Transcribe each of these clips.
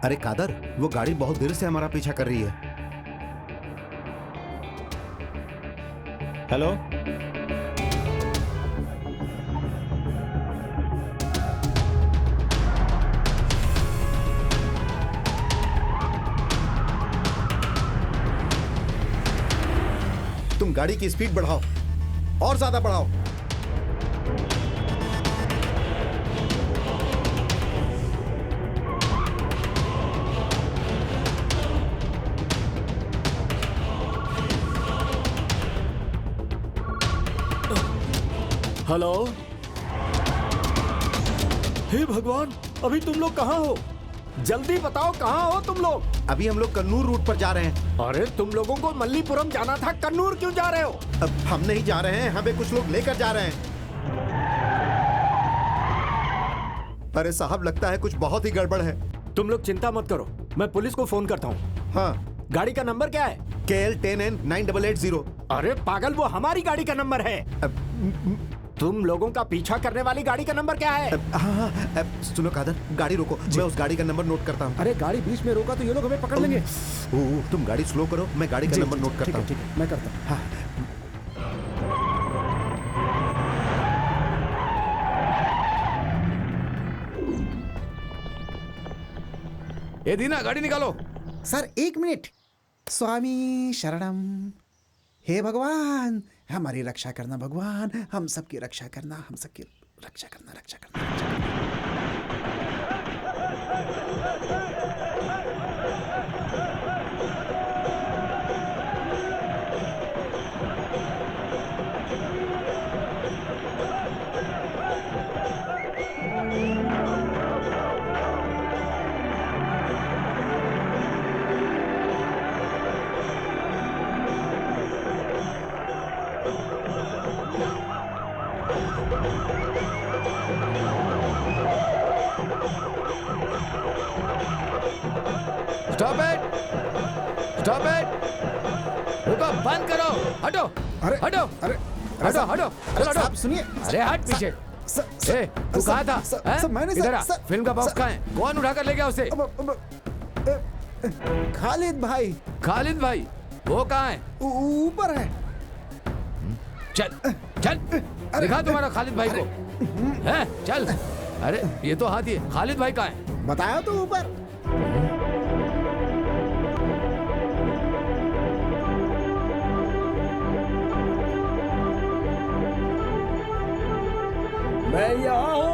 अरे कादर, वो गाड़ी बहुत देर से हमारा पीछा कर रही है। हेलो, तुम गाड़ी की स्पीड बढ़ाओ, और ज्यादा बढ़ाओ। हेलो। हे भगवान, अभी तुम लोग कहाँ हो? जल्दी बताओ कहाँ हो तुम लोग? अभी हम लोग कन्नूर रूट पर जा रहे हैं। अरे तुम लोगों को मल्लीपुरम जाना था, कन्नूर क्यों जा रहे हो? अब हम नहीं जा रहे हैं, हमें कुछ लोग लेकर जा रहे हैं। अरे साहब, लगता है कुछ बहुत ही गड़बड़ है। तुम लोग चिंता मत करो, मैं पुलिस को फोन करता हूँ। हाँ, गाड़ी का नंबर क्या है? KL10N 9880। अरे पागल, वो हमारी गाड़ी का नंबर है। तुम लोगों का पीछा करने वाली गाड़ी का नंबर क्या है? हाँ, सुनो कादर, गाड़ी रोको, मैं उस गाड़ी का नंबर नोट करता हूँ। अरे गाड़ी बीच में रोका तो ये लोग हमें पकड़ लेंगे। तुम गाड़ी स्लो करो, मैं गाड़ी का नंबर नोट करता हूँ। ठीक है, मैं करता हूँ। हाँ। ए दीना, गाड़ी निकालो। Sir 1 minute. स्वामी शरणम। हे भगवान, हमारी रक्षा करना भगवान, हम सबकी रक्षा करना, हम सबकी रक्षा करना, रक्षा करना, रक्षा करना। स्टॉप इट, स्टॉप इट, रुको, बंद करो, हटो, अरे, हटो, अरे, हटो, हटो, अरे चलो, साहब हटो। सुनिए। अरे हट पीछे। ए, तू कहाँ था? हैं? मैंने इधर आ, सर, फिल्म का बॉक्स कहाँ है? कौन उठा कर ले गया उसे? खालिद भाई खालिद भाई, वो कहाँ है? ऊपर है। चल, चल, दिखा तुम्हारा खालिद भाई को। हैं? चल। अरे ये तो हाथी है, खालिद भाई कहाँ है? बताया तो ऊपर। मैं यहाँ हूँ।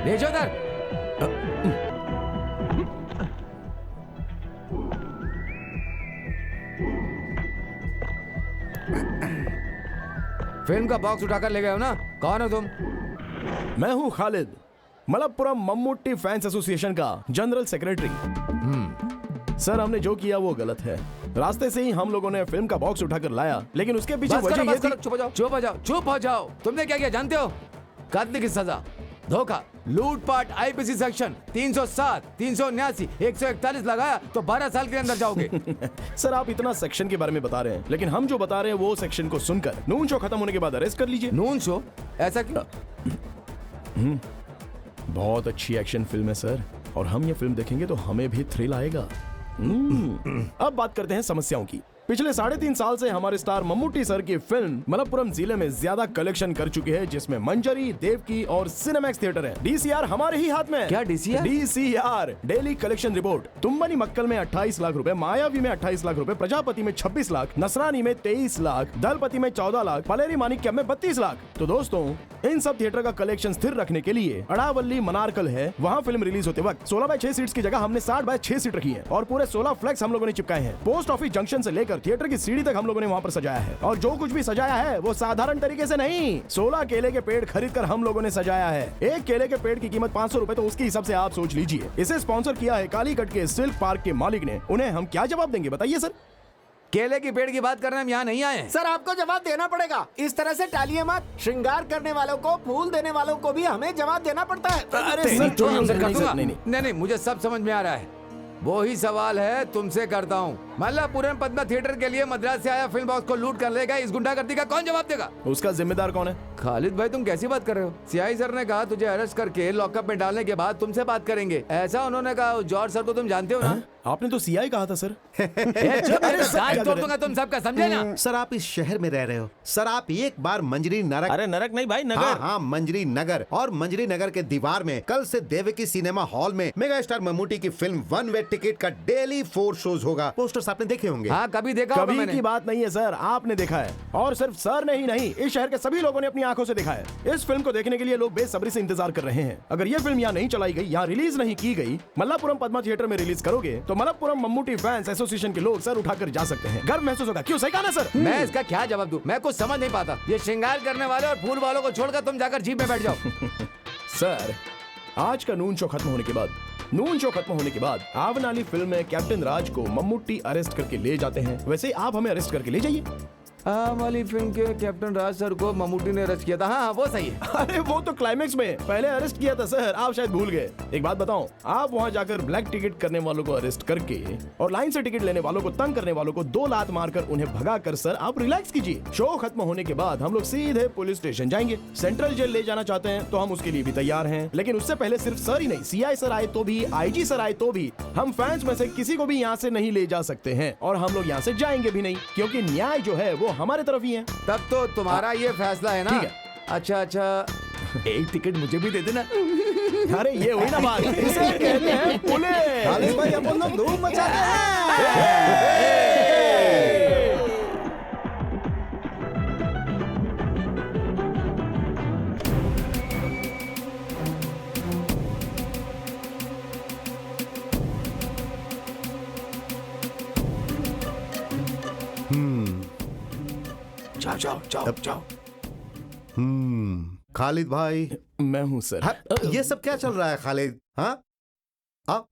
भेजो उधर। फिल्म का बॉक्स उठाकर ले गए हो ना? कौन हो तुम? मैं हूँ खालिद, मलप्पुरम मम्मूटी फैंस एसोसिएशन का जनरल सेक्रेटरी। सर, हमने जो किया वो गलत है। रास्ते से ही हम लोगों ने फिल्म का बॉक्स उठाकर लाया, लेकिन उसके पीछे बस वजह करो, ये बस थी। करो, चुप हो जाओ, चुप हो जाओ, चुप हो जाओ। तुमने क्या किया जानते हो? कत्ल की सजा, धोखा, लूटपाट, आईपीसी सेक्शन 307, 379, 141 लगाया तो 12 साल के अंदर जाओगे। सर, आप इतना सेक्शन के बारे में बता रहे हैं, लेकिन हम जो बता रहे हैं वो सेक्शन को सुनकर नून शो खत्म होने के बाद अरेस्ट कर लीजिए। Noon show? ऐसा क्यों? बहुत अच्छी एक्शन फिल्म है सर, और हम ये फिल्म देखेंगे तो हमें भी थ्रिल आएगा। अब बात करते हैं समस्याओं की। पिछले 3.5 साल से हमारे स्टार मम्मूटी सर की फिल्म मलप्पुरम जिले में ज्यादा कलेक्शन कर चुकी है, जिसमें मंजरी, देवकी और सिनेमैक्स थिएटर है। DCR हमारे ही हाथ में है। क्या DCR? DCR daily collection report. तुम्बनी मक्कल में 28 लाख रुपए, मायावी में 28 लाख रुपए, प्रजापति में 26 लाख, नसरानी में 23 लाख, दलपति में 14 लाख, पलेरी मानिक्यम में 32 लाख। तो दोस्तों, इन सब थिएटर का कलेक्शन स्थिर रखने के लिए अड़ावली मनारकल है, वहाँ फिल्म रिलीज होते वक्त 16/6 सीट्स की जगह हमने 60/6 सीट रखी है, और पूरे 16 फ्लैक्स हम लोगों ने चिपकाए हैं। पोस्ट ऑफिस जंक्शन से लेकर थिएटर की सीढ़ी तक हम लोगों ने वहाँ पर सजाया है, और जो कुछ भी सजाया है वो साधारण तरीके से नहीं, 16 केले के पेड़ खरीद कर हम लोगों ने सजाया है। एक केले के पेड़ की कीमत 500 रुपए, तो उसके हिसाब से आप सोच लीजिए। इसे स्पॉन्सर किया है कालीकट के सिल्क पार्क के मालिक ने। उन्हें हम क्या जवाब देंगे बताइए सर? केले के पेड़ की बात करने हम यहाँ नहीं आए हैं। सर, आपको जवाब देना पड़ेगा। इस तरह से टालिए मत। श्रृंगार करने वालों को, फूल देने वालों को भी हमें जवाब देना पड़ता है। अरे तेरी सर, तो नहीं, आंसर सर, कर नहीं, दूंगा। सर, नहीं, नहीं। नहीं, मुझे सब समझ में आ रहा है। वो ही सवाल है तुमसे करता हूँ। मल्लापुरम पद्मा थिएटर के लिए मद्रास से आया फिल्म बॉक्स को लूट कर लेगा, इस गुंडागर्दी का कौन जवाब देगा? उसका जिम्मेदार कौन है? खालिद भाई तुम कैसी बात कर रहे हो? सीआई सर ने कहा तुझे अरेस्ट करके लॉकअप में डालने के बाद तुमसे बात करेंगे, ऐसा उन्होंने कहा। जॉर्ज सर को तुम जानते हो ना? आपने तो सीआई कहा था सर। तुम सबका समझे ना? सर आप इस शहर में रह रहे हो सर, आप एक बार मंजरी नरक, अरे नरक नहीं भाई, हाँ नगर। हाँ मंजरी नगर, और मंजरी नगर के दीवार में कल से देवकी सिनेमा हॉल में मेगा स्टार मम्मूटी की फिल्म वन वे टिकट का डेली 4 शोज होगा। पोस्टर्स आपने देखे होंगे। हाँ कभी देखा होगा कभी मैंने। की बात नहीं है सर, आपने देखा है। और सिर्फ सर ने ही नहीं, इस शहर के सभी लोगों ने अपनी आंखों से देखा है। इस फिल्म को देखने के लिए लोग बेसब्री से इंतजार कर रहे हैं। अगर ये फिल्म यहाँ नहीं चलाई गई, यहाँ रिलीज नहीं की गई, मल्लापुरम पद्मा थिएटर में रिलीज करोगे तो मल्लापुरम मम्मूटी फैंस एसोसिएशन के लोग सर उठाकर जा सकते हैं। गर्व महसूस होगा। क्यों, सही कहा ना सर? मैं इसका क्या जवाब दूं? मैं कुछ समझ नहीं पाता। ये श्रृंगार करने वाले और फूल वालों को छोड़कर तुम जाकर जीप में बैठ जाओ। सर आज का नून शो खत्म होने के बाद आवनाली फिल्म में कैप्टन राज को मम्मूटी अरेस्ट करके ले जाते हैं। वैसे आप हमें अरेस्ट करके ले जाइए। वाली फिल्म के कैप्टन राज सर को मम्मूटी ने अरेस्ट किया था। हाँ वो सही है। अरे वो तो क्लाइमेक्स में पहले अरेस्ट किया था सर, आप शायद भूल गए। एक बात बताओ, आप वहाँ जाकर ब्लैक टिकट करने वालों को अरेस्ट करके और लाइन से टिकट लेने वालों को, तंग करने वालों को 2 लात मारकर उन्हें भगा कर सर आप रिलैक्स कीजिए। शो खत्म होने के बाद हम लोग सीधे पुलिस स्टेशन जाएंगे। सेंट्रल जेल ले जाना चाहते हैं तो हम उसके लिए भी तैयार हैं, लेकिन उससे पहले सिर्फ सर ही नहीं, सीआई सर आए तो भी, आईजी सर आए तो भी, हम फैंस में से किसी को भी यहाँ से नहीं ले जा सकते हैं। और हम लोग यहाँ से जाएंगे भी नहीं, क्योंकि न्याय जो है वो हमारे तरफ ही है। तब तो तुम्हारा ये फैसला है ना? ठीक है। अच्छा एक टिकट मुझे भी दे देना। अरे ये हुई ना बात, इसे कहते हैं पुलिस। खालिद भाई अपन लोग धूम मचाते हैं। जाओ। खालिद भाई, मैं हूँ सर। हाँ, ये सब क्या चल रहा है खालिद? हाँ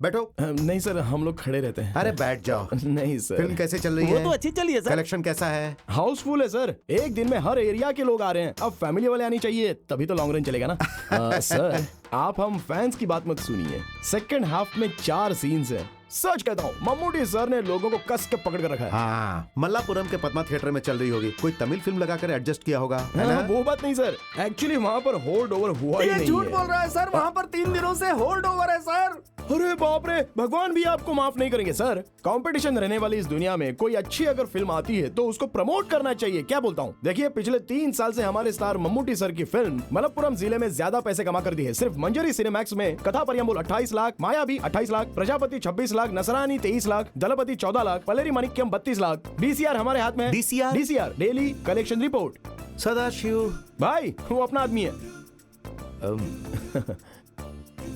बैठो। नहीं सर, हम लोग खड़े रहते हैं। अरे बैठ जाओ। नहीं सर। फिल्म कैसे चल रही वो है? तो अच्छी चली है सर। कलेक्शन कैसा है? हाउसफुल है सर, एक दिन में हर एरिया के लोग आ रहे हैं। अब फैमिली वाले आनी चाहिए, तभी तो लॉन्ग रन चलेगा ना। सर आप हम फैंस की बात मत सुनिए। सेकंड हाफ में 4 सीन्स हैं। सच कहता हूँ, मम्मूटी सर ने लोगों को कस के पकड़ कर रखा है। हाँ मल्लापुरम के पद्मा थिएटर में चल रही होगी, कोई तमिल फिल्म लगाकर एडजस्ट किया होगा, है ना? वो बात नहीं सर, एक्चुअली वहाँ पर होल्ड ओवर हुआ ही नहीं है। झूठ बोल रहा है सर, वहाँ पर 3 दिनों से होल्ड ओवर है सर। अरे बाप रे, भगवान भी आपको माफ नहीं करेंगे सर। कंपटीशन रहने वाली इस दुनिया में कोई अच्छी अगर फिल्म आती है तो उसको प्रमोट करना चाहिए। क्या बोलता हूँ? देखिए पिछले 3 साल से हमारे स्टार मम्मूटी सर की फिल्म मलप्पुरम जिले में ज्यादा पैसे कमा कर दी है। सिर्फ मंजरी सिनेमैक्स में कथा परियम्बुल 28 लाख, मायावी 28 लाख, प्रजापति 26 लाख, नसरानी 23 लाख, दलपति 14 लाख, पलेरी माणिक्यम 32 लाख। डीसीआर हमारे हाथ में। DCR daily collection report. Sadashiv भाई वो अपना आदमी है।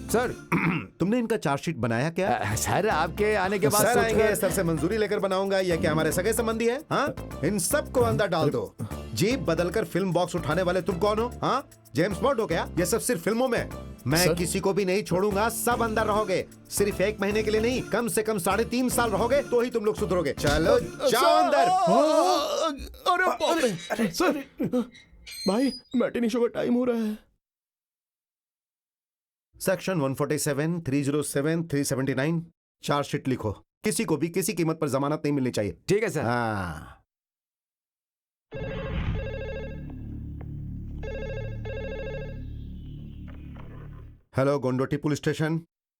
सर तुमने इनका चार्जशीट बनाया क्या? सर आपके आने के बाद सर आएंगे, सोचकर- सर से मंजूरी लेकर बनाऊंगा। ये क्या हमारे सगे संबंधी है? हाँ, इन सबको अंदर डाल दो। जीप बदलकर फिल्म बॉक्स उठाने वाले तुम कौन हो? हाँ, जेम्स बॉन्ड हो क्या? ये सब सिर्फ फिल्मों में। मैं सर? किसी को भी नहीं छोड़ूंगा, सब अंदर रहोगे। सिर्फ 1 महीने के लिए नहीं, कम से कम 3.5 साल रहोगे तो ही तुम लोग सुधरोगे। चलो जाओ अंदर। अरे बाप रे सर, भाई मैटिनी शो का टाइम हो रहा है। सेक्शन 147, 307, 379 चार्जशीट लिखो। किसी को भी किसी कीमत पर जमानत नहीं मिलनी चाहिए। ठीक है सर। हाँ। Hello Kondotty police station.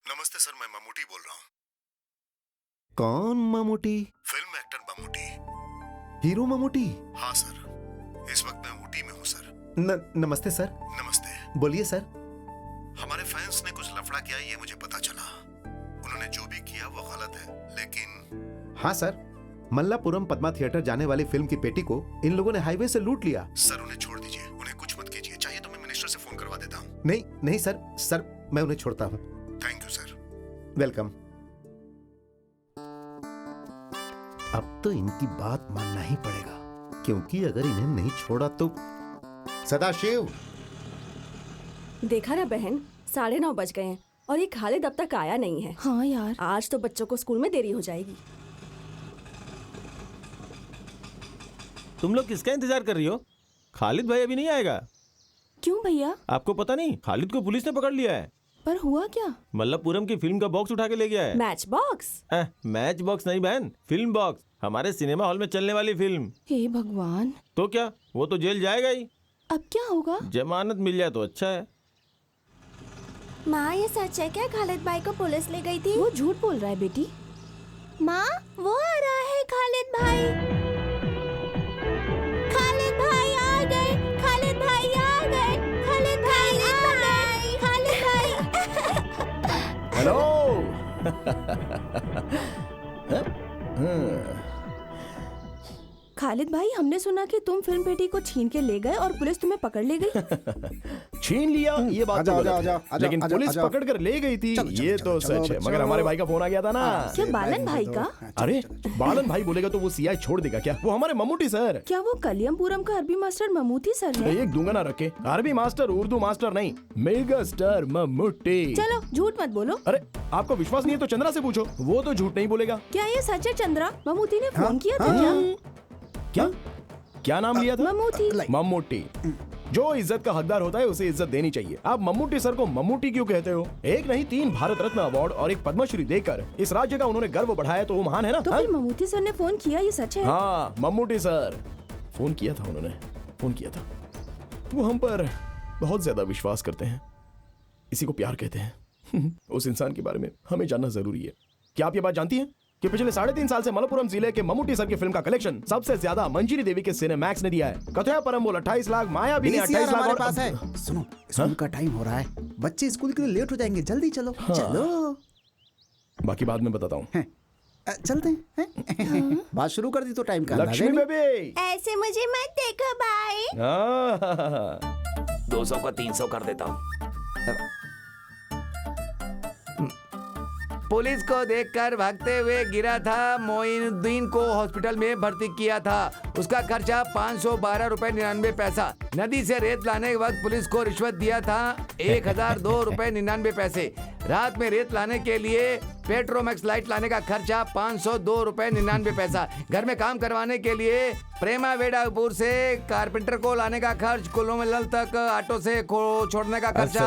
नमस्ते सर, मैं मम्मूटी बोल रहा हूँ। कौन Mammootty? Film actor Mammootty. Hero Mammootty? हाँ सर, इस वक्त मैं ऊटी में हूँ सर। नमस्ते सर। नमस्ते। बोलिए सर। हमारे फैंस ने कुछ लफड़ा किया, ये मुझे पता चला। उन्होंने जो भी किया वो गलत है, लेकिन हाँ सर, मल्लापुरम पद्मा थिएटर जाने वाली फिल्म की पेटी को इन लोगों ने हाईवे से लूट लिया। सर उन्हें छोड़ दीजिए, उन्हें कुछ मत कीजिए। चाहिए तो मैं मिनिस्टर से फोन करवा देता हूँ। नहीं नहीं सर, सर मैं उन्हें छोड़ता हूँ। Thank you sir. वेलकम। अब तो इनकी बात मानना ही पड़ेगा, क्योंकि अगर इन्हें नहीं छोड़ा तो। सदाशिव, देखा ना बहन, 9:30 बज गए हैं और ये खालिद अब तक आया नहीं है। हाँ यार, आज तो बच्चों को स्कूल में देरी हो जाएगी। तुम लोग किसका इंतजार कर रही हो? खालिद भाई अभी नहीं आएगा। क्यों भैया? आपको पता नहीं, खालिद को पुलिस ने पकड़ लिया है। पर हुआ क्या? मल्लपुरम की फिल्म का बॉक्स उठा के ले गया है। Match box? मैच बॉक्स नहीं बहन, फिल्म बॉक्स, हमारे सिनेमा हॉल में चलने वाली फिल्म। हे भगवान, तो क्या, वो तो जेल जाएगा ही। अब क्या होगा? जमानत मिल जाए तो अच्छा है। माँ ये सच है क्या खालिद भाई को पुलिस ले गई थी? वो झूठ बोल रहा है बेटी। माँ वो आ रहा है खालिद भाई। खालिद भाई आ गए, खालिद भाई आ गए, खालिद भाई आ गए, खालिद भाई। हेलो। खालिद भाई, हमने सुना कि तुम फिल्म पेटी को छीन के ले गए और पुलिस तुम्हें पकड़ ले गई। छीन लिया ये बात तो गलत है, लेकिन पुलिस पकड़ कर ले गई थी ये तो सच है। मगर हमारे भाई का फोन आ गया था ना। क्या बालन भाई का? अरे बालन भाई बोलेगा तो वो सीआई छोड़ देगा क्या? वो हमारे मम्मूटी सर। क्या वो कलियमपुरम का अरबी मास्टर ममूटी सर है? एक दूंगा ना रखे, अरबी मास्टर उर्दू मास्टर नहीं, मेगा स्टार मम्मूटी। चलो झूठ मत बोलो। अरे आपको विश्वास नहीं है तो चंद्रा से पूछो, वो तो झूठ नहीं बोलेगा। क्या ये सच है चंद्रा? ममूटी ने फोन किया था क्या? क्या क्या नाम लिया था? ममूटी। मम्मूटी। जो इज्जत का हकदार होता है उसे इज्जत देनी चाहिए। आप मम्मूटी सर को मम्मूटी क्यों कहते हो? एक नहीं 3 भारत रत्न अवार्ड और एक पद्मश्री देकर इस राज्य का उन्होंने गर्व बढ़ाया, तो वो महान है ना। तो फिर ममूटी सर ने फोन किया, ये सच है? हाँ मम्मूटी सर फोन किया था, उन्होंने फोन किया था। वो हम पर बहुत ज्यादा विश्वास करते हैं, इसी को प्यार कहते हैं। उस इंसान के बारे में हमें जानना जरूरी है। क्या आप ये बात जानती हैं कि पिछले 3.5 साल से मलप्पुरम जिले के मम्मूटी सर की फिल्म का कलेक्शन सबसे ज्यादा मंजीरी देवी के सिनेमैक्स ने दिया है। कथया परम्बोल 28 लाख, माया भी ने 28 लाख हमारे और पास है। सुनो, स्कूल का टाइम हो रहा है, बच्चे स्कूल के लिए लेट हो जाएंगे, जल्दी चलो। चलो बाकी बाद में बताता हूँ। चलते हैं। बात शुरू कर दी तो टाइम का अंदाजा लक्ष्मी नहीं। बेबी ऐसे मुझे मत देखो भाई। 200 को 300 कर देता हूँ। पुलिस को देखकर भागते हुए गिरा था, मोइनुद्दीन को हॉस्पिटल में भर्ती किया था। उसका खर्चा 512 रुपए 99 पैसा। नदी से रेत लाने के वक्त पुलिस को रिश्वत दिया था 1002 रुपए 99 पैसे। रात में रेत लाने के लिए पेट्रोमैक्स लाइट लाने का खर्चा 502 रुपए 99 पैसा। घर में काम करवाने के लिए प्रेमा वेडापुर से कारपेंटर को लाने का खर्च, कुल्लूमलल तक ऑटो से छोड़ने का खर्चा।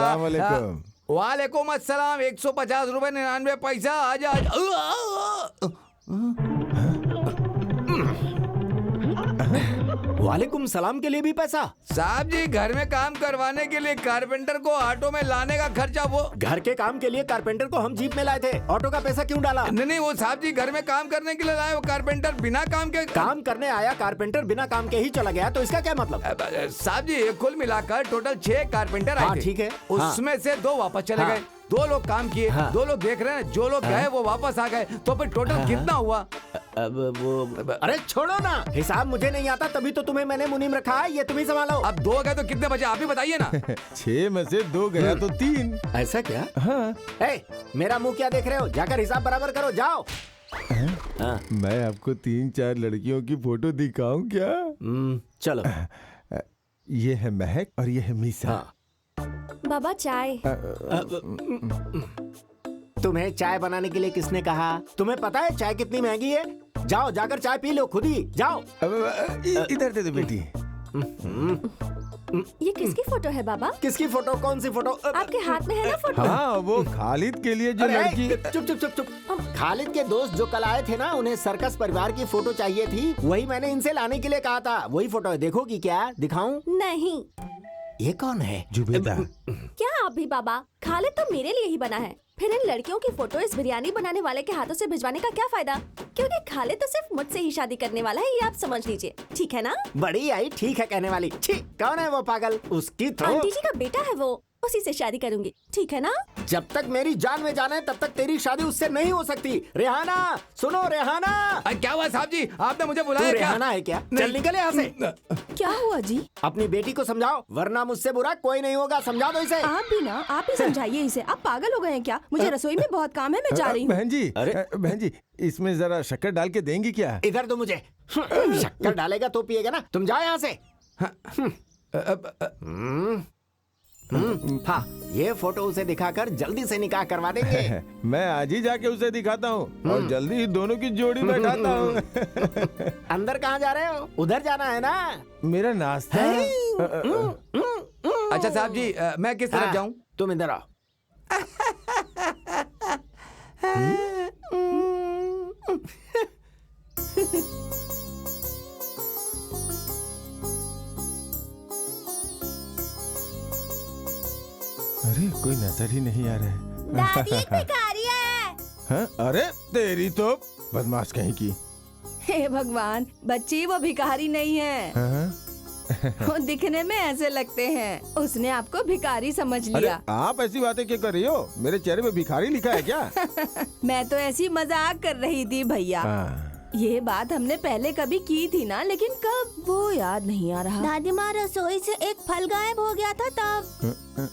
वालेकुम अस्सलाम, 150 रुपए 99 पैसा। आजा वालेकुम सलाम के लिए भी पैसा? साहब जी, घर में काम करवाने के लिए कारपेंटर को ऑटो में लाने का खर्चा। वो घर के काम के लिए कारपेंटर को हम जीप में लाए थे, ऑटो का पैसा क्यों डाला? नहीं, वो साहब जी घर में काम करने के लिए लाए, वो कारपेंटर बिना काम के काम करने आया, कारपेंटर बिना काम के ही चला गया, तो इसका क्या मतलब? साहब जी कुल मिलाकर टोटल 6 कारपेंटर आए थे। ठीक है। उसमें से 2 वापस चले गए, 2 लोग काम किए, 2 लोग देख रहे हैं, जो लोग गए वो वापस आ गए। तो फिर टोटल कितना हुआ? अब वो अरे छोड़ो ना, हिसाब मुझे नहीं आता, तभी तो तुम्हें मैंने मुनीम रखा है, ये तुम ही संभालो। अब 2 गए तो कितने बचे आप ही बताइए ना। 6 में से 2 गया तो 3। ऐसा क्या? हाँ। मेरा मुंह क्या देख रहे हो? जाकर हिसाब बराबर करो, जाओ। मैं आपको 3-4 लड़कियों की फोटो दिखाऊं क्या? चलो। ये है महक और ये है मीसा। बाबा चाय। तुम्हें चाय बनाने के लिए किसने कहा? तुम्हें पता है चाय कितनी महंगी है? जाओ जाकर चाय पी लो खुद ही, जाओ। इधर दे दो बेटी। ये किसकी फोटो है बाबा? किसकी फोटो? कौन सी फोटो? आपके हाथ में है ना फोटो? हाँ, वो खालिद के लिए जो लड़की। चुप चुप चुप चुप। खालिद के दोस्त जो कल आए थे ना, उन्हें सर्कस परिवार की फोटो चाहिए थी, वही मैंने इनसे लाने के लिए कहा था। वही फोटो है, देखोगी क्या? दिखाऊं? नहीं। ये कौन है? जुबेदा। क्या आप भी बाबा? खालिद तो मेरे लिए ही बना है, फिर इन लड़कियों की फोटो इस बिरयानी बनाने वाले के हाथों से भिजवाने का क्या फायदा? क्योंकि खालिद तो सिर्फ मुझसे ही शादी करने वाला है, ये आप समझ लीजिए, ठीक है ना? बड़ी आई ठीक है कहने वाली। छी, कौन है वो पागल? उसकी तो आंटी जी का बेटा है वो, उसी से शादी करूंगी, ठीक है ना? जब तक मेरी जान में जान है तब तक तेरी शादी उससे नहीं हो सकती। रेहाना, सुनो रेहाना। क्या हुआ साहब जी, आपने मुझे तू बुलाया क्या? रेहाना है क्या? चल निकल यहाँ से। क्या हुआ जी? अपनी बेटी को समझाओ, वरना मुझसे बुरा कोई नहीं होगा। समझा दो इसे। आप भी ना, आप ही समझाइए इसे। आप पागल हो गए हैं क्या? मुझे रसोई में बहुत काम है, मैं जा रही हूँ। बहन जी, इसमें जरा शक्कर डाल के देंगी क्या? इधर दो मुझे। शक्कर डालेगा तो पिएगा ना। तुम जाओ यहाँ से। हाँ, ये फोटो उसे दिखाकर जल्दी से निकाह करवा देंगे। मैं आज ही जाके उसे दिखाता हूँ और जल्दी ही दोनों की जोड़ी बैठाता हूँ। अंदर कहाँ जा रहे हो? उधर जाना है ना? मेरा नाश्ता। अच्छा साहब जी, मैं किस तरफ जाऊँ? तुम इधर आओ। अरे कोई नजर ही नहीं आ रहा है। दादी एक भिखारी है। हाँ? अरे तेरी तो बदमाश कहीं की। हे भगवान, बच्ची वो भिखारी नहीं है। हाँ? वो दिखने में ऐसे लगते हैं। उसने आपको भिखारी समझ अरे लिया। आप ऐसी बातें क्यों कर रही हो? मेरे चेहरे पे भिखारी लिखा है क्या? मैं तो ऐसी मजाक कर रही थी भैया। हाँ। ये बात हमने पहले कभी की थी ना, लेकिन कब वो याद नहीं आ रहा। दादी माँ रसोई से एक फल गायब हो गया था तब।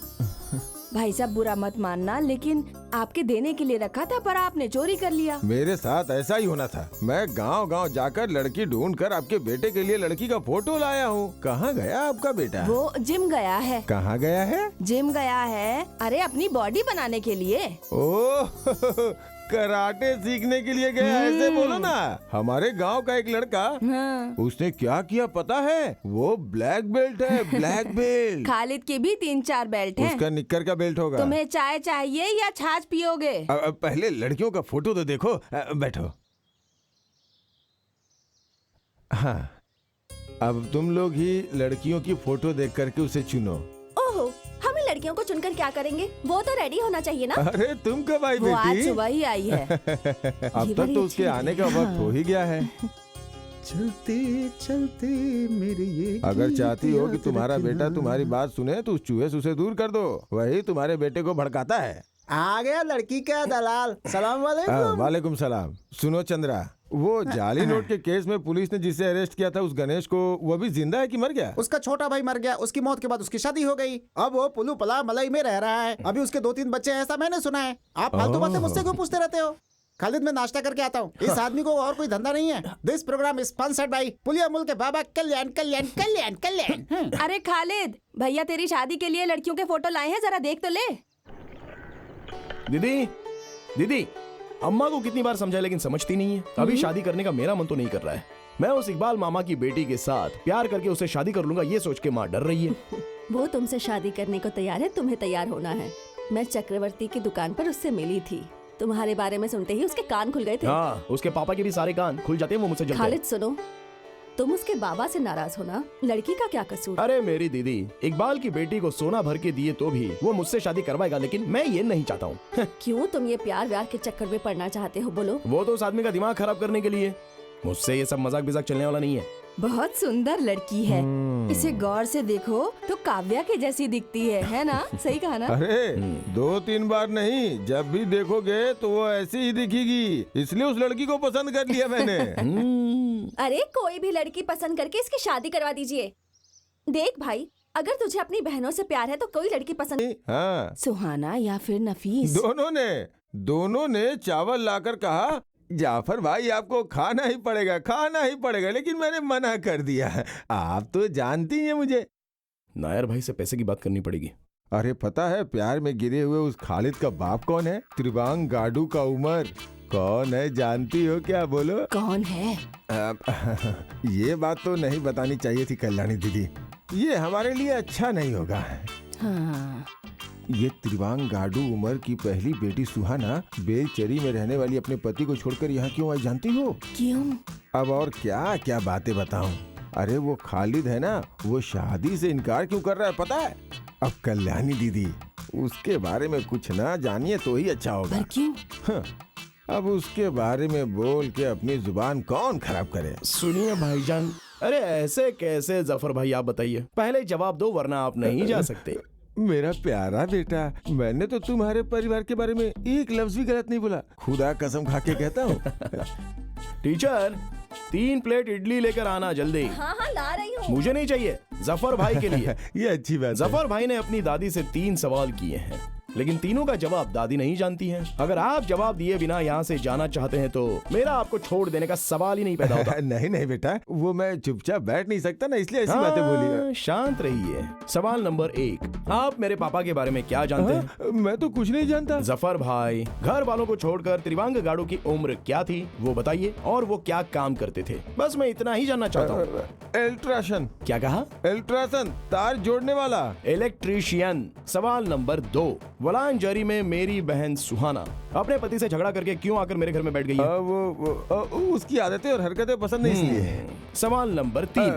भाई साहब बुरा मत मानना, लेकिन आपके देने के लिए रखा था पर आपने चोरी कर लिया। मेरे साथ ऐसा ही होना था। मैं गांव-गांव जाकर लड़की ढूंढकर आपके बेटे के लिए लड़की का फोटो लाया हूँ। कहाँ गया आपका बेटा? वो जिम गया है। कहाँ गया है? जिम गया है, अरे अपनी बॉडी बनाने के लिए। ओह कराटे सीखने के लिए गया, ऐसे बोलो ना। हमारे गांव का एक लड़का, हाँ। उसने क्या किया पता है? वो ब्लैक बेल्ट है, ब्लैक बेल्ट। खालिद के भी 3-4 बेल्ट हैं। उसका निक्कर का बेल्ट होगा। तुम्हें चाय चाहिए या छाछ पियोगे? पहले लड़कियों का फोटो तो देखो। बैठो। हाँ, अब तुम लोग ही लड़कियों की फोटो देख करके उसे चुनो। ओहो, हम इन लड़कियों को चुनकर क्या करेंगे? वो तो रेडी होना चाहिए ना। अरे तुम कब आई वो आज बेटी? सुबह ही आई है। अब ये तक बड़ी तो अच्छी उसके लग आने रही का है। वक्त हो ही गया है। चलते चलते मेरे ये अगर चाहती हो कि याद तुम्हारा रखना। बेटा तुम्हारी बात सुने तो उस चूहे से उसे दूर कर दो। वही तुम्हारे बेटे को भड़काता है। आ गया लड़की का दलाल। सलाम वालेकुम। वालेकुम सलाम। सुनो चंद्रा, वो जाली नोट के केस में पुलिस ने जिसे अरेस्ट किया था, उस गणेश को, वो अभी जिंदा है कि मर गया? उसका छोटा भाई मर गया। उसकी मौत के बाद उसकी शादी हो गई। अब वो पुलू पला मलाई में रह रहा है। अभी उसके 2-3 बच्चे हैं, ऐसा मैंने सुना है। आप फालतू बातें मुझसे क्यों पूछते रहते हो? खालिद, मैं नाश्ता करके आता हूँ। इस आदमी को और कोई धंधा नहीं है। This programme is sponsored by पुलिया मुल्क के बाबा कल्याण कल्याण कल्याण कल्याण। अरे खालिद, भैया तेरी शादी के लिए लड़कियों के फोटो लाए हैं, जरा देख तो ले। दीदी, दीदी, अम्मा को कितनी बार समझाया लेकिन समझती नहीं है। अभी शादी करने का मेरा मन तो नहीं कर रहा है। मैं उस इकबाल मामा की बेटी के साथ प्यार करके उसे शादी कर लूंगा, ये सोच के माँ डर रही है। वो तुमसे शादी करने को तैयार है, तुम्हें तैयार होना है। मैं चक्रवर्ती की दुकान पर उससे मिली थी। तुम्हारे बारे में सुनते ही उसके कान खुल गए थे। हाँ, उसके पापा के भी सारे कान खुल जाते हैं, वो मुझसे जलते हैं। खालिद सुनो, तुम उसके बाबा से नाराज होना, लड़की का क्या कसूर? अरे मेरी दीदी, इकबाल की बेटी को सोना भर के दिए तो भी वो मुझसे शादी करवाएगा, लेकिन मैं ये नहीं चाहता हूँ। क्यों तुम ये प्यार व्यार के चक्कर में पड़ना चाहते हो? बोलो। वो तो उस आदमी का दिमाग खराब करने के लिए। मुझसे ये सब मजाक बिजाक चलने वाला नहीं है। बहुत सुंदर लड़की है, इसे गौर से देखो तो काव्या के जैसी दिखती है ना? सही कहा ना? अरे 2-3 बार नहीं, जब भी देखोगे तो वो ऐसी ही दिखेगी। इसलिए उस लड़की को पसंद कर लिया मैंने। अरे कोई भी लड़की पसंद करके इसकी शादी करवा दीजिए। देख भाई, अगर तुझे अपनी बहनों से प्यार है तो कोई लड़की पसंद। हाँ, सुहाना या फिर नफीस? दोनों ने चावल लाकर कहा, जाफर भाई आपको खाना ही पड़ेगा, लेकिन मैंने मना कर दिया। आप तो जानती हैं मुझे। नायर भाई से पैसे की बात करनी पड़ेगी। अरे पता है प्यार में गिरे हुए उस खालिद का बाप कौन है? त्रिबांग गाडू का उमर। कौन है जानती हो क्या? बोलो। कौन है? ये बात तो नहीं बतानी चाहिए थी कल्याणी दीदी, ये हमारे लिए अच्छा नहीं होगा। हाँ। ये त्रिबांग गाडू उमर की पहली बेटी सुहाना बेलचरी में रहने वाली अपने पति को छोड़कर यहाँ क्यों आई जानती हो? क्यों? अब और क्या क्या बातें बताऊं। अरे वो खालिद है ना, वो शादी से इनकार क्यों कर रहा है पता है? अब कल्याणी दीदी, उसके बारे में कुछ ना जानिए तो ही अच्छा होगा। पर क्यों? हाँ, अब उसके बारे में बोल के अपनी जुबान कौन खराब करे? सुनिए भाईजान, अरे ऐसे कैसे जफर भाई, आप बताइए। पहले जवाब दो वरना आप नहीं जा सकते। मेरा प्यारा बेटा, मैंने तो तुम्हारे परिवार के बारे में एक लफ्ज भी गलत नहीं बोला, खुदा कसम खा के कहता हूँ। टीचर, 3 प्लेट इडली लेकर आना जल्दी। हाँ हाँ ला रही हूँ। मुझे नहीं चाहिए, जफर भाई के लिए। ये अच्छी बात है। जफर भाई ने अपनी दादी से 3 सवाल किए हैं, लेकिन तीनों का जवाब दादी नहीं जानती हैं। अगर आप जवाब दिए बिना यहाँ से जाना चाहते हैं तो मेरा आपको छोड़ देने का सवाल ही नहीं पैदा होता। नहीं बेटा, वो मैं चुपचाप बैठ नहीं सकता ना, इसलिए ऐसी बातें बोली। शांत रहिए। सवाल नंबर 1, आप मेरे पापा के बारे में क्या जानते हैं? मैं तो कुछ नहीं जानता। जफर भाई, घर वालों को छोड़कर त्रिवांग गाड़ू की उम्र क्या थी वो बताइए, और वो क्या काम करते थे? बस मैं इतना ही जानना चाहता हूँ। अल्ट्रासन। क्या कहा? अल्ट्रासन, तार जोड़ने वाला। इलेक्ट्रीशियन। सवाल नंबर 2, वलांजरी में मेरी बहन सुहाना अपने पति से झगड़ा करके क्यों आकर मेरे घर में बैठ गई है? उसकी आदतें और हरकतें पसंद नहीं इसलिए। सवाल नंबर 3,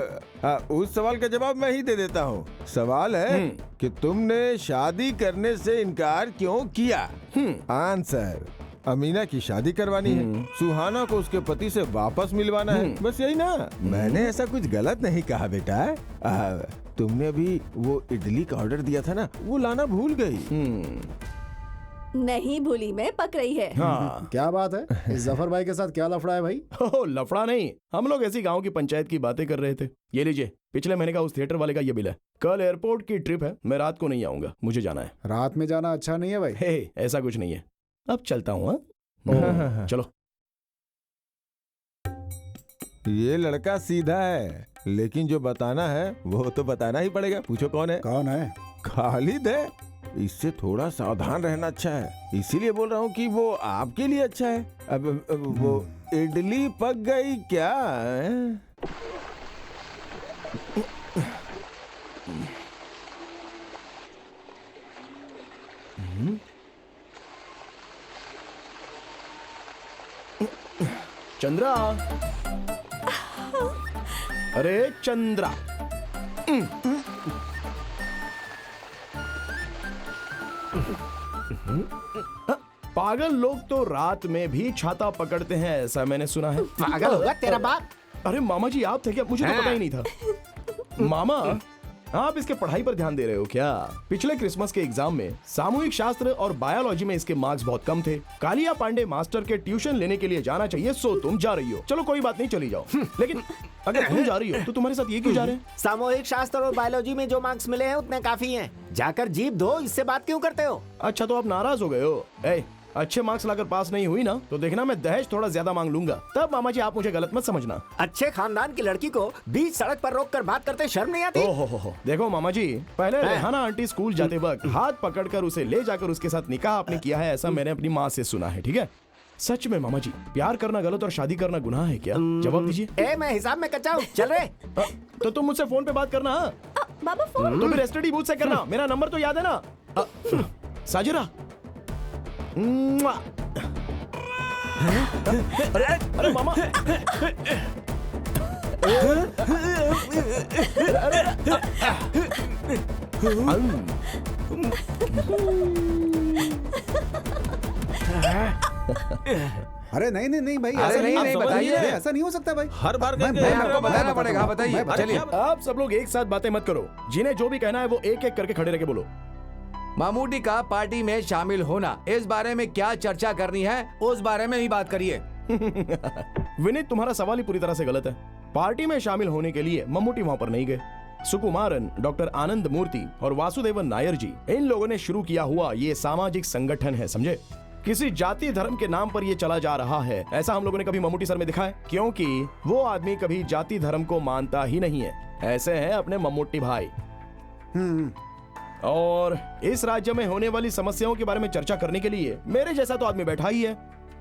उस सवाल का जवाब मैं ही दे देता हूँ। सवाल है कि तुमने शादी करने से इनकार क्यों किया? आंसर, अमीना की शादी करवानी है, सुहाना को उसके पति से वापस मिलवाना है, बस यही ना। मैंने ऐसा कुछ गलत नहीं कहा बेटा। तुमने अभी वो इडली का ऑर्डर दिया था ना, वो लाना भूल गई। नहीं भूली, मैं पक रही है। हाँ। क्या बात है? इस जफर भाई के साथ क्या लफड़ा है भाई? ओह, लफड़ा नहीं, हम लोग ऐसी गांव की पंचायत की बातें कर रहे थे। ये लीजिए, पिछले महीने का उस थिएटर वाले का ये बिल है। कल एयरपोर्ट की ट्रिप है, मैं रात को नहीं आऊंगा, मुझे जाना है। रात में जाना अच्छा नहीं है भाई। हे, ऐसा कुछ नहीं है, अब चलता हूँ। चलो। ये लड़का सीधा है, लेकिन जो बताना है वो तो बताना ही पड़ेगा। पूछो कौन है? कौन है? खालिद है। इससे थोड़ा सावधान रहना अच्छा है, इसीलिए बोल रहा हूँ कि वो आपके लिए अच्छा है। अब वो इडली पक गई क्या? चंद्रा, अरे चंद्रा, पागल लोग तो रात में भी छाता पकड़ते हैं, ऐसा मैंने सुना है। पागल होगा तेरा बाप। अरे मामा जी, आप थे क्या? मुझे तो पता ही नहीं था। मामा, आप इसके पढ़ाई पर ध्यान दे रहे हो क्या? पिछले क्रिसमस के एग्जाम में सामूहिक शास्त्र और बायोलॉजी में इसके मार्क्स बहुत कम थे। कालिया पांडे मास्टर के ट्यूशन लेने के लिए जाना चाहिए, सो तुम जा रही हो। चलो कोई बात नहीं, चली जाओ। लेकिन अगर तुम जा रही हो तो तुम्हारे साथ ये क्यों जा रहे हैं? सामूहिक शास्त्र और बायोलॉजी में जो मार्क्स मिले हैं उतने काफी हैं। जाकर जीभ धो, इससे बात क्यों करते हो? अच्छा, तो आप नाराज हो गए हो? अच्छे मार्क्स लाकर पास नहीं हुई ना, तो देखना मैं दहेज थोड़ा ज्यादा मांग लूंगा। तब मामा जी आप मुझे गलत मत समझना। अच्छे खानदान की लड़की को बीच सड़क पर रोककर बात करते शर्म नहीं आती? ओहो, देखो मामा जी, पहले रेहाना आंटी स्कूल जाते वक्त हाथ पकड़कर उसे ले जाकर उसके साथ निकाह आपने किया है, ऐसा मैंने अपनी माँ से सुना है। ठीक है? सच में मामा जी, प्यार करना गलत और शादी करना गुनाह है क्या? जवाब दीजिए। मैं हिसाब में कच्चा हूँ, चल रहे। तो तुम मुझसे फोन पे बात करना। बाबा फोन तो फिर एसटीडी बूथ से करना, मेरा नंबर तो याद है ना? साजिरा, अरे मामा, अरे नहीं नहीं नहीं भाई, अरे नहीं, बताइए। ऐसा नहीं हो सकता भाई। हर बार आपको बताना पड़ेगा, बताइए। चलिए, आप सब लोग एक साथ बातें मत करो, जिन्हें जो भी कहना है वो एक एक करके खड़े रह के बोलो। मामूटी का पार्टी में शामिल होना, इस बारे में क्या चर्चा करनी है, उस बारे में ही बात करिए। विनीत, तुम्हारा सवाल ही पूरी तरह से गलत है। पार्टी में शामिल होने के लिए मम्मूटी वहाँ पर नहीं गए। सुकुमारन, डॉक्टर आनंद मूर्ति और वासुदेवन नायर जी, इन लोगों ने शुरू किया हुआ ये सामाजिक संगठन है, समझे? किसी जाति धर्म के नाम पर ये चला जा रहा है, ऐसा हम लोगों ने कभी मम्मूटी सर में दिखा है? क्योंकि वो आदमी कभी जाति धर्म को मानता ही नहीं है। ऐसे हैं अपने मम्मूटी भाई। और इस राज्य में होने वाली समस्याओं के बारे में चर्चा करने के लिए मेरे जैसा तो आदमी बैठा ही है।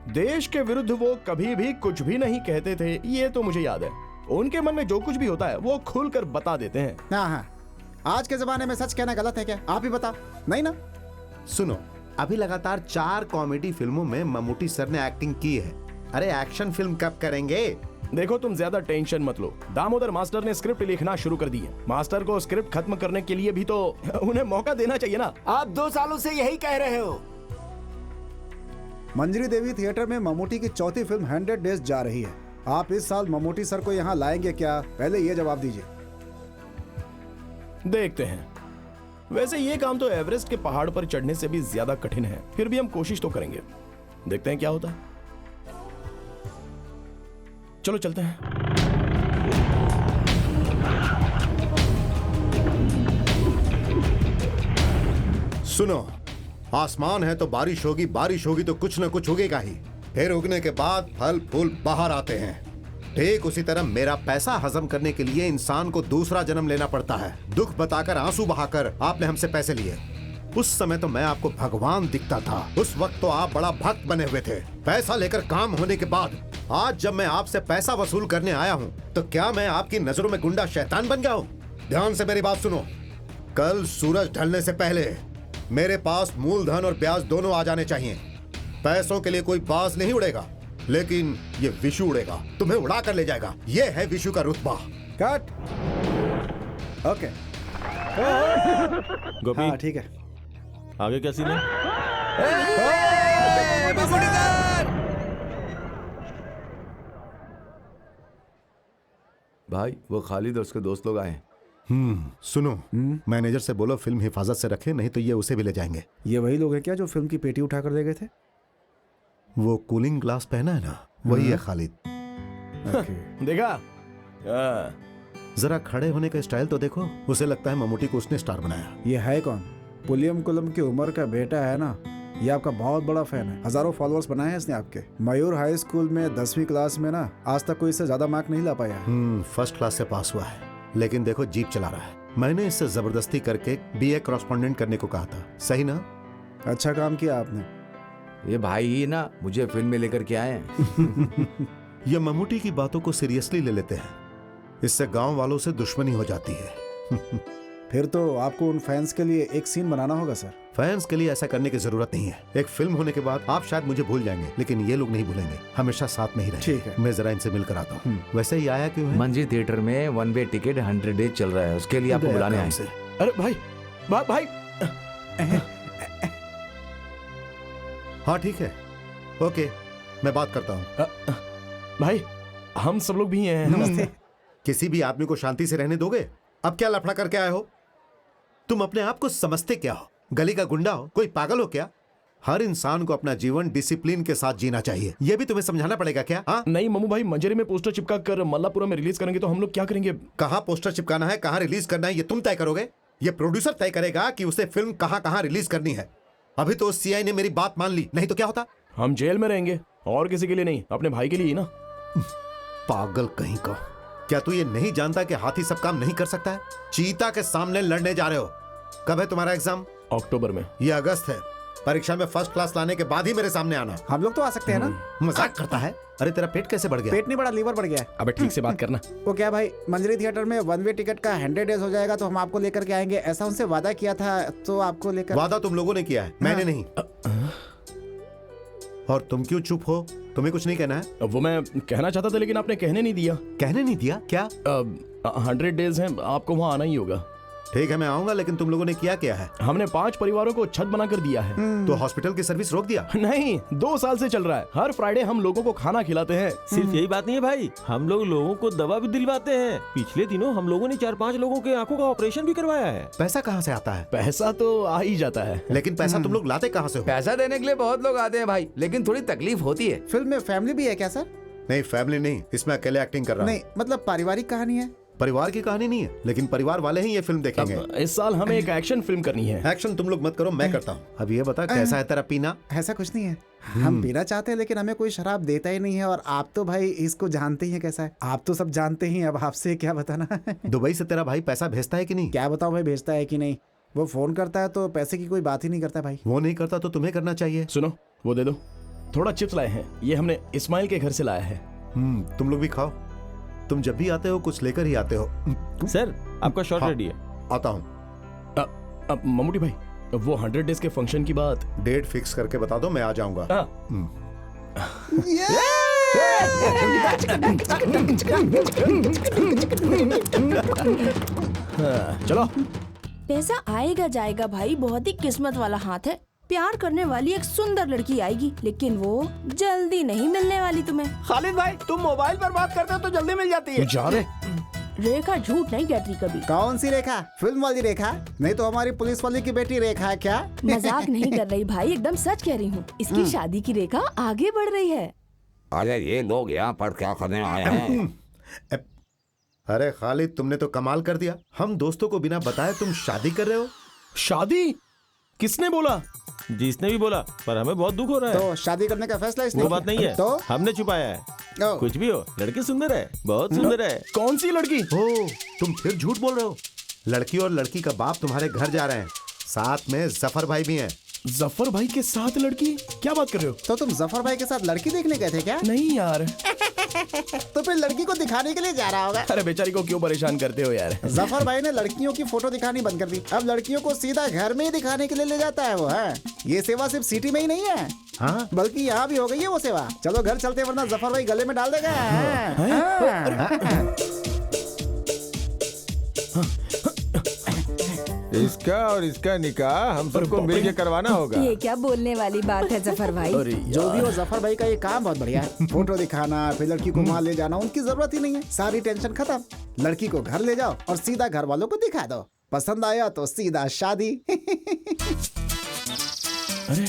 देश के विरुद्ध वो कभी भी कुछ भी नहीं कहते थे, ये तो मुझे याद है। उनके मन में जो कुछ भी होता है वो खुलकर बता देते हैं। हाँ, आज के जमाने में सच कहना गलत है क्या? आप ही बता। नहीं ना? सुनो, अभी लगातार 4 कॉमेडी फिल्मों में मम्मूटी सर ने एक्टिंग की है। अरे एक्शन फिल्म कब करेंगे? देखो, तुम ज्यादा टेंशन मत लो। दामोदर मास्टर ने स्क्रिप्ट लिखना शुरू कर दी है। मास्टर को स्क्रिप्ट खत्म करने के लिए भी तो उन्हें मौका देना चाहिए ना। आप 2 सालों से यही कह रहे हो। मंजरी देवी थिएटर में मम्मूटी की चौथी फिल्म 100 डेज जा रही है। आप इस साल मम्मूटी सर को यहाँ लाएंगे क्या? पहले ये जवाब दीजिए। देखते हैं। वैसे ये काम तो एवरेस्ट के पहाड़ पर चढ़ने से भी ज्यादा कठिन है, फिर भी हम कोशिश तो करेंगे। देखते हैं क्या होता है। चलो चलते हैं। सुनो, आसमान है तो बारिश होगी, बारिश होगी तो कुछ न कुछ उगेगा ही। फिर उगने के बाद फल फूल बाहर आते हैं। ठीक उसी तरह मेरा पैसा हजम करने के लिए इंसान को दूसरा जन्म लेना पड़ता है। दुख बताकर, आंसू बहाकर आपने हमसे पैसे लिए। उस समय तो मैं आपको भगवान दिखता था। उस वक्त तो आप बड़ा भक्त बने हुए थे। पैसा लेकर काम होने के बाद आज जब मैं आपसे पैसा वसूल करने आया हूँ तो क्या मैं आपकी नजरों में गुंडा शैतान बन गया हूँ? ध्यान से मेरी बात सुनो। कल सूरज ढलने से पहले मेरे पास मूलधन और ब्याज दोनों आ जाने चाहिए। पैसों के लिए कोई बाज नहीं उड़ेगा, लेकिन ये विशु उड़ेगा, तुम्हें उड़ा कर ले जाएगा। ये है विशु का रुतबा। कट। ओके। गोपी हाँ ठीक है। आगे क्या सीन है? भाई वो खालिद और उसके दोस्त लोग आए हैं। सुनो, मैनेजर से बोलो फिल्म हिफाजत से रखे, नहीं तो ये उसे भी ले जाएंगे। ये वही लोग हैं क्या जो फिल्म की पेटी उठा कर ले गए थे? वो कूलिंग ग्लास पहना है ना, वही है खालिद। ओके। देखा? जरा खड़े होने का स्टाइल तो देखो, उसे लगता है ममूटी को उसने स्टार बनाया। ये है कौन? पुलियम कुलम की उम्र का बेटा है ना, ये आपका बहुत बड़ा फैन है। हजारों फॉलोअर्स बनाए हैं इसने आपके। मयूर हाई स्कूल में 10वीं क्लास में ना आज तक कोई इससे ज्यादा मार्क नहीं ला पाया। फर्स्ट क्लास से पास हुआ है, लेकिन देखो जीप चला रहा है। मैंने इससे जबरदस्ती करके बीए कॉरेस्पॉन्डेंट करने को कहा था, सही ना? अच्छा काम किया आपने। ये भाई ही ना मुझे फिल्म में लेकर के आए हैं। ये ममूटी की बातों को सीरियसली ले लेते हैं, इससे गांव वालों से दुश्मनी हो जाती है। फिर तो आपको उन फैंस के लिए एक सीन बनाना होगा सर। फैंस के लिए ऐसा करने की जरूरत नहीं है। एक फिल्म होने के बाद आप शायद मुझे भूल जाएंगे, लेकिन ये लोग नहीं भूलेंगे, हमेशा साथ में ही रहेंगे। ठीक है। मैं जरा इनसे मिलकर आता हूँ। वैसे ही आया क्यों है? मंजी थिएटर में 1 वे टिकट 100 डेज चल रहा है, उसके लिए आपको बुलाने आए। अरे भाई भाई हाँ ठीक है, ओके, मैं बात करता हूँ। भाई हम सब लोग भी हैं। नमस्ते। किसी भी आदमी को शांति से रहने दोगे? अब क्या लफड़ा करके आए हो? तुम अपने आप को समझते क्या हो? गली का गुंडा हो? कोई पागल हो क्या? हर इंसान को अपना जीवन डिसिप्लिन के साथ जीना चाहिए, यह भी तुम्हें समझाना पड़ेगा क्या? हाँ? नहीं मम्मू भाई, मंजरी में पोस्टर चिपका कर मल्लापुरा में रिलीज करेंगे तो हम लोग क्या करेंगे? कहाँ पोस्टर चिपकाना है, कहाँ रिलीज करना है, ये तुम तय करोगे? ये प्रोड्यूसर तय करेगा कि उसे फिल्म कहाँ कहाँ रिलीज करनी है। अभी तो सीआई ने मेरी बात मान ली, नहीं तो क्या होता? हम जेल में रहेंगे, और किसी के लिए नहीं, अपने भाई के लिए ही ना। पागल कहीं का। क्या तू ये नहीं जानता कि हाथी सब काम नहीं कर सकता है? चीता के सामने लड़ने जा रहे हो। कब है तुम्हारा एग्जाम? अक्टूबर में। ये अगस्त है। परीक्षा में फर्स्ट क्लास लाने के बाद ही मेरे सामने आना। हम लोग तो आ सकते हैं ना? मजाक करता है? अरे तेरा पेट कैसे बढ़ गया? पेट नहीं बढ़ा, लीवर बढ़ गया है। अबे ठीक से बात करना। वो क्या भाई, मंजरी थिएटर में 1 वे टिकट का 100 डेज हो जाएगा तो हम आपको लेकर के आएंगे, ऐसा उनसे वादा किया था, तो आपको लेकर। वादा तुम लोगों ने किया है, मैंने नहीं। और तुम क्यों चुप हो? तुम्हें कुछ नहीं कहना है? वो मैं कहना चाहता था लेकिन आपने कहने नहीं दिया। कहने नहीं दिया? क्या? 100 डेज हैं, आपको वहाँ आना ही होगा। ठीक है मैं आऊंगा, लेकिन तुम लोगों ने किया क्या है? हमने 5 परिवारों को छत बना कर दिया है। तो हॉस्पिटल की सर्विस रोक दिया? नहीं, 2 साल से चल रहा है। हर फ्राइडे हम लोगों को खाना खिलाते हैं। सिर्फ यही बात नहीं है भाई, हम लोग लोगों को दवा भी दिलवाते हैं। पिछले दिनों हम लोगों ने 4-5 लोगों के आंखों का ऑपरेशन भी करवाया है। पैसा कहाँ से आता है? पैसा तो आ ही जाता है, लेकिन पैसा तुम लोग लाते कहाँ से हो? पैसा देने के लिए बहुत लोग आते हैं भाई, लेकिन थोड़ी तकलीफ होती है। फिल्म में फैमिली भी है क्या सर? नहीं फैमिली नहीं, इसमें अकेले एक्टिंग कर रहा हूँ। नहीं मतलब पारिवारिक कहानी है। परिवार की कहानी नहीं है, लेकिन परिवार वाले ही ये फिल्म देखेंगे। इस साल हमें एक एक्शन फिल्म करनी है। एक्शन तुम लोग मत करो, मैं करता हूँ। अब ये बता कैसा है तेरा पीना? ऐसा कुछ नहीं है, हम पीना चाहते हैं लेकिन हमें कोई शराब देता ही नहीं है, और आप तो भाई इसको जानते ही हैं कैसा है। आप तो सब जानते ही हैं, अब आपसे क्या बताना। दुबई से तेरा भाई पैसा भेजता है कि नहीं? क्या बताऊं भाई, भेजता है कि नहीं? वो फोन करता है तो पैसे की कोई बात ही नहीं करता भाई। वो नहीं करता तो तुम्हें करना चाहिए। सुनो, वो दे दो। थोड़ा चिप्स लाए हैं, ये हमने इस्माइल के घर से लाया है। तुम लोग भी खाओ, तुम जब भी आते हो कुछ लेकर ही आते हो। सर आपका शॉट हाँ, रेडी है। आता हूँ। ममूटी भाई, वो 100 डेज के फंक्शन की बात डेट फिक्स करके बता दो, मैं आ जाऊंगा। चलो। पैसा आएगा जाएगा भाई, बहुत ही किस्मत वाला हाथ है। प्यार करने वाली एक सुंदर लड़की आएगी, लेकिन वो जल्दी नहीं मिलने वाली तुम्हें। खालिद भाई तुम मोबाइल पर बात करते हो तो जल्दी मिल जाती है। जा रे। रेखा झूठ नहीं कहती कभी। कौन सी रेखा? फिल्म वाली रेखा? नहीं तो हमारी पुलिस वाली की बेटी रेखा है क्या? मजाक नहीं कर रही भाई, एकदम सच कह रही हूँ। इसकी शादी की रेखा आगे बढ़ रही है। अरे ये लोग यहाँ पर क्या करने आए हैं? अरे खालिद तुमने तो कमाल कर दिया, हम दोस्तों को बिना बताए तुम शादी कर रहे हो। शादी? किसने बोला? जिसने भी बोला, पर हमें बहुत दुख हो रहा है। तो शादी करने का फैसला इसने वो बात नहीं है, तो हमने छुपाया है। कुछ भी हो, लड़की सुंदर है, बहुत सुंदर है। कौन सी लड़की? हो तुम फिर झूठ बोल रहे हो। लड़की और लड़की का बाप तुम्हारे घर जा रहे हैं, साथ में जफर भाई भी हैं। जफर भाई के साथ लड़की? क्या बात कर रहे हो? तो तुम जफर भाई के साथ लड़की देखने गए थे क्या? नहीं यार। तो फिर लड़की को दिखाने के लिए जा रहा होगा। अरे बेचारी को क्यों परेशान करते हो यार? जफर भाई ने लड़कियों की फोटो दिखानी बंद कर दी। अब लड़कियों को सीधा घर में ही दिखाने के लिए ले जाता है वो है। ये सेवा सिर्फ सिटी में ही नहीं है, हाँ बल्कि यहाँ भी हो गई है वो सेवा। चलो घर चलते वरना जफर भाई गले में डाल देगा। इसका और इसका निकाह हम सबको मिलके करवाना होगा। ये क्या बोलने वाली बात है जफर भाई? जो भी हो जफर भाई का ये काम बहुत बढ़िया है। फोटो दिखाना फिर लड़की को वहाँ ले जाना उनकी जरूरत ही नहीं है। सारी टेंशन खत्म। लड़की को घर ले जाओ और सीधा घर वालों को दिखा दो। पसंद आया तो सीधा शादी। अरे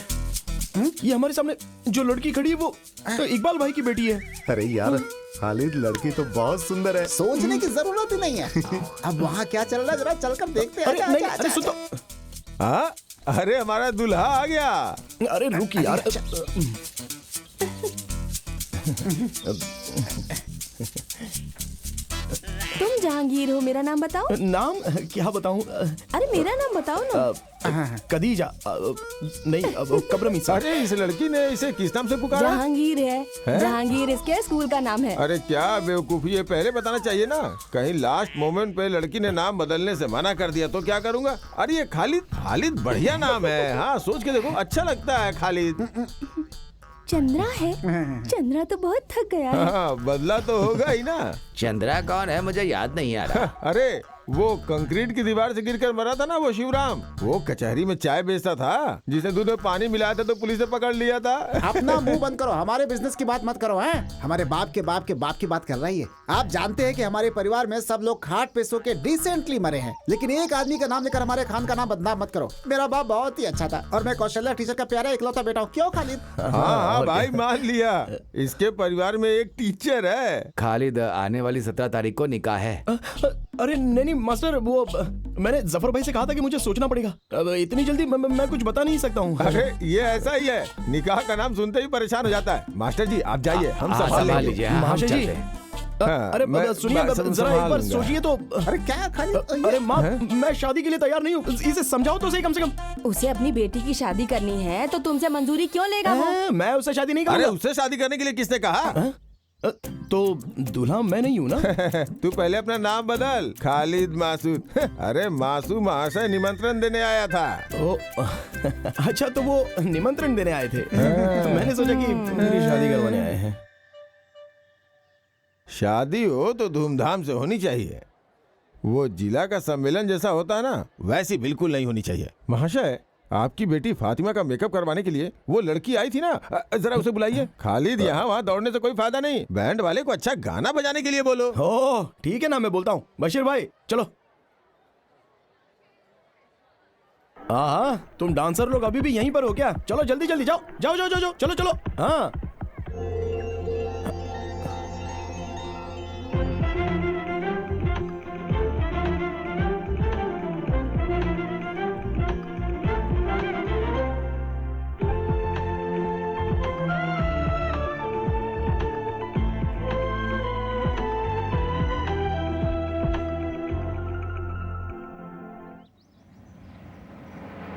ये हमारे सामने जो लड़की खड़ी है वो तो इकबाल भाई की बेटी है। अरे यार खालिद, लड़की तो बहुत सुंदर है। सोचने की जरूरत ही नहीं है। अब वहाँ क्या चल रहा है जरा चलकर देखते हैं। अरे नहीं, अरे सुन तो। हाँ, अरे हमारा दूल्हा आ गया। अरे रुक यार। तुम जहांगीर हो, मेरा नाम बताओ। नाम क्या बताऊं? अरे मेरा नाम बताओ ना। कदीजा नहीं, कब्रमीसा। अरे इस लड़की ने इसे किस नाम से पुकारा? जहांगीर है? जहांगीर इसके स्कूल का नाम है। अरे क्या बेवकूफी है, पहले बताना चाहिए ना। कहीं लास्ट मोमेंट पे लड़की ने नाम बदलने से मना कर दिया तो क्या करूंगा? अरे ये खालिद, खालिद बढ़िया नाम है। हाँ सोच के देखो, अच्छा लगता है खालिद। चंद्रा है? चंद्रा तो बहुत थक गया है। हाँ बदला तो होगा ही ना। चंद्रा कौन है? मुझे याद नहीं आ रहा। अरे वो कंक्रीट की दीवार से गिरकर मरा था ना, वो शिवराम। वो कचहरी में चाय बेचता था, जिसने दूध में पानी मिलाया था तो पुलिस ने पकड़ लिया था। अपना मुंह बंद करो, हमारे बिजनेस की बात मत करो। हैं हमारे बाप के बाप के बाप की बात कर रही है। आप जानते हैं कि हमारे परिवार में सब लोग खाट पे सो के डिसेंटली मरे हैं, लेकिन एक आदमी का नाम लेकर हमारे खान का नाम बदनाम मत करो। मेरा बाप बहुत ही अच्छा था और मैं कौशल्या टीचर का प्यारा इकलौता बेटा हूँ। क्यों खालिद? हाँ भाई मान लिया, इसके परिवार में एक टीचर है। खालिद, आने वाली 17 तारीख को निकाह है। अरे नहीं मास्टर, वो मैंने जफर भाई से कहा था कि मुझे सोचना पड़ेगा। अब इतनी जल्दी मैं कुछ बता नहीं सकता हूँ। अरे ये ऐसा ही है, निकाह का नाम सुनते ही परेशान हो जाता है। मास्टर जी आप जाइए, हम संभाल लेंगे। महाशय जी अरे सुनिए जरा एक बार सोचिए तो। अरे क्या खालिद? अरे माँ, मैं शादी के लिए तैयार नहीं हूँ। इसे समझाओ तो सही कम से कम। उसे अपनी बेटी की शादी करनी है तो तुमसे मंजूरी क्यों लेगा वो? मैं उससे शादी नहीं अरे करूँगा। उससे शादी करने के लिए किसने कहा? तो दूल्हा मैं नहीं हूँ ना। तू पहले अपना नाम बदल, खालिद मासूद। अरे मासूद महाशय निमंत्रण देने आया था। ओ, अच्छा तो वो निमंत्रण देने आए थे। मैंने सोचा कि मेरी शादी करवाने आए हैं। शादी हो तो धूमधाम से होनी चाहिए। वो जिला का सम्मेलन जैसा होता है ना, वैसी बिल्कुल नहीं होनी चाहिए। महाशय आपकी बेटी फातिमा का मेकअप करवाने के लिए वो लड़की आई थी ना, जरा उसे बुलाइए। खालिद यहाँ वहाँ दौड़ने से कोई फायदा नहीं, बैंड वाले को अच्छा गाना बजाने के लिए बोलो। ओ ठीक है ना, मैं बोलता हूँ। बशीर भाई चलो। हाँ तुम डांसर लोग अभी भी यहीं पर हो क्या? चलो जल्दी जल्दी जाओ जाओ जाओ जाओ, चलो चलो। हाँ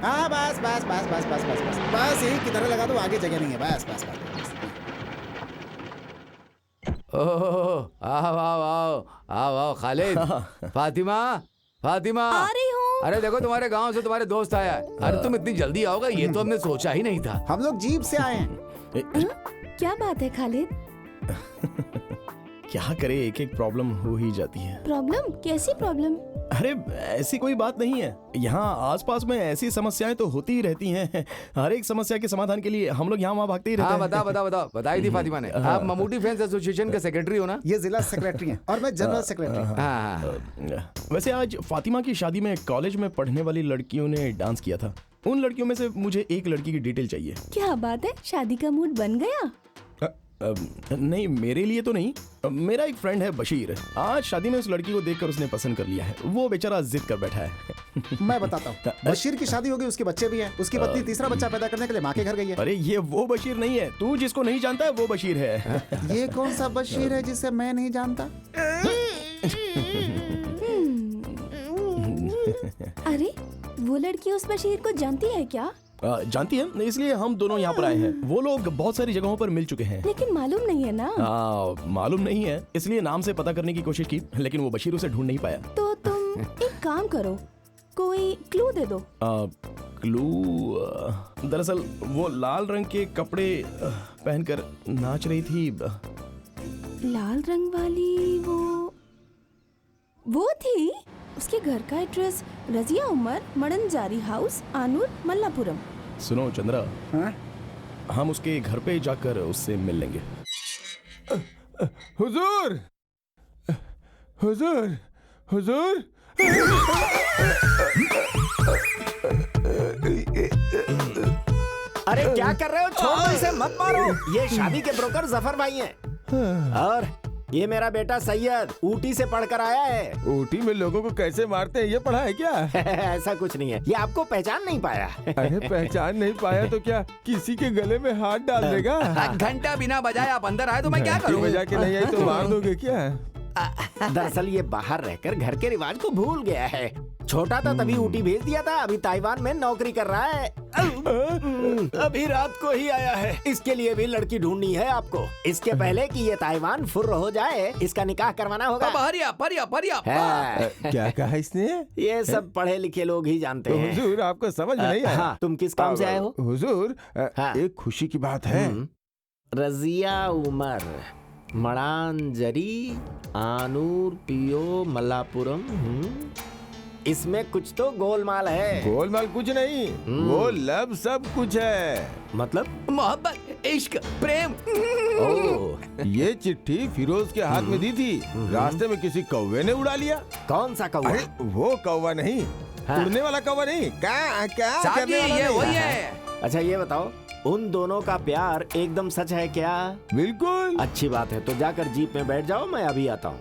हाँ बस बस बस बस बस बस बस बस यही किधर लगा दो, आगे जगह नहीं है। बस बस बस। ओह आओ आओ आओ आओ आओ खालिद। फातिमा, फातिमा आ रही हूँ। अरे देखो तुम्हारे गांव से तुम्हारे दोस्त आया है। अरे तुम इतनी जल्दी आओगे ये तो हमने सोचा ही नहीं था। हम लोग जीप से आए हैं। क्या बात है खालिद? क्या करे, एक एक प्रॉब्लम हो ही जाती है। प्रॉब्लम? कैसी प्रॉब्लम? अरे ऐसी कोई बात नहीं है। यहाँ आसपास में ऐसी समस्याएं तो होती ही रहती हैं। हर एक समस्या के समाधान के लिए हम लोग यहाँ वहाँ भागते ही रहते हाँ हैं। बताओ बताओ बताओ, बताई थी फातिमा ने। आप ममूटी फ्रेंड्स एसोसिएशन के सेक्रेटरी हो ना? ये जिला सेक्रेटरी हैं और मैं जनरल सेक्रेटरी। हाँ। वैसे आज फातिमा की शादी में कॉलेज में पढ़ने वाली लड़कियों ने डांस किया था। उन लड़कियों में से मुझे एक लड़की की डिटेल चाहिए। क्या बात है, शादी का मूड बन गया? नहीं मेरे लिए तो नहीं, मेरा एक फ्रेंड है बशीर। आज शादी में उस लड़की को देखकर उसने पसंद कर लिया है। वो बेचारा जिद कर बैठा है। मैं बताता हूँ, बशीर की शादी होगी, उसके बच्चे भी हैं। उसकी पत्नी तीसरा बच्चा पैदा करने के लिए माँ के घर गई है। अरे ये वो बशीर नहीं है, तू जिसको नहीं जानता है वो बशीर है। ये कौन सा बशीर है जिसे मैं नहीं जानता? अरे वो लड़की उस बशीर को जानती है क्या? जानती है, इसलिए हम दोनों यहाँ पर आए हैं। वो लोग बहुत सारी जगहों पर मिल चुके हैं। लेकिन मालूम नहीं है ना। मालूम नहीं है, इसलिए नाम से पता करने की कोशिश की, लेकिन वो बशीर उसे ढूंढ नहीं पाया। तो तुम एक काम करो, कोई क्लू दे दो। क्लू? दरअसल वो लाल रंग के कपड़े पहनकर नाच रही थी। लाल रंग वाली वो थी। उसके घर का एड्रेस रजिया उमर, मडनजारी हाउस, आनूर, मल्लापुरम। सुनो चंद्रा, हम उसके घर पे जाकर उससे मिल लेंगे। हुजूर, हुजूर, हुजूर। अरे क्या कर रहे हो? छोड़ो इसे, मत मारो। ये शादी के ब्रोकर जफर भाई हैं। और ये मेरा बेटा सैयद ऊटी से पढ़कर आया है। ऊटी में लोगों को कैसे मारते हैं ये पढ़ा है क्या? ऐसा कुछ नहीं है, ये आपको पहचान नहीं पाया। अरे पहचान नहीं पाया तो क्या किसी के गले में हाथ डाल देगा? घंटा बिना बजाए आप अंदर आए तो मैं क्या करूं? बजा के नहीं आई तो मार दोगे क्या? दरअसल ये बाहर रहकर घर के रिवाज को भूल गया है। छोटा था तभी ऊटी भेज दिया था, अभी ताइवान में नौकरी कर रहा है। अभी रात को ही आया है। इसके लिए भी लड़की ढूंढनी है आपको। इसके पहले कि ये ताइवान फुर्र हो जाए, इसका निकाह करवाना होगा। क्या कहा इसने? ये सब पढ़े लिखे लोग ही जानते तो हैं। हुजूर आपको समझ में नहीं आया? हाँ, तुम किस काम से आए हो? हुजूर एक खुशी की बात है। रजिया उमर, मडानजरी, आनूर, पियो, मल्लापुरम। इसमें कुछ तो गोलमाल है। गोलमाल कुछ नहीं, वो लब सब कुछ है। मतलब? मोहब्बत, इश्क, प्रेम। ये चिट्ठी फिरोज के हाथ में दी थी, रास्ते में किसी कौवे ने उड़ा लिया। कौन सा कौवा? अरे वो कौवा नहीं, उड़ने वाला कौवा नहीं। क्या ये वही है। अच्छा ये बताओ, उन दोनों का प्यार एकदम सच है क्या? बिल्कुल। अच्छी बात है, तो जाकर जीप में बैठ जाओ, मैं अभी आता हूँ।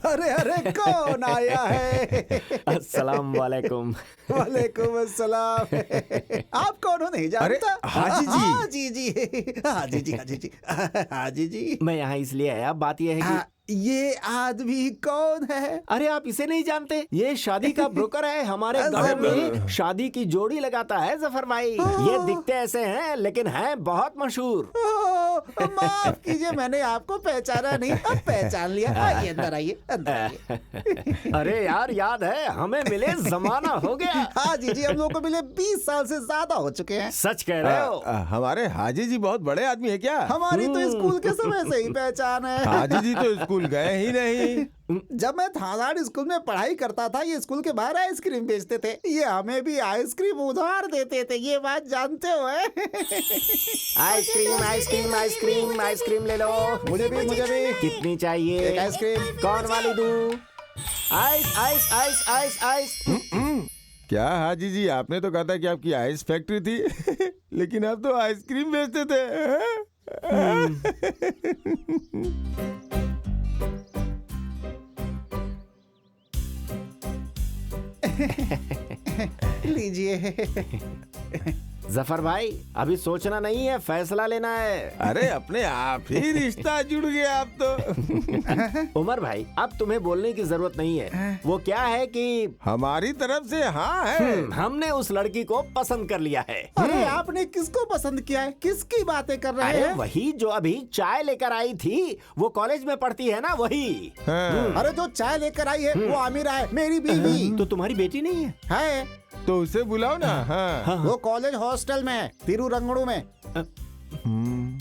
अरे अरे कौन आया है? अस्सलाम वालेकुम। वालेकुम अस्सलाम। आप कौन हो नहीं जानता? हाजी जी। हाजी जी, हाजी जी, हाजी जी, हाजी जी। मैं यहाँ इसलिए आया, बात यह है कि ये आदमी कौन है? अरे आप इसे नहीं जानते? ये शादी का ब्रोकर है। हमारे गांव में शादी की जोड़ी लगाता है जफर भाई। ये दिखते ऐसे हैं लेकिन हैं बहुत मशहूर। माफ कीजिए, मैंने आपको पहचाना नहीं, अब पहचान लिया। आइए अंदर, आइए अंदर आइए। अरे यार याद है, हमें मिले जमाना हो गया। हाजी जी हम लोग को मिले 20 साल से ज्यादा हो चुके हैं। सच कह रहे हो। हमारे हाजी जी बहुत बड़े आदमी है क्या? हमारी तो स्कूल के समय से ही पहचान है। हाजी जी तो स्कूल गए ही नहीं। जब मैं थानाड़ स्कूल में पढ़ाई करता था, ये स्कूल के बाहर आइसक्रीम बेचते थे। ये हमें भी आइसक्रीम उधार देते थे, ये बात जानते हो? आइसक्रीम आइसक्रीम आइसक्रीम आइसक्रीम ले लो। मुझे भी, मुझे भी। कितनी चाहिए? एक आइसक्रीम। कौन वाली दूं? Ice ice ice ice ice. क्या हाजी जी, आपने तो कहा था कि आपकी आइस फैक्ट्री थी लेकिन आप तो आइसक्रीम बेचते थे। लीजिए। जफर भाई, अभी सोचना नहीं है, फैसला लेना है। अरे अपने आप ही रिश्ता जुड़ गया आप तो। उमर भाई, अब तुम्हें बोलने की जरूरत नहीं है। वो क्या है कि हमारी तरफ से हाँ है। हमने उस लड़की को पसंद कर लिया है। अरे आपने किसको पसंद किया है? किसकी बातें कर रहे हैं? वही जो अभी चाय लेकर आई थी, वो कॉलेज में पढ़ती है ना, वही। अरे जो चाय लेकर आई है वो आमिरा है, मेरी बीवी। तो तुम्हारी बेटी नहीं है? है। तो उसे बुलाओ ना। हाँ। वो कॉलेज हॉस्टल में, तिरुरंगड़ू में।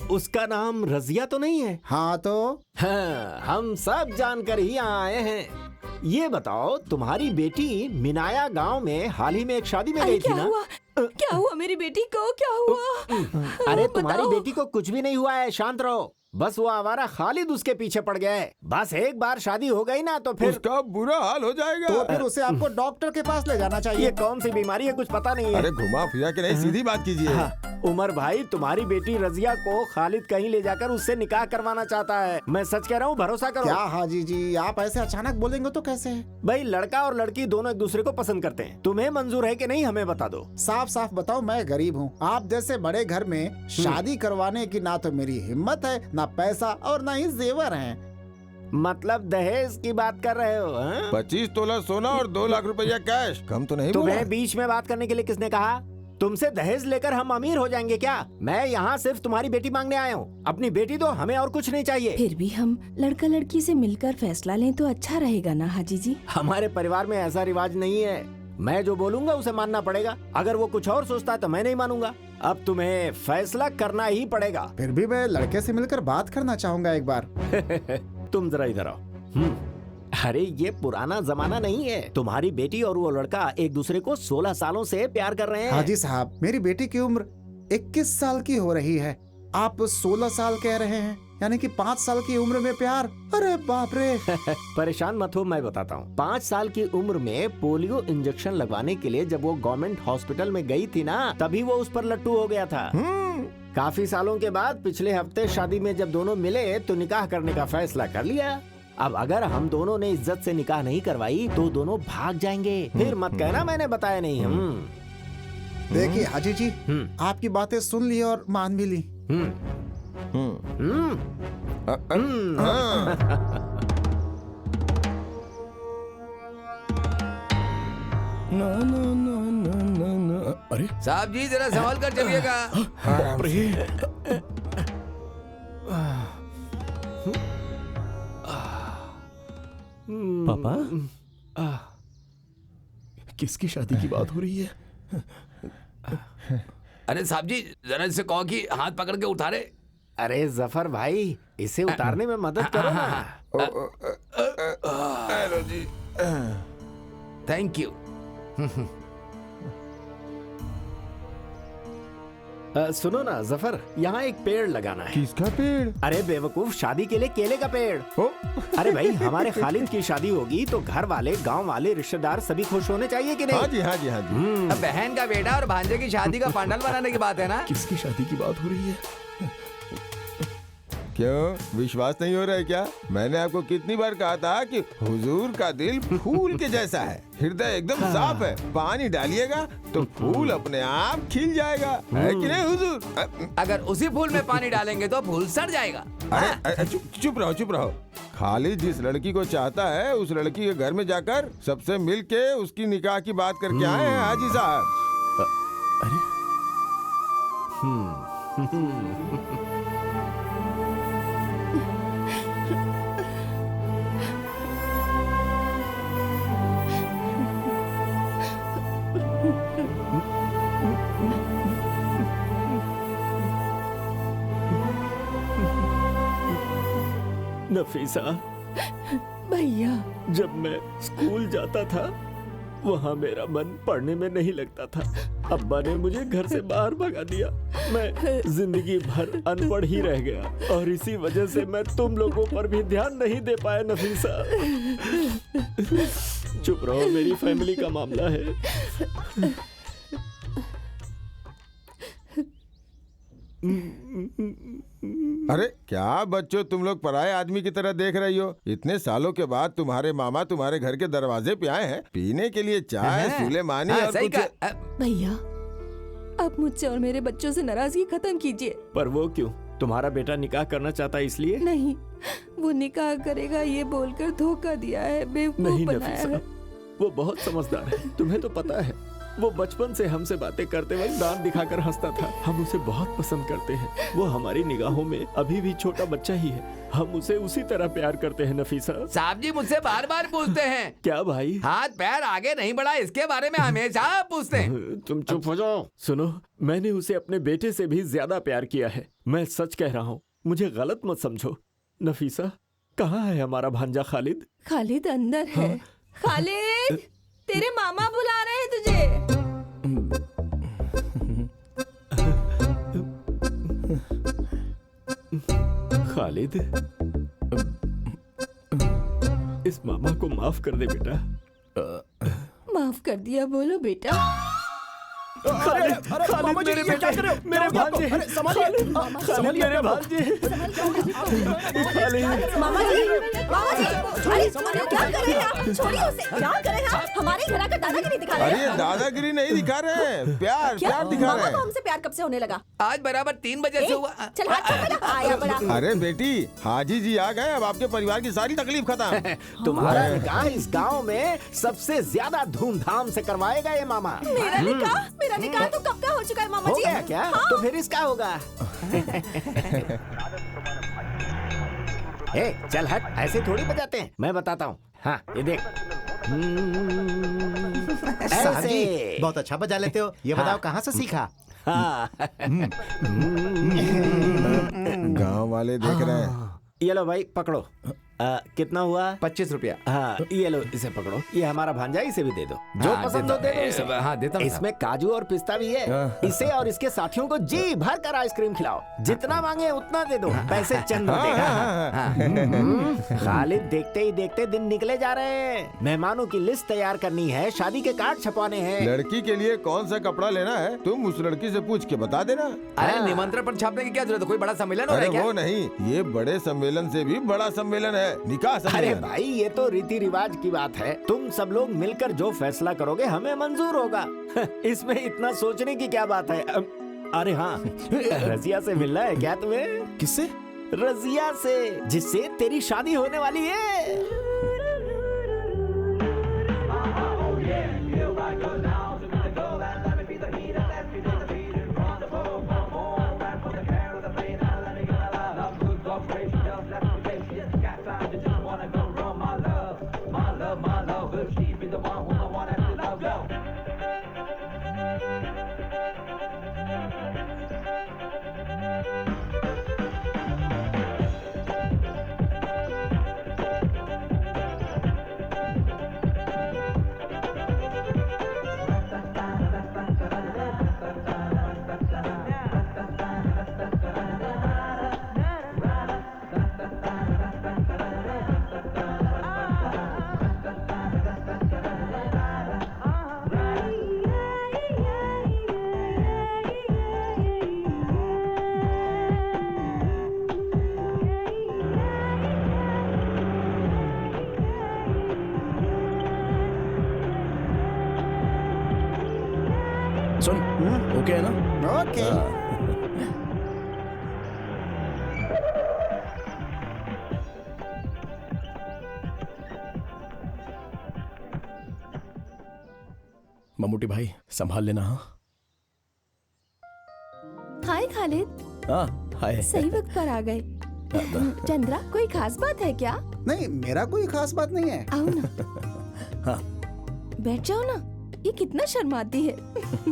उसका नाम रजिया तो नहीं है? हाँ तो हाँ, हम सब जानकर ही यहाँ आए हैं। ये बताओ, तुम्हारी बेटी मिनाया गांव में हाल ही में एक शादी में गई थी ना? क्या हुआ मेरी बेटी को? क्या हुआ? अरे तुम्हारी बेटी को कुछ भी नहीं हुआ है, शांत रहो। बस वो आवारा खालिद उसके पीछे पड़ गया है। बस एक बार शादी हो गई ना तो फिर उसका बुरा हाल हो जाएगा। तो फिर उसे आपको डॉक्टर के पास ले जाना चाहिए। ये कौन सी बीमारी है, कुछ पता नहीं है। अरे घुमा फिरा के नहीं, सीधी बात कीजिए। उमर भाई, तुम्हारी बेटी रजिया को खालिद कहीं ले जाकर उससे निकाह करवाना चाहता है। मैं सच कह रहा हूँ, भरोसा करो। क्या हाजी जी, आप ऐसे अचानक बोलेंगे तो कैसे? भाई, लड़का और लड़की दोनों एक दूसरे को पसंद करते हैं। तुम्हें मंजूर है कि नहीं, हमें बता दो। साफ साफ बताओ, मैं गरीब हूँ। आप जैसे बड़े घर में शादी करवाने की ना तो मेरी हिम्मत है, ना पैसा और ना ही जेवर है। मतलब दहेज की बात कर रहे हो? 25 तोला सोना और 2 लाख रुपया कैश, कम तो नहीं बोला? तुम्हें बीच में बात करने के लिए किसने कहा? तुमसे दहेज लेकर हम अमीर हो जाएंगे क्या? मैं यहाँ सिर्फ तुम्हारी बेटी मांगने आया हूँ। अपनी बेटी दो, हमें और कुछ नहीं चाहिए। फिर भी हम लड़का लड़की से मिलकर फैसला लें तो अच्छा रहेगा ना हाजी जी? हमारे परिवार में ऐसा रिवाज नहीं है। मैं जो बोलूंगा उसे मानना पड़ेगा। अगर वो कुछ और सोचता है तो मैं नहीं मानूंगा। अब तुम्हें फैसला करना ही पड़ेगा। फिर भी मैं लड़के से मिलकर बात करना चाहूंगा एक बार। तुम जरा इधर आओ। अरे ये पुराना जमाना नहीं है। तुम्हारी बेटी और वो लड़का एक दूसरे को 16 सालों से प्यार कर रहे हैं। हाजी साहब, मेरी बेटी की उम्र 21 साल की हो रही है। आप 16 साल कह रहे हैं, यानी कि 5 साल की उम्र में प्यार? अरे बाप रे। परेशान मत हो, मैं बताता हूँ। 5 साल की उम्र में पोलियो इंजेक्शन लगवाने के लिए जब वो गवर्नमेंट हॉस्पिटल में गई थी ना, तभी वो उस पर लट्टू हो गया था। काफी सालों के बाद पिछले हफ्ते शादी में जब दोनों मिले तो निकाह करने का फैसला कर लिया। अब अगर हम दोनों ने इज्जत से निकाह नहीं करवाई तो दोनों भाग जाएंगे। फिर मत कहना मैंने बताया नहीं। देखिए हाजी जी, आपकी बातें सुन ली और मान भी ली। अरे साहब जी, जरा संभाल कर चलिएगा। पापा, किसकी शादी की बात हो रही है? अरे साहब जी, जरा इससे कहो कि हाथ पकड़ के उतारे। अरे जफर भाई, इसे उतारने में मदद करो ना। Hello ji, thank you. सुनो ना जफर, यहाँ एक पेड़ लगाना है। किसका पेड़? अरे बेवकूफ, शादी के लिए केले का पेड़। अरे भाई, हमारे खालिद की शादी होगी तो घर वाले, गांव वाले, रिश्तेदार सभी खुश होने चाहिए कि नहीं? हाँ जी, हाँ जी, हाँ जी। अब बहन का बेटा और भांजे की शादी का पंडाल बनाने की बात है ना? किसकी शादी की बात हो रही है? क्यों, विश्वास नहीं हो रहा है क्या? मैंने आपको कितनी बार कहा था कि हुजूर का दिल फूल के जैसा है, हृदय एकदम साफ है। पानी डालिएगा तो फूल अपने आप खिल जाएगा, है कि नहीं हुजूर? अगर उसी फूल में पानी डालेंगे तो फूल सड़ जाएगा। अरे चुप रहो, चुप रहो। खालिद जिस लड़की को चाहता है उस लड़की के घर में जाकर सबसे मिल के उसकी निकाह की बात करके आए हैं हाजी साहब। नफीसा, भैया, जब मैं स्कूल जाता था वहाँ मेरा मन पढ़ने में नहीं लगता था। अब्बा ने मुझे घर से बाहर भगा दिया। मैं जिंदगी भर अनपढ़ ही रह गया और इसी वजह से मैं तुम लोगों पर भी ध्यान नहीं दे पाया नफीसा। चुप रहो, मेरी फैमिली का मामला है। अरे क्या बच्चों, तुम लोग पराये आदमी की तरह देख रही हो? इतने सालों के बाद तुम्हारे मामा तुम्हारे घर के दरवाजे पे आए हैं पीने के लिए चाय, सुलेमानी और कुछ। भैया, आप मुझसे और मेरे बच्चों से नाराजगी खत्म कीजिए। पर वो क्यों? तुम्हारा बेटा निकाह करना चाहता है इसलिए? नहीं, वो निकाह करेगा ये बोलकर धोखा दिया है, बेवकूफ नहीं बनाया है। नफीसा, वो बहुत समझदार है, तुम्हें तो पता है। वो बचपन से हमसे बातें करते वक्त दांत दिखाकर हंसता था। हम उसे बहुत पसंद करते हैं। वो हमारी निगाहों में अभी भी छोटा बच्चा ही है। हम उसे उसी तरह प्यार करते हैं नफीसा। साहब जी मुझसे बार बार पूछते हैं। क्या भाई? हाथ पैर आगे नहीं बढ़ा, इसके बारे में हमेशा पूछते हैं। तुम चुप हो जाओ। सुनो, मैंने उसे अपने बेटे से भी ज्यादा प्यार किया है। मैं सच कह रहा हूँ, मुझे गलत मत समझो। नफीसा, कहाँ है हमारा भांजा खालिद? खालिद अंदर है। खालिद, तेरे मामा बुला रहे हैं तुझे। खालिद, इस मामा को माफ कर दे बेटा। माफ कर दिया बोलो बेटा। खालिद मेरे बेटा, मेरे भांजे, संभालिए, मेरे भांजे। मामा जी, अरे क्या कर रहे हैं आप? छोड़िए उसे, क्या कर रहे हैं आप? हमारे घर आकर दादागिरी दिखा रहे अरे हैं। दादागिरी नहीं दिखा रहे हैं, प्यार क्या? प्यार दिखा मामा रहे को हैं। हमसे प्यार कब से होने लगा? आज बराबर 3 बजे से हुआ। चल हाथ छोड़ पहले, आया बड़ा। अरे बेटी, हाजी जी आ गए, अब आपके परिवार की सारी तकलीफ खत्म। तुम्हारा निकाह इस गांव में सबसे ज्यादा धूमधाम से करवाएगा ये मामा। मेरा निकाह तो कब का हो चुका है मामा हो जी। गया क्या? हाँ। तो फिर इसका होगा। ए, चल हट, ऐसे थोड़ी बजाते हैं, मैं बताता हूँ। हाँ, ये देख। साहब जी, ऐसे। बहुत अच्छा बजा लेते हो। ये बताओ कहाँ से सीखा? हाँ। गांव वाले देख रहे हैं। ये लो भाई, पकड़ो। कितना हुआ? 25 रुपया। हाँ, ये लो, इसे पकड़ो। ये हमारा भांजा, इसे भी दे दो। जो हाँ, पसंद हो दे दो इसे। हाँ, देता हूँ। इसमें काजू और पिस्ता भी है। इसे और इसके साथियों को जी भर कर आइसक्रीम खिलाओ। जितना मांगे उतना दे दो, पैसे चंद देगा। खालिद, देखते ही देखते दिन निकले जा रहे हैं। मेहमानों की लिस्ट तैयार करनी है, शादी के कार्ड छपवाने हैं। लड़की के लिए कौन सा कपड़ा लेना है तुम उस लड़की से पूछ के बता देना। अरे निमंत्रण पर छापने की क्या जरूरत है? कोई बड़ा सम्मेलन हो रहा अरे है क्या? वो नहीं, ये बड़े सम्मेलन से भी बड़ा सम्मेलन है, निकाह अरे सम्मेलन। भाई, ये तो रीति रिवाज की बात है। तुम सब लोग मिलकर जो फैसला करोगे हमें मंजूर होगा। इसमें इतना सोचने की क्या बात है? अरे हाँ, रजिया से मिलना है क्या तुम्हें? किससे? रजिया से, जिससे तेरी शादी होने वाली है। सुन, ओके है ना? ओके। मम्मूटी भाई, संभाल लेना। हाँ हाय खालिद, हाँ, हाय। सही वक्त पर आ गए। चंद्रा, कोई खास बात है क्या? नहीं, मेरा कोई खास बात नहीं है। आओ ना। हाँ। बैठ जाओ ना। ये कितना शर्माती है।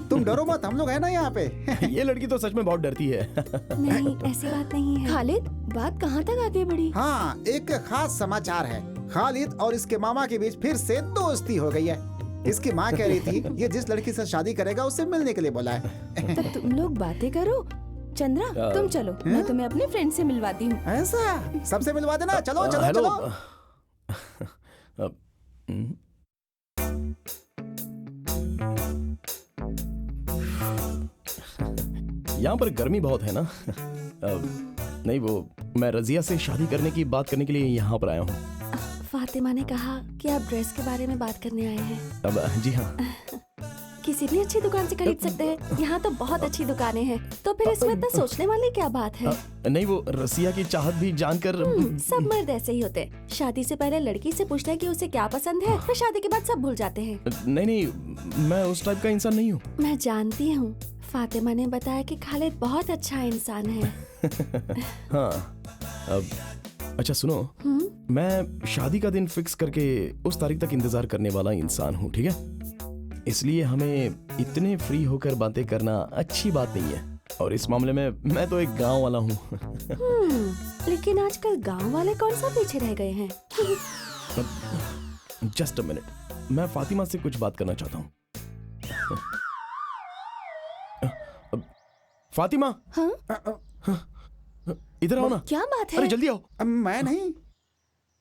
तुम डरो मत, हम लोग है ना यहाँ पे। ये लड़की तो सच में बहुत डरती है। नहीं, ऐसी बात नहीं है। खालिद, बात कहाँ तक आगे बढ़ी? हाँ, एक खास समाचार है। खालिद और इसके मामा के बीच फिर से दोस्ती हो गई है। इसकी माँ कह रही थी ये जिस लड़की से शादी करेगा उससे मिलने के लिए बोला है। तब तुम लोग बातें करो। चंद्रा, तुम चलो, मैं तुम्हें अपने फ्रेंड से मिलवाती हूँ। ऐसा? सबसे मिलवा देना। चलो चलो हेलो। चलो। यहाँ पर गर्मी बहुत है ना? नहीं, वो मैं रजिया से शादी करने की बात करने के लिए यहाँ पर आया हूँ। फातिमा ने कहा कि आप ड्रेस के बारे में बात करने आए हैं। अब जी हाँ। किसी भी अच्छी दुकान से खरीद सकते हैं। यहाँ तो बहुत अच्छी दुकानें हैं। तो फिर इसमें इतना सोचने वाली क्या बात है? नहीं, वो रसिया की चाहत भी जानकर। सब मर्द ऐसे ही होते हैं। शादी से पहले लड़की से पूछते हैं कि उसे क्या पसंद है, फिर शादी के बाद सब भूल जाते हैं। नहीं, मैं उस टाइप का इंसान नहीं हूँ। मैं जानती हूँ। फातिमा ने बताया कि खालिद बहुत अच्छा इंसान है। हाँ, अब अच्छा सुनो, मैं शादी का दिन फिक्स करके उस तारीख तक इंतजार करने वाला इंसान हूँ, ठीक है? इसलिए हमें इतने फ्री होकर बातें करना अच्छी बात नहीं है। और इस मामले में मैं तो एक गांव वाला हूँ। लेकिन आजकल गांव वाले कौन सा पीछे रह गए हैं? जस्ट अ मिनट, मैं फातिमा से कुछ बात करना चाहता हूँ। फातिमा, हाँ? इधर आओ ना। क्या बात है? अरे जल्दी आओ। मैं नहीं।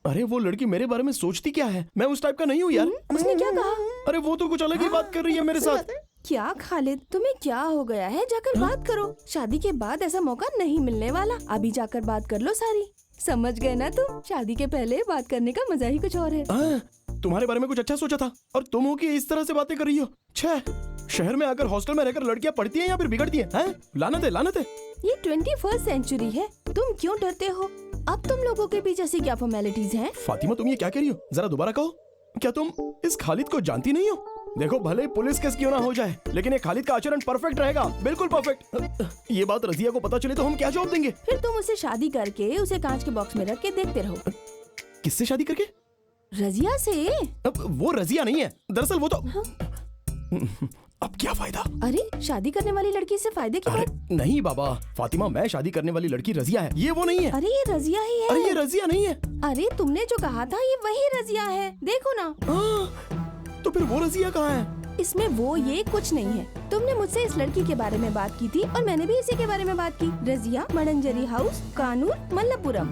अरे वो लड़की मेरे बारे में सोचती क्या है? मैं उस टाइप का नहीं हूँ यार। उसने क्या कहा? अरे वो तो कुछ अलग ही बात कर रही है मेरे साथ। क्या खालिद, तुम्हें क्या हो गया है? जाकर बात करो। शादी के बाद ऐसा मौका नहीं मिलने वाला। अभी जाकर बात कर लो सारी। समझ गए ना तुम? शादी के पहले बात करने का मजा ही कुछ और है। तुम्हारे बारे में कुछ अच्छा सोचा था और तुम हो कि इस तरह से बातें कर रही हो। छह, शहर में आकर हॉस्टल में रहकर लड़कियां पढ़ती हैं या फिर बिगड़ती हैं? लानत है, लानत है। ये 21st सेंचुरी है, तुम क्यों डरते हो? अब तुम लोगों के पीछे ऐसी क्या फॉर्मेलिटीज हैं? फातिमा, तुम ये क्या कह रही हो? जरा दोबारा कहो। क्या तुम इस खालिद को जानती नहीं हो? देखो, भले ही पुलिस केस क्यों ना हो जाए, लेकिन ये खालिद का आचरण परफेक्ट रहेगा, बिल्कुल परफेक्ट। ये बात रजिया को पता चले तो हम क्या जवाब देंगे? फिर तुम उसे शादी करके उसे कांच के बॉक्स में रख के देखते रहो। किससे शादी करके? रजिया से। अब वो रजिया नहीं है, दरअसल वो तो अब क्या फायदा? अरे, शादी करने वाली लड़की से फायदे की बात? नहीं बाबा, फातिमा, मैं शादी करने वाली लड़की रजिया है, ये वो नहीं है। अरे ये रजिया ही है। अरे ये रजिया नहीं है। अरे तुमने जो कहा था ये वही रजिया है, देखो ना। तो फिर वो रजिया कहाँ है? इसमें वो ये कुछ नहीं है। तुमने मुझसे इस लड़की के बारे में बात की थी और मैंने भी इसी के बारे में बात की। रजिया, मडंजरी हाउस, कानूर, मल्लपुरम।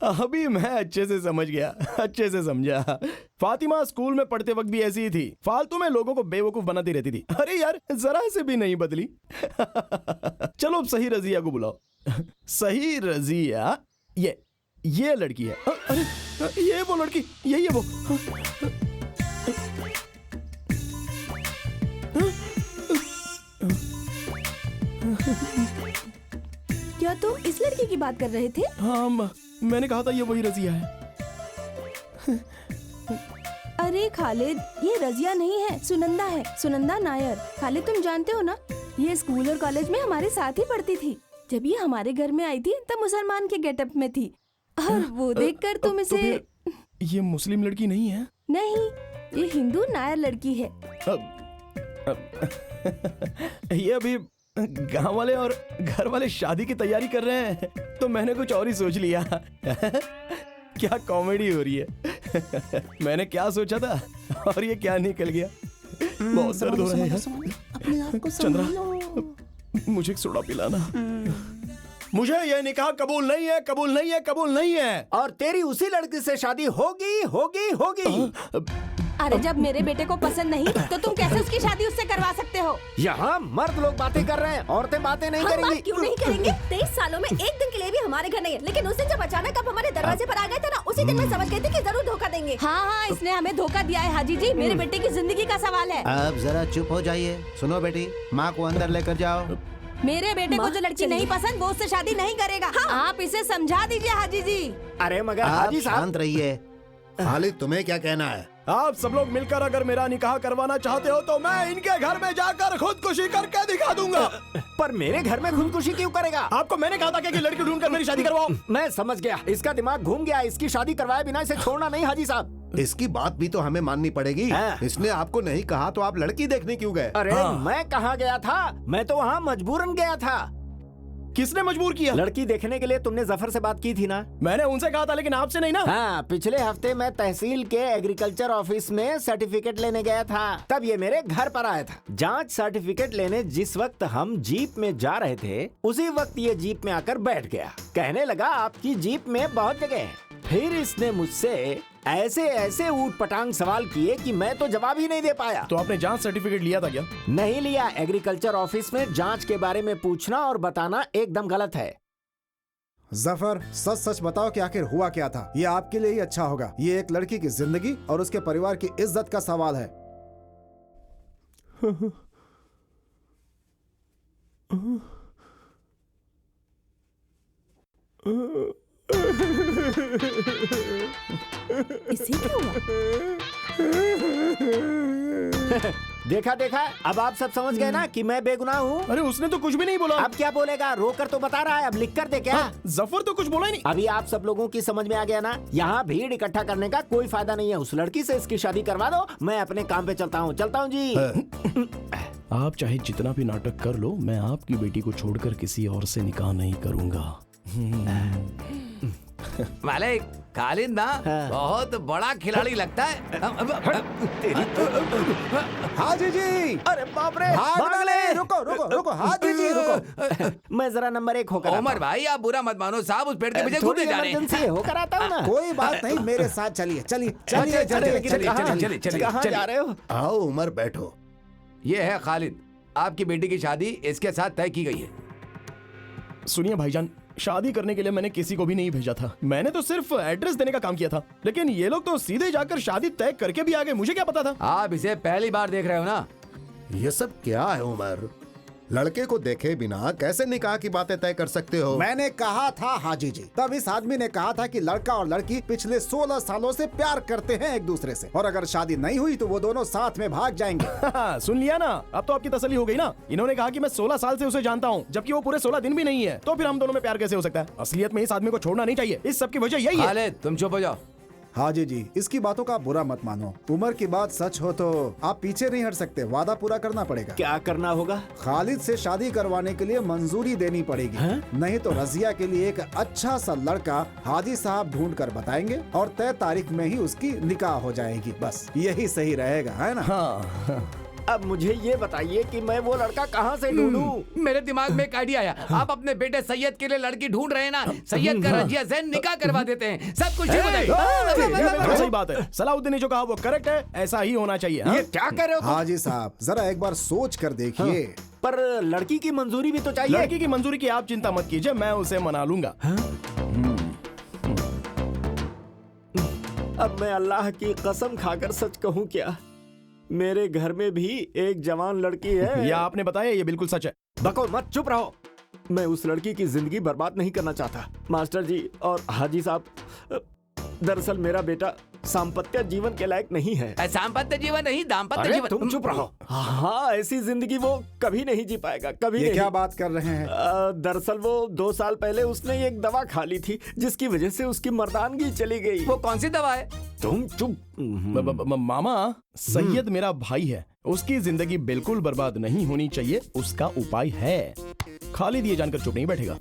अभी मैं अच्छे से समझ गया, अच्छे से समझा। फातिमा स्कूल में पढ़ते वक्त भी ऐसी ही थी, फालतू में लोगों को बेवकूफ बनाती रहती थी। अरे यार, जरा से भी नहीं बदली। चलो अब सही रजिया को बुलाओ। सही रजिया, ये लड़की है। अरे ये वो लड़की, यही है वो। क्या तुम इस लड़की की बात कर रहे थे? हाँ, मैंने कहा था ये वही रजिया है। अरे खालिद, ये रजिया नहीं है, सुनंदा है, सुनंदा नायर। खालिद, तुम जानते हो ना, ये स्कूल और कॉलेज में हमारे साथ ही पढ़ती थी। जब ये हमारे घर में आई थी तब मुसलमान के गेटअप में थी, और वो देखकर तुम इसे। तो ये मुस्लिम लड़की नहीं है? नहीं, ये हिंदू नायर लड़की है। ये अभी गांव वाले और घर वाले शादी की तैयारी कर रहे हैं, तो मैंने कुछ और ही सोच लिया। क्या कॉमेडी हो रही है। मैंने क्या सोचा था और ये क्या निकल गया। बहुत दर्द हो रहा है यार। चंद्रा, मुझे एक सोडा पिलाना। मुझे ये निकाह कबूल नहीं है, कबूल नहीं है, कबूल नहीं है। और तेरी उसी लड़की से शादी होगी, होगी, होगी। अरे जब मेरे बेटे को पसंद नहीं तो तुम कैसे उसकी शादी उससे करवा सकते हो? यहाँ मर्द लोग बातें कर रहे हैं, औरतें बातें नहीं हम करेंगी। बात क्यों नहीं करेंगे? 23 सालों में एक दिन के लिए भी हमारे घर नहीं है, लेकिन उस दिन जब अचानक आप हमारे दरवाजे पर आ गए थे ना, उसी दिन मैं समझ गई थी कि जरूर धोखा देंगे। हाँ, इसने हमें धोखा दिया है हाजी जी। मेरे बेटे की जिंदगी का सवाल है। अब जरा चुप हो जाइए। सुनो बेटी, माँ को अंदर लेकर जाओ। मेरे बेटे को जो लड़की नहीं पसंद वो उससे शादी नहीं करेगा। हाँ। आप इसे समझा दीजिए हाजी जी। अरे मगर आप हाजी साहब, शांत रहिए। खालिद, तुम्हें क्या कहना है? आप सब लोग मिलकर अगर मेरा निकाह करवाना चाहते हो तो मैं इनके घर में जाकर खुदकुशी करके दिखा दूंगा। पर मेरे घर में खुदकुशी क्यों करेगा? आपको मैंने कहा था कि लड़की ढूंढकर मेरी शादी करवाओ। मैं समझ गया, इसका दिमाग घूम गया। इसकी शादी करवाए बिना इसे छोड़ना नहीं हाजी साहब। इसकी बात भी तो हमें माननी पड़ेगी। इसने आपको नहीं कहा तो आप लड़की देखने क्यों गए? अरे मैं कहाँ गया था, मैं तो वहाँ मजबूरन गया था। किसने मजबूर किया? लड़की देखने के लिए तुमने जफर से बात की थी ना? मैंने उनसे कहा था, लेकिन आपसे नहीं ना। हाँ, पिछले हफ्ते मैं तहसील के एग्रीकल्चर ऑफिस में सर्टिफिकेट लेने गया था, तब ये मेरे घर पर आया था। जांच सर्टिफिकेट लेने जिस वक्त हम जीप में जा रहे थे, उसी वक्त ये जीप में आकर बैठ गया। कहने लगा आपकी जीप में बहुत जगह है। फिर इसने मुझसे ऐसे ऐसे ऊट पटांग सवाल किए कि मैं तो जवाब ही नहीं दे पाया। तो आपने जांच सर्टिफिकेट लिया था क्या? नहीं लिया। एग्रीकल्चर ऑफिस में जांच के बारे में पूछना और बताना एकदम गलत है। जफर, सच सच बताओ कि आखिर हुआ क्या था। ये आपके लिए ही अच्छा होगा। ये एक लड़की की जिंदगी और उसके परिवार की इज्जत का सवाल है। इसे क्या हुआ? देखा देखा, अब आप सब समझ गए ना कि मैं बेगुनाह हूँ। अरे उसने तो कुछ भी नहीं बोला। अब क्या बोलेगा? रोकर तो बता रहा है, अब लिख कर दे क्या? जफर तो कुछ बोला ही नहीं। अभी आप सब लोगों की समझ में आ गया ना? यहाँ भीड़ इकट्ठा करने का कोई फायदा नहीं है। उस लड़की से इसकी शादी करवा दो, मैं अपने काम पे चलता हूँ जी। आप चाहे जितना भी नाटक कर लो, मैं आपकी बेटी को छोड़कर किसी और से निकाह नहीं करूंगा। मालिक, खालिद ना बहुत बड़ा खिलाड़ी लगता है। हाजी जी, अरे बाप रे, भागना नहीं, रुको रुको रुको, हाजी जी रुको। मैं जरा नंबर 1 होकर आता उमर भाई आप बुरा मत मानो साहब, उस पेड़ के पीछे हूँ। कूदे थोड़ी जा रहे हैं। इमरजेंसी है, होकर आता हूँ ना। कोई बात नहीं, मेरे साथ चलिए चलिए चलिए चलिए। कहाँ जा रहे हो? आओ उमर बैठो। ये है खालिद, आपकी बेटी की शादी इसके साथ तय की गई है। सुनिए भाईजान, शादी करने के लिए मैंने किसी को भी नहीं भेजा था। मैंने तो सिर्फ एड्रेस देने का काम किया था, लेकिन ये लोग तो सीधे जाकर शादी तय करके भी आ गए। मुझे क्या पता था? आप इसे पहली बार देख रहे हो ना? ये सब क्या है उमर? लड़के को देखे बिना कैसे निकाह की बातें तय कर सकते हो? मैंने कहा था हाजी जी, तब इस आदमी ने कहा था कि लड़का और लड़की पिछले 16 सालों से प्यार करते हैं एक दूसरे से, और अगर शादी नहीं हुई तो वो दोनों साथ में भाग जाएंगे। सुन लिया ना, अब तो आपकी तसल्ली हो गई ना। इन्होंने कहा कि मैं 16 साल से उसे जानता हूँ, जबकि वो पूरे 16 दिन भी नहीं है। तो फिर हम दोनों में प्यार कैसे हो सकता है? असलियत में इस आदमी को छोड़ना नहीं चाहिए। इस सब की वजह यही है। खालिद तुम चुप हो जाओ। हाजी जी, इसकी बातों का बुरा मत मानो। उमर की बात सच हो तो आप पीछे नहीं हट सकते, वादा पूरा करना पड़ेगा। क्या करना होगा? खालिद से शादी करवाने के लिए मंजूरी देनी पड़ेगी, नहीं तो रजिया के लिए एक अच्छा सा लड़का हाजी साहब ढूंढ कर बताएंगे और तय तारीख में ही उसकी निकाह हो जाएगी। बस यही सही रहेगा, है ना? हाँ। अब मुझे ये बताइए कि मैं वो लड़का कहाँ से ढूंढूं? मेरे दिमाग में एक आइडिया आया। आप अपने बेटे सैयद के लिए लड़की ढूंढ रहे हैं ना, सैयद का रजिया से निकाह करवा देते हैं, सब कुछ ठीक हो जाएगा। सही बात है, सलाउद्दीन ने जो कहा वो करेक्ट है, ऐसा ही होना चाहिए। ये क्या कह रहे हो? हाजी साहब जरा एक बार सोच कर देखिए। पर लड़की की मंजूरी भी तो चाहिए। लड़की की मंजूरी की आप चिंता मत कीजिए, मैं उसे मना लूंगा। अब मैं अल्लाह की कसम खाकर सच कहूँ क्या, मेरे घर में भी एक जवान लड़की है। या आपने बताया, ये बिल्कुल सच है। बको मत, चुप रहो। मैं उस लड़की की जिंदगी बर्बाद नहीं करना चाहता। मास्टर जी और हाजी साहब, दरअसल मेरा बेटा सांपत्य जीवन के लायक नहीं है। सांपत्य जीवन नहीं, दाम्पत्य जीवन। तुम चुप रहो। हाँ, ऐसी जिंदगी वो कभी नहीं जी पाएगा, कभी ये नहीं। क्या बात कर रहे हैं? दरअसल वो 2 साल पहले उसने एक दवा खा ली थी, जिसकी वजह से उसकी मर्दानगी चली गई। वो कौन सी दवा है? तुम चुप। मामा, सैयद मेरा भाई है, उसकी जिंदगी बिल्कुल बर्बाद नहीं होनी चाहिए, उसका उपाय है। खालिद ये जानकर चुप नहीं बैठेगा।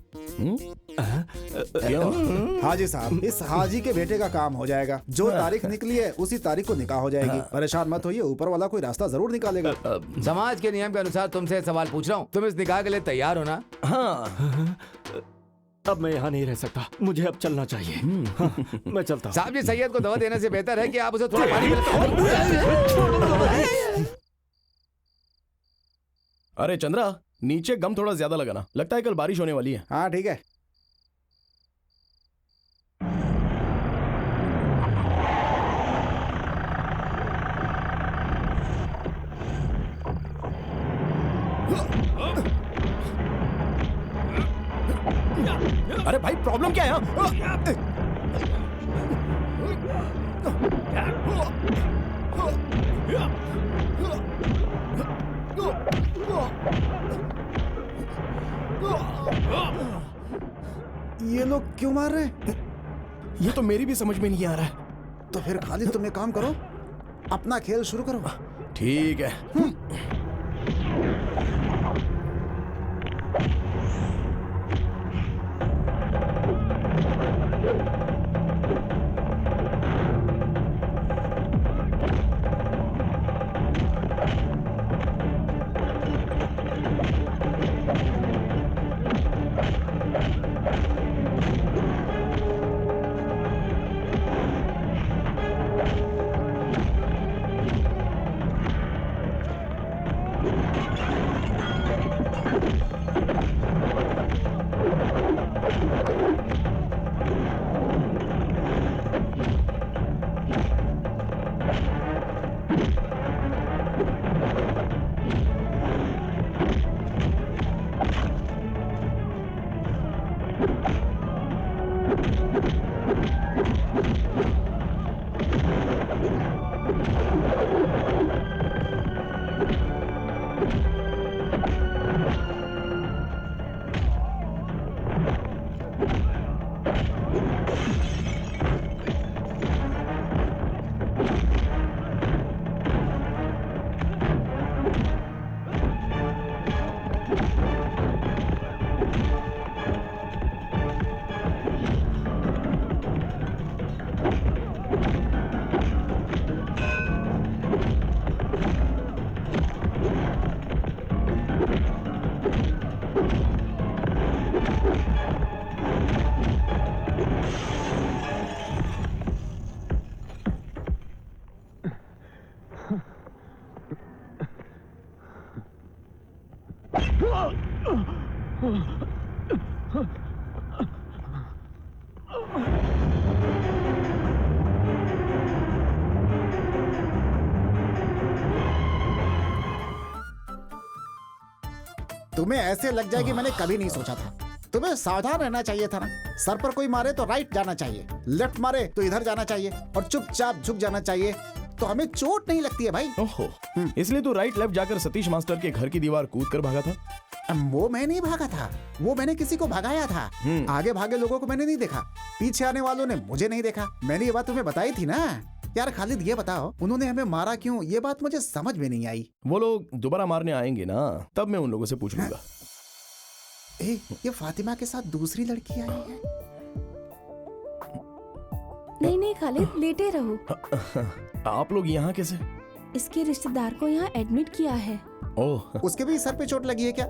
हाजी साहब, इस हाजी के बेटे का काम हो जाएगा। जो तारीख निकली है उसी तारीख को निकाह हो जाएगी। परेशान मत होइए, ऊपर वाला कोई रास्ता जरूर निकालेगा। समाज के नियम के अनुसार तुमसे सवाल पूछ रहा हूँ, तुम इस निकाह के लिए तैयार हो ना? हाँ। अब मैं यहाँ नहीं रह सकता, मुझे अब चलना चाहिए। हाँ, मैं चलता हूँ। साहब जी, सैयद को दवा देने से बेहतर है कि आप उसे थोड़ा पानी अरे चंद्रा, नीचे गम थोड़ा ज्यादा लगाना, लगता है कल बारिश होने वाली है। हाँ ठीक है। अरे भाई, प्रॉब्लम क्या है? ये लोग क्यों मार रहे हैं? ये तो मेरी भी समझ में नहीं आ रहा है। तो फिर खालिद तुम एक काम करो, अपना खेल शुरू करो। ठीक है। तुम्हें ऐसे लग जाएगी मैंने कभी नहीं सोचा था। तुम्हें सावधान रहना चाहिए था ना। सर पर कोई मारे तो राइट जाना चाहिए, लेफ्ट मारे तो इधर जाना चाहिए और चुपचाप झुक जाना चाहिए, तो हमें चोट नहीं लगती है भाई। ओहो, इसलिए तो राइट लेफ्ट जाकर सतीश मास्टर के घर की दीवार कूद कर भागा था। वो मैं नहीं भागा था, वो मैंने किसी को भगाया था। आगे भागे लोगों को मैंने नहीं देखा, पीछे आने वालों ने मुझे नहीं देखा। मैंने ये बात तुम्हें बताई थी ना। यार खालिद ये बताओ, उन्होंने हमें मारा क्यों? ये बात मुझे समझ में नहीं आई। वो लोग दोबारा मारने आएंगे ना, तब मैं उन लोगों से पूछ लूंगा। ये फातिमा के साथ दूसरी लड़की आई है। नहीं नहीं खालिद, लेटे रहो। आप लोग यहाँ कैसे? इसके रिश्तेदार को यहाँ एडमिट किया है। ओह, उसके भी सर पे चोट लगी है क्या?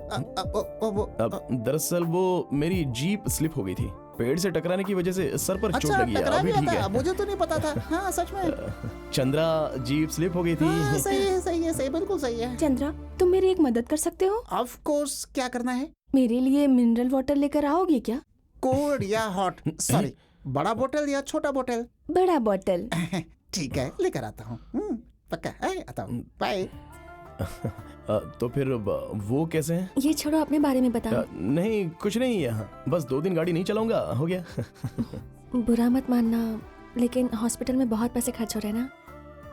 दरअसल वो मेरी जीप स्लिप हो गई थी, पेड़ से टकराने की वजह से सर पर चोट अच्छा, लगी है। टकरा अभी गया ठीक था, है। मुझे तो नहीं पता था। हाँ सच में। चंद्रा, जीप स्लिप हो गई थी। हाँ, सही है, सही है, सही, बिल्कुल सही है। चंद्रा, तुम मेरी एक मदद कर सकते हो? ऑफ कोर्स, क्या करना है? मेरे लिए मिनरल वाटर लेकर आओगे क्या? कोल्ड या हॉट? सॉरी, बड़ा बोतल या छोटा बोतल? बड़ा बोतल। ठीक है, लेकर आता हूँ। पक्का है, आता हूँ। बाय। तो फिर वो कैसे हैं? ये छोड़ो, अपने बारे में बताओ। नहीं कुछ नहीं, यहाँ बस 2 दिन गाड़ी नहीं चलाऊंगा, हो गया। बुरा मत मानना, लेकिन हॉस्पिटल में बहुत पैसे खर्च हो रहे हैं ना,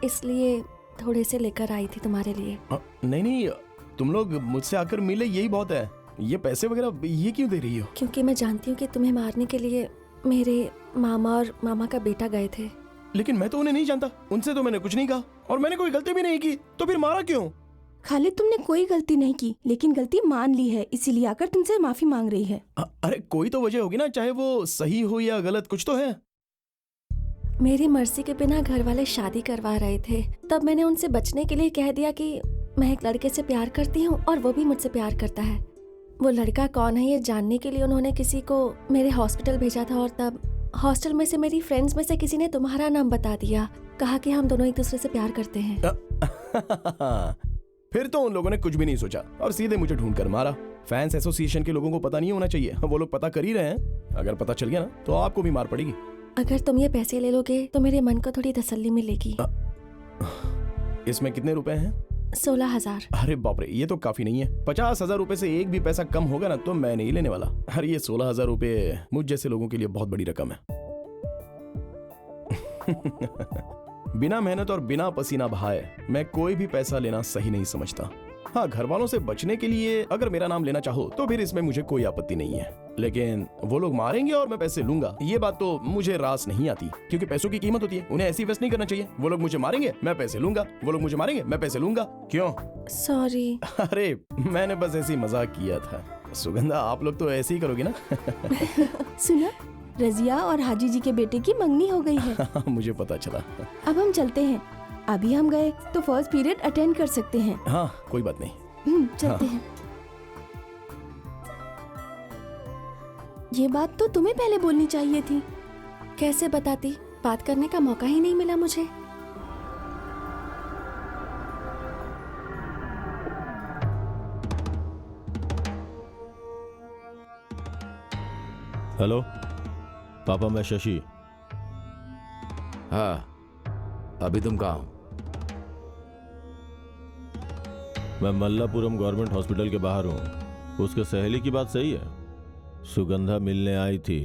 इसलिए थोड़े से लेकर आई थी तुम्हारे लिए। नहीं नहीं, तुम लोग मुझसे आकर मिले यही बहुत है। ये पैसे वगैरह ये क्यों दे रही हो? क्योंकि मैं जानती हूँ कि तुम्हें मारने के लिए मेरे मामा और मामा का बेटा गए थे। लेकिन मैं तो उन्हें नहीं जानता, उनसे तो मैंने कुछ नहीं कहा और मैंने कोई गलती भी नहीं की, तो फिर मारा क्यों? खालिद, तुमने कोई गलती नहीं की, लेकिन गलती मान ली है, इसीलिए आकर तुमसे माफी मांग रही है। अरे कोई तो वजह होगी ना, चाहे वो सही हो या गलत, कुछ तो है। मेरी मर्जी के बिना घर वाले शादी करवा रहे थे, तब मैंने उनसे बचने के लिए कह दिया कि मैं एक लड़के से प्यार करती हूँ और वो भी मुझसे प्यार करता है। वो लड़का कौन है ये जानने के लिए उन्होंने किसी को मेरे हॉस्पिटल भेजा था, और तब हॉस्टल में से मेरी फ्रेंड्स में से किसी ने तुम्हारा नाम बता दिया, कहा कि हम दोनों एक दूसरे से प्यार करते हैं। फिर तो उन लोगों ने कुछ भी नहीं सोचा और सीधे मुझे ढूंढ कर मारा। फैंस एसोसिएशन के लोगों को पता नहीं होना चाहिए, वो लोग पता कर ही रहे हैं। अगर पता चल गया ना तो आपको भी मार पड़ेगी। अगर तुम ये पैसे ले लोगे तो मेरे मन को थोड़ी तसल्ली मिलेगी। इसमें कितने रुपए हैं? 16,000। अरे बाप रे, ये तो काफी नहीं है। 50,000 रुपए से एक भी पैसा कम होगा ना तो मैं नहीं लेने वाला। अरे ये 16,000 रुपए मुझ जैसे लोगों के लिए बहुत बड़ी रकम है। बिना मेहनत और बिना पसीना बहाए मैं कोई भी पैसा लेना सही नहीं समझता। हाँ, घर वालों से बचने के लिए अगर मेरा नाम लेना चाहो तो फिर इसमें मुझे कोई आपत्ति नहीं है, लेकिन वो लोग मारेंगे और मैं पैसे लूंगा, ये बात तो मुझे रास नहीं आती, क्योंकि पैसों की कीमत होती है, उन्हें ऐसी वेस्ट नहीं करना चाहिए। वो लोग मुझे मारेंगे, मैं पैसे लूंगा, वो लोग मुझे मारेंगे, मैं पैसे लूंगा। क्यों? सॉरी। अरे मैंने बस ऐसे ही मजाक किया था। सुगंधा, आप लोग तो ऐसे ही करोगे ना? सुना, रजिया और हाजी जी के बेटे की मंगनी हो गई है। मुझे पता चला। अब हम चलते हैं, अभी हम गए तो फर्स्ट पीरियड अटेंड कर सकते हैं। हाँ कोई बात नहीं, चलते हैं। ये बात तो तुम्हें पहले बोलनी चाहिए थी। कैसे बताती, बात करने का मौका ही नहीं मिला मुझे। हेलो पापा, मैं शशि। हाँ, अभी तुम कहाँ हो? मैं मल्लापुरम गवर्नमेंट हॉस्पिटल के बाहर हूँ। उसके सहेली की बात सही है, सुगंधा मिलने आई थी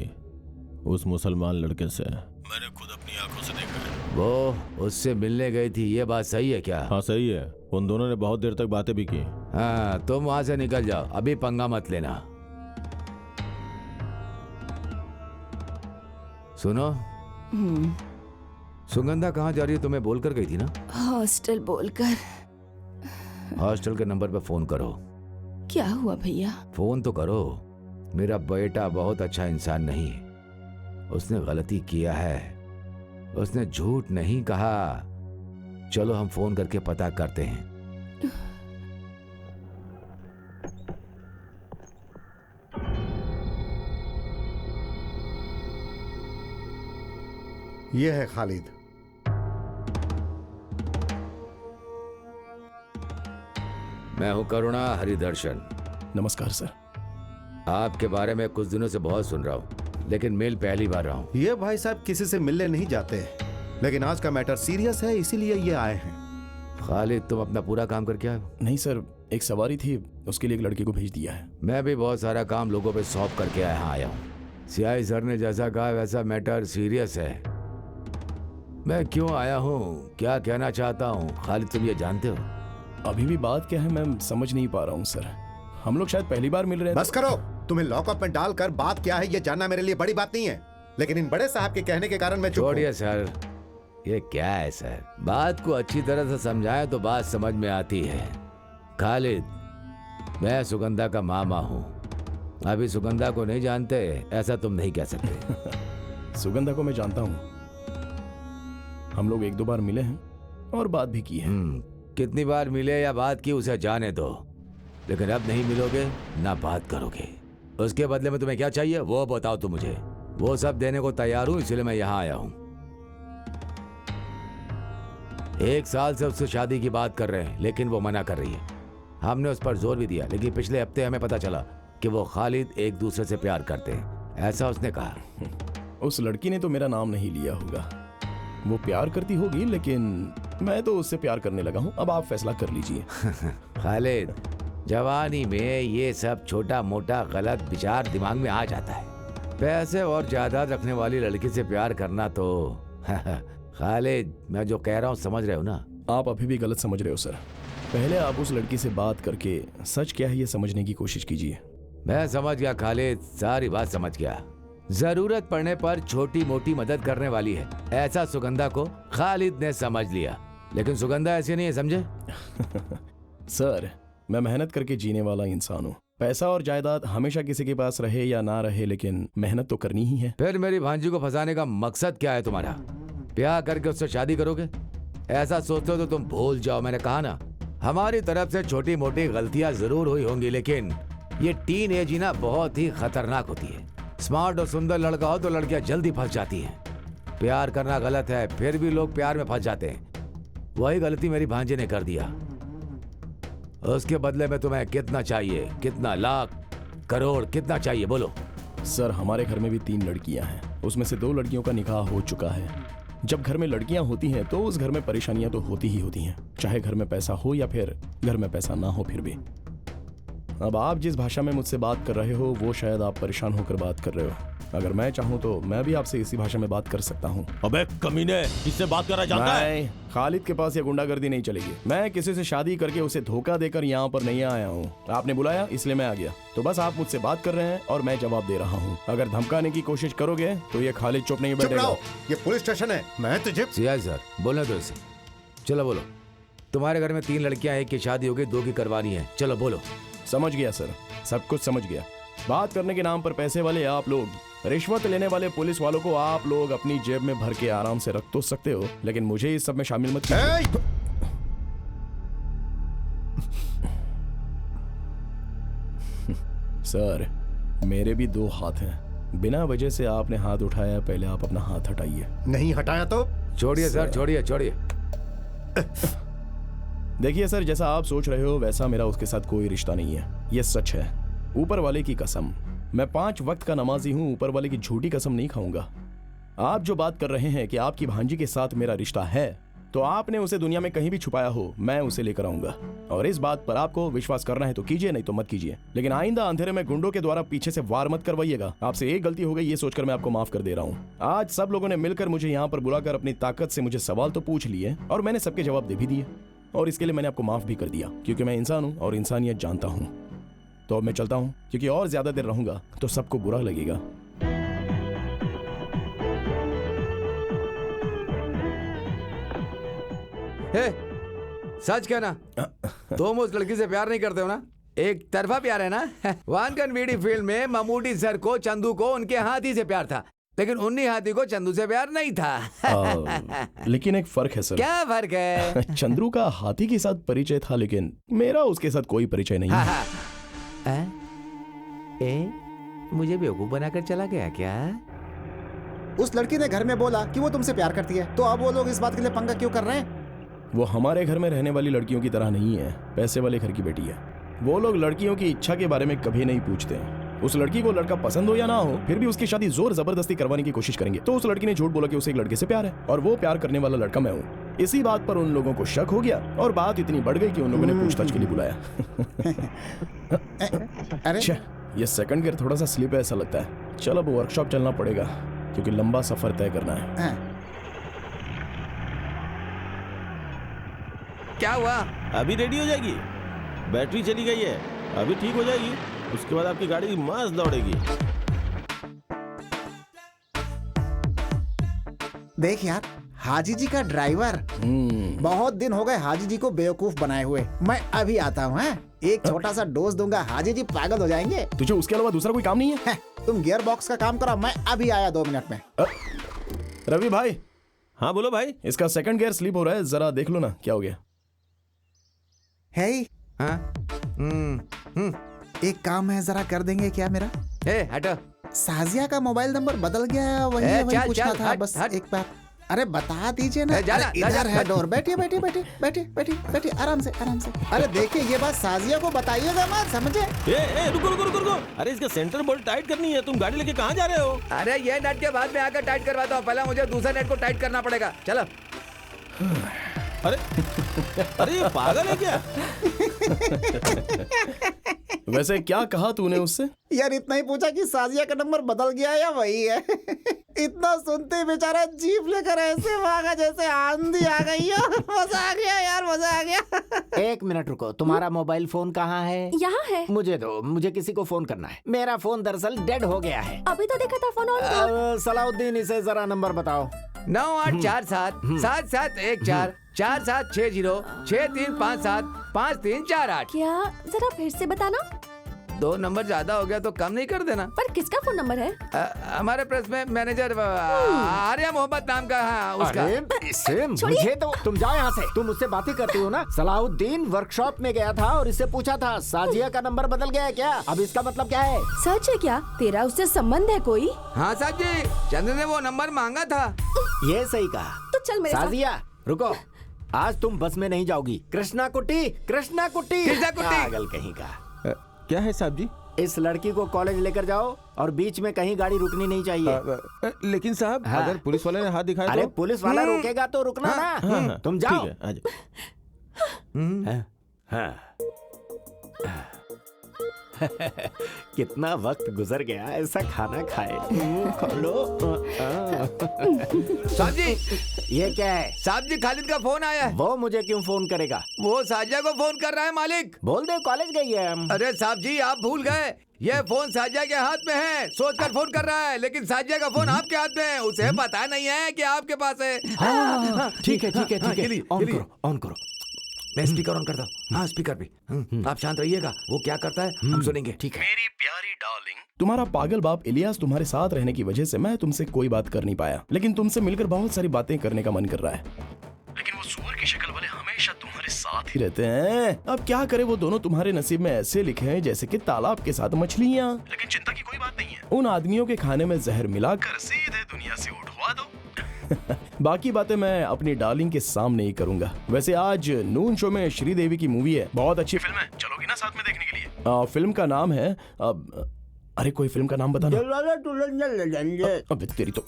उस मुसलमान लड़के से। मैंने खुद अपनी आंखों से देखा। वो उससे मिलने गई थी, ये बात सही है क्या? हाँ सही है, उन दोनों ने बहुत देर तक बातें भी की। हाँ, तुम वहां से निकल जाओ, अभी पंगा मत लेना। सुनो, सुगंधा कहाँ जा रही है तुम्हें बोल कर गई थी ना? हॉस्टल बोलकर। हॉस्टल के नंबर पे फोन करो। क्या हुआ भैया? फोन तो करो। मेरा बेटा बहुत अच्छा इंसान नहीं, उसने गलती किया है, उसने झूठ नहीं कहा। चलो हम फोन करके पता करते हैं। ये है खालिद। मैं हूं करुणा हरिदर्शन। नमस्कार सर। आपके बारे में कुछ दिनों से बहुत सुन रहा हूँ, लेकिन मिल पहली बार रहा हूँ। ये भाई साहब किसी से मिलने नहीं जाते, लेकिन आज का मैटर सीरियस है, इसीलिए ये आए हैं। खालिद, तुम अपना पूरा काम करके आए हो? नहीं सर, एक सवारी थी, उसके लिए एक लड़के को भेज दिया है। मैं भी बहुत सारा काम लोगों पे सौंप करके यहाँ आया हूँ। सीआई सर ने जैसा कहा वैसा मैटर सीरियस है। मैं क्यों आया हूँ, क्या कहना चाहता हूँ, खालिद तुम ये जानते हो? अभी भी बात क्या है मैं समझ नहीं पा रहा हूँ सर। हम लोग शायद पहली बार मिल रहे हैं। बस करो, तुम्हें लॉकअप में डालकर बात क्या है ये जानना मेरे लिए बड़ी बात नहीं है, लेकिन इन बड़े साहब के कहने के कारण मैं चुप हूं। छोड़िए सर, ये क्या है सर, बात को अच्छी तरह से समझाएं तो बात समझ में आती है। खालिद, मैं सुगंधा का मामा हूँ। अभी सुगंधा को नहीं जानते ऐसा तुम नहीं कह सकते। सुगंधा को मैं जानता हूँ, हम लोग एक दो बार मिले हैं और बात भी की है। कितनी बार मिले या बात की उसे जाने दो, लेकिन अब नहीं मिलोगे ना बात करोगे। उसके बदले में तुम्हें क्या चाहिए वो बताओ तुम मुझे। वो सब देने को तैयार हूँ, इसलिए मैं यहाँ आया हूँ। 1 साल से उससे शादी की बात कर रहे हैं, लेकिन वो मना कर रही है। हमने उस पर जोर भी दिया, लेकिन पिछले हफ्ते हमें पता चला कि वो खालिद एक दूसरे से प्यार करते हैं, ऐसा उसने कहा। उस लड़की ने तो मेरा नाम नहीं लिया होगा। वो प्यार करती होगी, लेकिन मैं तो उससे प्यार करने लगा हूँ। अब आप फैसला कर लीजिए। खालिद, जवानी में ये सब छोटा मोटा गलत विचार दिमाग में आ जाता है। पैसे और जायदाद रखने वाली लड़की से प्यार करना तो खालिद, मैं जो कह रहा हूँ समझ रहे हो ना? आप अभी भी गलत समझ रहे हो सर। पहले आप उस लड़की से बात करके सच क्या है ये समझने की कोशिश कीजिए। मैं समझ गया खालिद, सारी बात समझ गया। जरूरत पड़ने पर छोटी मोटी मदद करने वाली है, ऐसा सुगंधा को खालिद ने समझ लिया, लेकिन सुगंधा ऐसी नहीं है, समझे? सर, मैं मेहनत करके जीने वाला इंसान हूँ। पैसा और जायदाद हमेशा किसी के पास रहे या ना रहे, लेकिन मेहनत तो करनी ही है। फिर मेरी भांजी को फंसाने का मकसद क्या है तुम्हारा? ब्याह करके उससे शादी करोगे? ऐसा सोचते हो तो तुम भूल जाओ, मैंने कहा ना, हमारी तरफ से छोटी मोटी गलतियां जरूर हुई होंगी, लेकिन ये टीन एज ही ना बहुत ही खतरनाक होती है। स्मार्ट और सुंदर लड़का हो तो लड़कियां जल्दी फंस जाती हैं। प्यार करना गलत है, फिर भी लोग प्यार में फंस जाते हैं। वही गलती मेरी भांजी ने कर दिया। उसके बदले में तुम्हें कितना चाहिए? कितना? लाख, करोड़, कितना चाहिए बोलो? सर, हमारे घर में भी 3 लड़कियां हैं, उसमें से 2 लड़कियों का निकाह हो चुका है। जब घर में लड़कियां होती हैं तो उस घर में परेशानियां तो होती ही होती हैं, चाहे घर में पैसा हो या फिर घर में पैसा ना हो। फिर भी अब आप जिस भाषा में मुझसे बात कर रहे हो वो शायद आप परेशान होकर बात कर रहे हो। अगर मैं चाहूँ तो मैं भी आपसे इसी भाषा में बात कर सकता हूँ। अबे कमीने, किससे बात कर रहा जानता है? खालिद के पास ये गुंडागर्दी नहीं चलेगी। मैं किसी से शादी करके उसे धोखा देकर यहाँ पर नहीं आया हूँ। आपने बुलाया इसलिए मैं आ गया, तो बस आप मुझसे बात कर रहे हैं और मैं जवाब दे रहा हूँ। अगर धमकाने की कोशिश करोगे तो ये खालिद चुप नहीं बैठेगा। ये पुलिस स्टेशन है, मैं तुझे। सीआई सर, बोलने दो इसे। चलो बोलो। तुम्हारे घर में 3 लड़कियां, एक की शादी हो गई, 2 की करवानी है। चलो बोलो। समझ गया सर, सब कुछ समझ गया। बात करने के नाम पर पैसे वाले आप लोग, रिश्वत लेने वाले पुलिस वालों को आप लोग अपनी जेब में भर के आराम से रख तो सकते हो, लेकिन मुझे इस सब में शामिल मत कीजिए। सर, मेरे भी 2 हाथ हैं। बिना वजह से आपने हाथ उठाया, पहले आप अपना हाथ हटाइए। नहीं हटाया तो छोड़िए सर, छोड़िए छोड़िए। देखिए सर, जैसा आप सोच रहे हो वैसा मेरा उसके साथ कोई रिश्ता नहीं है, ये सच है। ऊपर वाले की कसम, मैं 5 वक्त का नमाजी हूँ, ऊपर वाले की झूठी कसम नहीं खाऊंगा। आप जो बात कर रहे हैं कि आपकी भांजी के साथ मेरा रिश्ता है, तो आपने उसे दुनिया में कहीं भी छुपाया हो, मैं उसे लेकर आऊंगा। और इस बात पर आपको विश्वास करना है तो कीजिए, नहीं तो मत कीजिए, लेकिन आइंदा अंधेरे में गुंडों के द्वारा पीछे से वार मत करवाइएगा। आपसे एक गलती हो गई ये सोचकर मैं आपको माफ कर दे रहा हूँ। आज सब लोगों ने मिलकर मुझे यहाँ पर बुलाकर अपनी ताकत से मुझे सवाल तो पूछ लिए और मैंने सबके जवाब दे भी दिए, और इसके लिए मैंने आपको माफ भी कर दिया, क्योंकि मैं इंसान हूँ और इंसानियत जानता हूँ। तो अब मैं चलता हूँ, क्योंकि और ज्यादा देर रहूंगा तो सबको बुरा लगेगा। हे, सच कहना, तुम उस लड़की से प्यार नहीं करते हो ना? एक तरफा प्यार है ना? वानकन वीडी फिल्म में ममूटी सर को चंदू को उनके हाथी से प्यार था, लेकिन उन्हीं हाथी को चंदू से प्यार नहीं था। लेकिन एक फर्क है सर। क्या फर्क है? चंद्रू का हाथी के साथ परिचय था, लेकिन मेरा उसके साथ कोई परिचय नहीं है। मुझे बेवकूफ बनाकर चला गया क्या? उस लड़की ने घर में बोला कि वो तुमसे प्यार करती है, तो अब वो लोग इस बात के लिए पंगा क्यों कर रहे हैं? वो हमारे घर में रहने वाली लड़कियों की तरह नहीं है, पैसे वाले घर की बेटी है। वो लोग लड़कियों की इच्छा के बारे में कभी नहीं पूछते, उस लड़की को लड़का पसंद हो या ना हो, फिर भी उसकी शादी जोर जबरदस्ती करवाने की कोशिश करेंगे। तो उस लड़की ने झूठ बोला कि उसे एक लड़के से प्यार है और वो प्यार करने वाला लड़का मैं हूँ। इसी बात पर उन लोगों को शक हो गया और बात इतनी बढ़ गई कि उन लोगों ने पूछताछ के लिए बुलाया। अरे ये सेकंड गियर थोड़ा सा स्लिप है ऐसा लगता है। चल अब वर्कशॉप चलना पड़ेगा क्योंकि लंबा सफर तय करना है। क्या हुआ? अभी रेडी हो जाएगी, बैटरी चली गई है, अभी ठीक हो जाएगी, उसके बाद आपकी गाड़ी मस्त दौड़ेगी। देख यार, हाजी जी का ड्राइवर। बहुत दिन हो गए हाजी जी को बेवकूफ बनाए हुए। मैं अभी आता हूँ। एक छोटा सा डोज दूंगा, हाजी जी पागल हो जाएंगे। तुझे उसके अलावा दूसरा कोई काम नहीं है? तुम गियर बॉक्स का काम करो, मैं अभी आया 2 मिनट में। रवि भाई। हाँ बोलो भाई। इसका सेकंड गियर स्लिप हो रहा है, जरा देख लो ना क्या हो गया। है हाँ? एक काम है, जरा कर देंगे क्या मेरा? हटो। साजिया का मोबाइल नंबर बदल गया है, वही पूछना था बस एक बार। अरे बता दीजिए ना। इधर है डोर। बैठिए बैठिए बैठिए बैठिए बैठिए बैठिए, आराम से आराम से। अरे देखिए, ये बात साजिया को बताइएगा मत, समझे? रुको रुको रुको रुको। अरे इसका सेंटर बोल्ट टाइट करनी है। तुम गाड़ी लेके कहाँ जा रहे हो? अरे ये नट के बाद में आकर टाइट करवाता हूँ, पहले मुझे दूसरा नट को टाइट करना पड़ेगा। चलो। अरे अरे ये पागल है क्या? वैसे क्या कहा तूने उससे? यार इतना ही पूछा कि साजिया का नंबर बदल गया या वही है। इतना सुनते बेचारा जीप लेकर ऐसे भागा जैसे आंधी आ गई हो। मजा आ गया यार, मजा आ गया। 1 मिनट रुको, तुम्हारा मोबाइल फोन कहाँ है? यहाँ है। मुझे दो, मुझे किसी को फोन करना है। मेरा फोन दरअसल डेड हो गया है। अभी तो देखा था फोन ऑन था। सलाउद्दीन, इसे जरा नंबर बताओ। 9847 7714 4760 6357 5348। क्या? जरा फिर से बताना। 2 नंबर ज्यादा हो गया तो कम नहीं कर देना? पर किसका फोन नंबर है? हमारे प्रेस में मैनेजर आर्या मोहम्मद नाम का है उसका। इससे मुझे तो, तुम जाओ यहाँ से। तुम मुझसे बातें करती हो ना। सलाउद्दीन वर्कशॉप में गया था और इससे पूछा था साजिया का नंबर बदल गया है क्या? अब इसका मतलब क्या है? सच है क्या? तेरा उससे संबंध है कोई? हाँ साहब जी, चंद्र ने वो नंबर मांगा था। ये सही कहा। तो चल मेरे साथ। साजिया रुको, आज तुम बस में नहीं जाओगी। कृष्णा कुट्टी, कृष्णा कुट्टी, कृष्णा कुट्टी। पागल कहीं का। क्या है साहब जी? इस लड़की को कॉलेज लेकर जाओ और बीच में कहीं गाड़ी रुकनी नहीं चाहिए। लेकिन साहब, हाँ। अगर पुलिस वाले ने हाथ दिखाया अरे तो? पुलिस वाला रोकेगा तो रुकना ना। तुम जाओ। ठीक है, कितना वक्त गुजर गया ऐसा खाना खाए। खोलो। साहब जी, ये क्या है? साहब जी, खालिद का फोन आया है। वो मुझे क्यों फोन करेगा? वो साजिया को फोन कर रहा है मालिक। बोल दे कॉलेज गई है। अरे साहब जी, आप भूल गए, ये फोन साजिया के हाथ में है। सोचकर फोन कर रहा है, लेकिन साजिया का फोन आपके हाथ में है। उसे पता नहीं है कि आपके पास है। ठीक है ठीक है ठीक है, ऑन करो ऑन करो। मैं स्पीकर ऑन करता हूँ। हाँ, स्पीकर भी। आप शांत रहिएगा, वो क्या करता है हम सुनेंगे। ठीक है। मेरी प्यारी डार्लिंग, तुम्हारा पागल बाप इलियास तुम्हारे साथ रहने की वजह से मैं तुमसे कोई बात कर नहीं पाया, लेकिन तुमसे मिलकर बहुत सारी बातें करने का मन कर रहा है। लेकिन वो सुअर की शक्ल वाले हमेशा तुम्हारे साथ ही रहते हैं। अब क्या करे, वो दोनों तुम्हारे नसीब में ऐसे लिखे हैं जैसे कि तालाब के साथ मछलियाँ। लेकिन चिंता की कोई बात नहीं है, उन आदमियों के खाने में जहर मिलाकर सीधे दुनिया से उठवा दो। बाकी बातें मैं अपनी डार्लिंग के सामने ही करूंगा। वैसे आज नून शो में श्रीदेवी की मूवी है, बहुत अच्छी फिल्म है, चलोगी ना साथ में देखने के लिए? फिल्म का नाम है अरे कोई फिल्म का नाम बताना। अबे तेरी तो।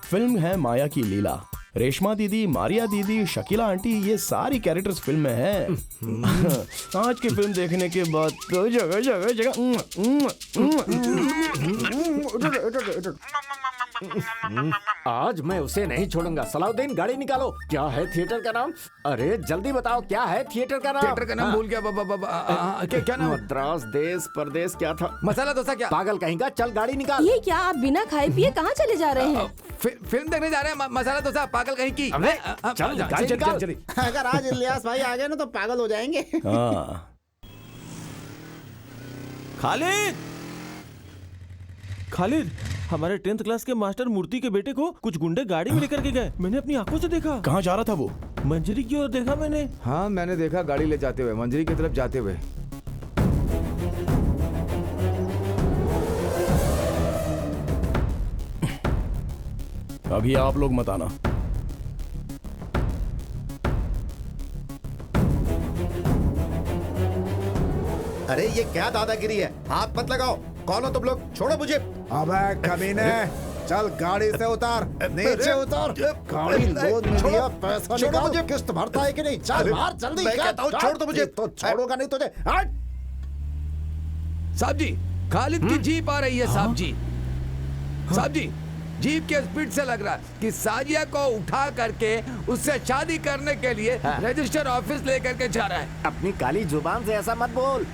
फिल्म है माया की लीला। रेशमा दीदी, मारिया दीदी, शकीला आंटी, ये सारी कैरेक्टर्स फिल्म में हैं। आज की फिल्म देखने के बाद तो जगह जगह जगह आज मैं उसे नहीं छोड़ूंगा। सलाउद्दीन, गाड़ी निकालो। क्या है थिएटर का नाम? अरे जल्दी बताओ, क्या है थिएटर का नाम? थिएटर का नाम भूल गया। क्या नाम? मद्रास देश परदेश क्या था? मसाला डोसा। क्या? पागल कहीं का, चल गाड़ी निकाल। ये क्या, आप बिना खाए पिए कहाँ चले जा रहे हैं? फिल्म देखने जा रहे हैं। मसाला डोसा, पागल कहीं की। चल गाड़ी निकाल। अगर आज इलियास भाई आ गए ना तो पागल हो जाएंगे। खालिद, खालिद, हमारे 10th क्लास के मास्टर मूर्ति के बेटे को कुछ गुंडे गाड़ी में लेकर के गए। मैंने अपनी आंखों से देखा। कहाँ जा रहा था वो? मंजरी की ओर देखा मैंने। हाँ, मैंने देखा गाड़ी ले जाते हुए, मंजरी की तरफ जाते हुए। अभी आप लोग मत आना। अरे ये क्या दादागिरी है, हाथ मत लगाओ। कौन हो तुम लोग? छोड़ो मुझे। अबे कमीने, चल गाड़ी से उतार, नीचे उतार। गाड़ी लोड में लिया, पैसा छोड़ो निकाल, मुझे। किस्त भरता है कि नहीं? चल बाहर जल्दी। मैं कहता हूँ, छोड़ दो मुझे। तो छोड़ूंगा नहीं तुझे। हट। साहब जी, खालिद की जीप आ रही है साहब जी। साहब जी, जीप के स्पीड से लग रहा है कि साजिया को उठा करके उससे शादी करने के लिए रजिस्टर ऑफिस लेकर के जा रहा है। अपनी काली जुबान से ऐसा मत बोल।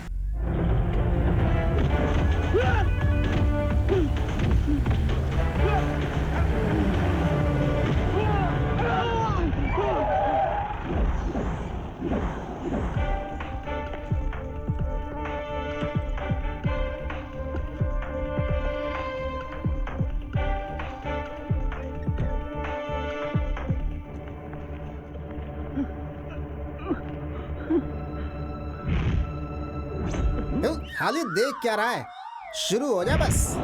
खाली देख क्या रहा है? शुरू हो जा बस।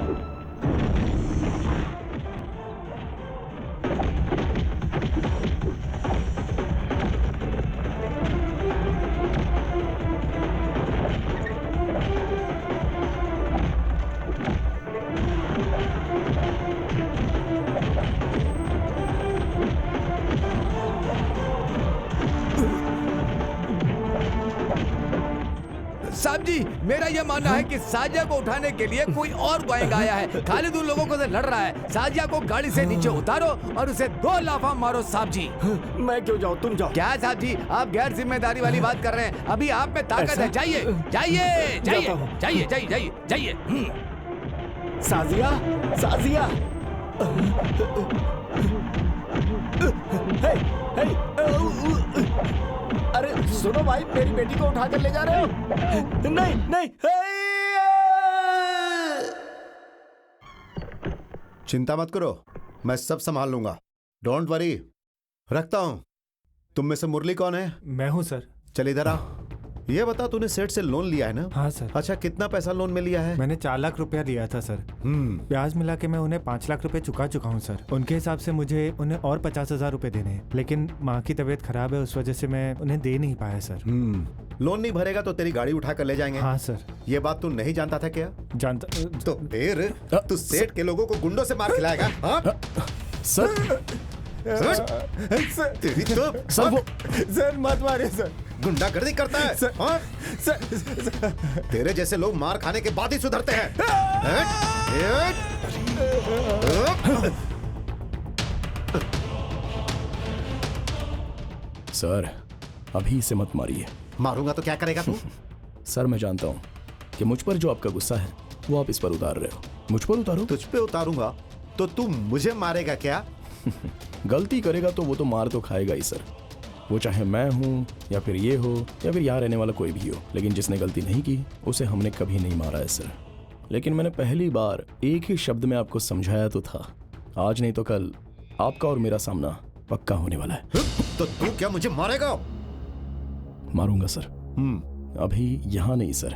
साहब जी, मेरा यह मानना है कि साजिया को उठाने के लिए कोई और गैंग आया है। खालिद उन लोगों को से लड़ रहा है। साजिया को गाड़ी से नीचे उतारो और उसे 2 लाफा मारो साहब जी। मैं क्यों जाऊँ, तुम जाओ। क्या साहब जी, आप गैर जिम्मेदारी वाली बात कर रहे हैं? अभी आप में ताकत है। जाइए जाइए जाइए जाइए जाइए जाइए जाइए। साजिया, साजिया। हे, हे, अरे सुनो भाई, मेरी बेटी को उठा कर ले जा रहे हो? नहीं नहीं। चिंता मत करो, मैं सब संभाल लूंगा। Don't worry. रखता हूं। तुम में से मुरली कौन है? मैं हूं सर। चल इधर आ। ये बता, तूने सेठ से लोन लिया है ना? हाँ सर। अच्छा, कितना पैसा लोन में लिया है? मैंने 4 लाख रुपया लिया था सर। ब्याज मिला के मैं उन्हें 5 लाख रुपए चुका चुका हूँ सर। उनके हिसाब से मुझे उन्हें और 50,000 रुपए देने हैं, लेकिन माँ की तबीयत खराब है, उस वजह से मैं उन्हें दे नहीं पाया सर। लोन नहीं भरेगा तो तेरी गाड़ी उठा कर ले जाएंगे। हाँ सर। ये बात तू नहीं जानता था क्या? जानता तो फिर तू सेठ के लोगों को गुंडों से मार खिलाएगा? हाँ? सर, तेरी तो सर वो सर मत मारिए सर। गुंडागर्दी करता है सर, हाँ? सर, तेरे जैसे लोग मार खाने के बाद ही सुधरते हैं। सर, अभी इसे मत मारिए। मारूंगा तो क्या करेगा तू? सर, मैं जानता हूँ कि मुझ पर जो आपका गुस्सा है वो आप इस पर उतार रहे हो। मुझ पर उतारो। तुझ पे उतारूंगा तो तू मुझे मारेगा क्या? गलती करेगा तो वो तो मार तो खाएगा ही सर। वो चाहे मैं हूँ या फिर ये हो या फिर यहाँ रहने वाला कोई भी हो, लेकिन जिसने गलती नहीं की उसे हमने कभी नहीं मारा है सर। लेकिन मैंने पहली बार एक ही शब्द में आपको समझाया तो था। आज नहीं तो कल आपका और मेरा सामना पक्का होने वाला है। तो तू क्या मुझे मारेगा? मारूंगा सर। अभी यहाँ नहीं सर।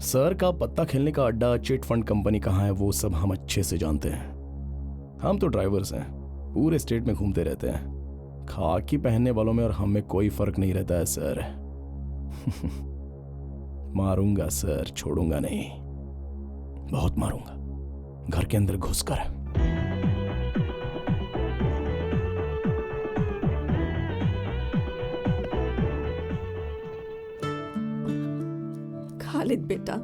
सर का पत्ता खेलने का अड्डा, चिट फंड कंपनी कहाँ है वो सब हम अच्छे से जानते हैं। हम तो ड्राइवर्स हैं, पूरे स्टेट में घूमते रहते हैं। खाकी पहनने वालों में और हम में कोई फर्क नहीं रहता है सर। मारूंगा सर, छोड़ूंगा नहीं, बहुत मारूंगा, घर के अंदर घुसकर। खालिद बेटा,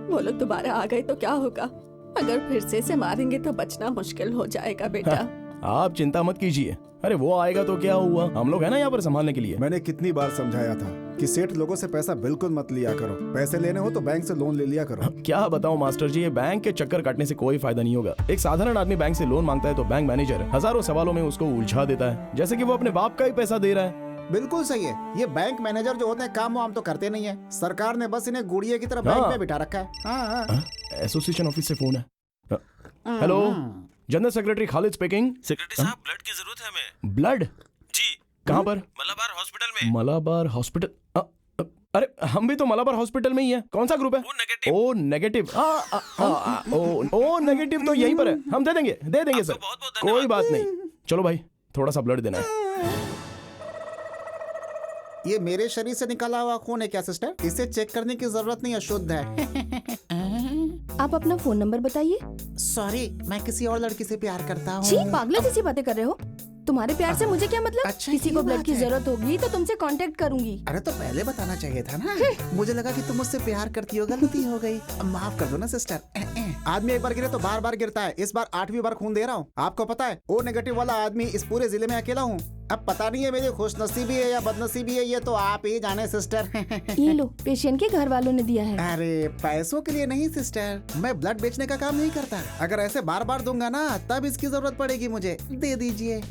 वो लोग दोबारा आ गए तो क्या होगा? अगर फिर से इसे मारेंगे तो बचना मुश्किल हो जाएगा बेटा। आप चिंता मत कीजिए। अरे वो आएगा तो क्या हुआ, हम लोग हैं ना यहाँ पर संभालने के लिए। मैंने कितनी बार समझाया था कि सेठ लोगों से पैसा बिल्कुल मत लिया करो। पैसे लेने हो तो बैंक से लोन ले लिया करो। क्या बताऊं मास्टर जी, ये बैंक के चक्कर काटने से कोई फायदा नहीं होगा। एक साधारण आदमी बैंक से लोन मांगता है तो बैंक मैनेजर हजारों सवालों में उसको उलझा देता है, जैसे कि वो अपने बाप का ही पैसा दे रहा है। बिल्कुल सही है। ये बैंक मैनेजर जो होते हैं काम वाम तो करते नहीं है। सरकार ने बस इन्हें गुड़िया की तरह बैंक में बिठा रखा है। एसोसिएशन ऑफिस से फोन है। Hello, general secretary Khalid speaking. Secretary साहब, ब्लड की जरूरत है हमें। ब्लड? जी। कहाँ पर? मलाबार हॉस्पिटल में। मलाबार हॉस्पिटल? अरे हम भी तो मलाबार हॉस्पिटल में ही है। कौन सा ग्रुप है? O negative. ओ नेगेटिव तो यहीं पर है। हम दे देंगे सर, बहुत-बहुत कोई बात नहीं। चलो भाई, थोड़ा सा ब्लड देना है। ये मेरे शरीर से निकाला हुआ खून है क्या सिस्टर? इसे चेक करने की जरूरत नहीं है, शुद्ध है। आप अपना फोन नंबर बताइए। सॉरी, मैं किसी और लड़की से प्यार करता हूँ। छी, पागलों जैसी बातें कर रहे हो। तुम्हारे प्यार से मुझे क्या मतलब? अच्छा, किसी ये को ब्लड बात की है। जरूरत होगी तो तुमसे कांटेक्ट करूंगी। अरे तो पहले बताना चाहिए था ना। मुझे लगा कि तुम मुझसे प्यार करती हो, गलती हो गई। माफ कर दो ना सिस्टर। आदमी एक बार गिरे तो बार बार गिरता है। इस बार 8वीं बार खून दे रहा हूँ। आपको पता है, ओ नेगेटिव वाला आदमी इस पूरे जिले में अकेला हूँ। अब पता नहीं है मेरी खुशनसीबी है या बदनसीबी है, ये तो आप ही जाने सिस्टर। ये लो, पेशेंट के घर वालों ने दिया है। अरे पैसों के लिए नहीं सिस्टर, मैं ब्लड बेचने का काम नहीं करता। अगर ऐसे बार बार दूंगा ना तब इसकी जरूरत पड़ेगी मुझे। दे दीजिए।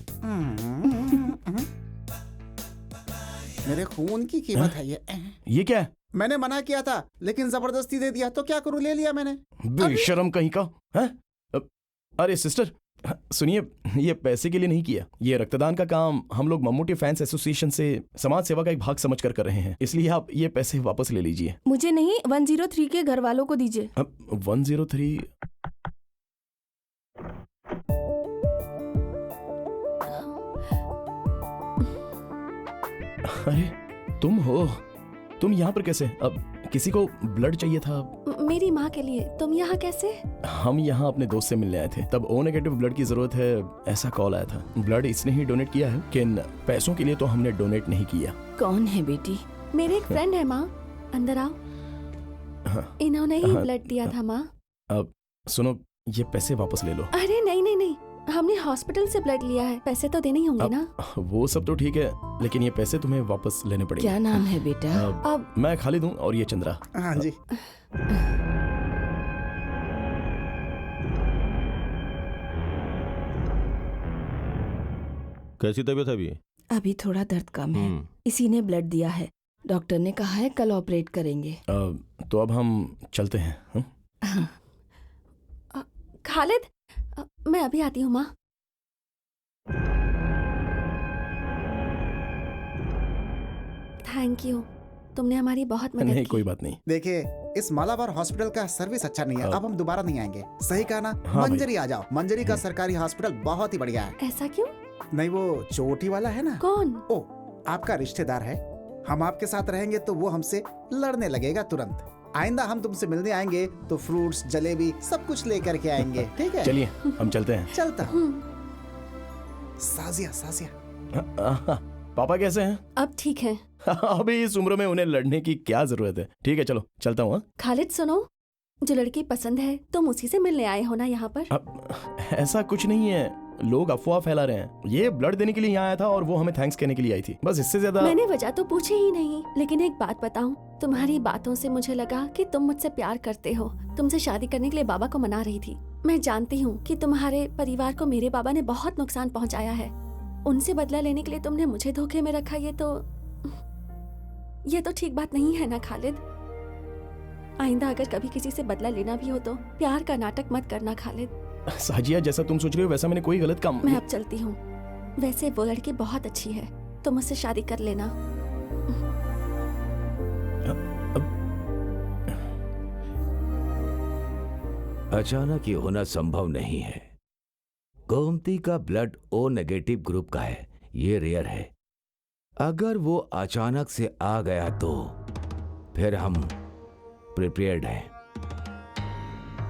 मेरे खून की कीमत है ये क्या है? मैंने मना किया था लेकिन जबरदस्ती दे दिया, तो क्या करूं, ले लिया मैंने। बेशरम कहीं का है? अरे सिस्टर सुनिए, ये पैसे के लिए नहीं किया। ये रक्तदान का काम हम लोग मम्मूटी फैंस एसोसिएशन से समाज सेवा का एक भाग समझकर कर रहे हैं, इसलिए आप ये पैसे वापस ले लीजिए। मुझे नहीं, 103 के घर वालों को दीजिए। अब 103? अरे तुम हो? तुम यहाँ पर कैसे? अब किसी को ब्लड चाहिए था। मेरी माँ के लिए। तुम यहाँ कैसे? हम यहाँ अपने दोस्त से मिलने आए थे, तब ओ नेगेटिव ब्लड की जरूरत है ऐसा कॉल आया था। ब्लड इसने ही डोनेट किया है, लेकिन पैसों के लिए तो हमने डोनेट नहीं किया। कौन है बेटी? मेरे एक फ्रेंड है माँ, अंदर आओ। इन्होंने ही ब्लड दिया था माँ। अब सुनो, ये पैसे वापस ले लो। अरे नहीं नहीं नहीं, हमने हॉस्पिटल से ब्लड लिया है, पैसे तो देने ही होंगे ना। वो सब तो ठीक है, लेकिन ये पैसे तुम्हें वापस लेने पड़ेंगे। क्या नाम है बेटा? अब मैं खालिद हूँ और ये चंद्रा। हाँ जी। कैसी तबीयत है अभी? अभी थोड़ा दर्द कम है। इसी ने ब्लड दिया है। डॉक्टर ने कहा है कल ऑपरेट करेंगे। तो अब हम चलते हैं। खालिद, मैं अभी आती हूँ माँ। थैंक यू, तुमने हमारी बहुत मदद नहीं की। कोई बात नहीं। देखिए, इस मालाबार हॉस्पिटल का सर्विस अच्छा नहीं है। अब हम दोबारा नहीं आएंगे। सही कहा ना? हाँ मंजरी आ जाओ। मंजरी का सरकारी हॉस्पिटल बहुत ही बढ़िया है। ऐसा क्यों? नहीं, वो चोटी वाला है ना। कौन? ओ, आपका रिश्तेदार है। हम आपके साथ रहेंगे तो वो हमसे लड़ने लगेगा तुरंत। आइंदा हम तुमसे मिलने आएंगे तो फ्रूट्स, जलेबी सब कुछ लेकर के आएंगे। ठीक है? चलिए हम चलते हैं। चलता हूँ। साजिया, साजिया। पापा कैसे हैं? अब ठीक है। अभी इस उम्र में उन्हें लड़ने की क्या जरूरत है। ठीक है चलो, चलता हूँ। खालिद सुनो, जो लड़की पसंद है तुम उसी से मिलने आए हो ना यहाँ पर? अब ऐसा कुछ नहीं है, लोग अफवाह फैला रहे हैं। ये ब्लड देने के लिए यहाँ आया था और वो हमें थैंक्स कहने के लिए आई थी, बस इससे ज्यादा। मैंने वजह तो पूछी ही नहीं, लेकिन एक बात बताऊं, तुम्हारी बातों से मुझे लगा कि तुम मुझसे प्यार करते हो। तुमसे शादी करने के लिए बाबा को मना रही थी। मैं जानती हूँ कि तुम्हारे परिवार को मेरे बाबा ने बहुत नुकसान पहुँचाया है। उनसे बदला लेने के लिए तुमने मुझे धोखे में रखा। ये तो ठीक बात नहीं है ना खालिद। आइंदा अगर कभी किसी से बदला लेना भी हो तो प्यार का नाटक मत करना खालिद। साजिया, जैसा तुम सोच रहे हो वैसा मैंने कोई गलत काम। मैं अब चलती हूँ। वैसे वो लड़की बहुत अच्छी है, तुम मुझसे शादी कर लेना। अचानक ये होना संभव नहीं है। गोमती का ब्लड ओ नेगेटिव ग्रुप का है, ये रेयर है। अगर वो अचानक से आ गया तो फिर हम प्रिपेयर्ड हैं।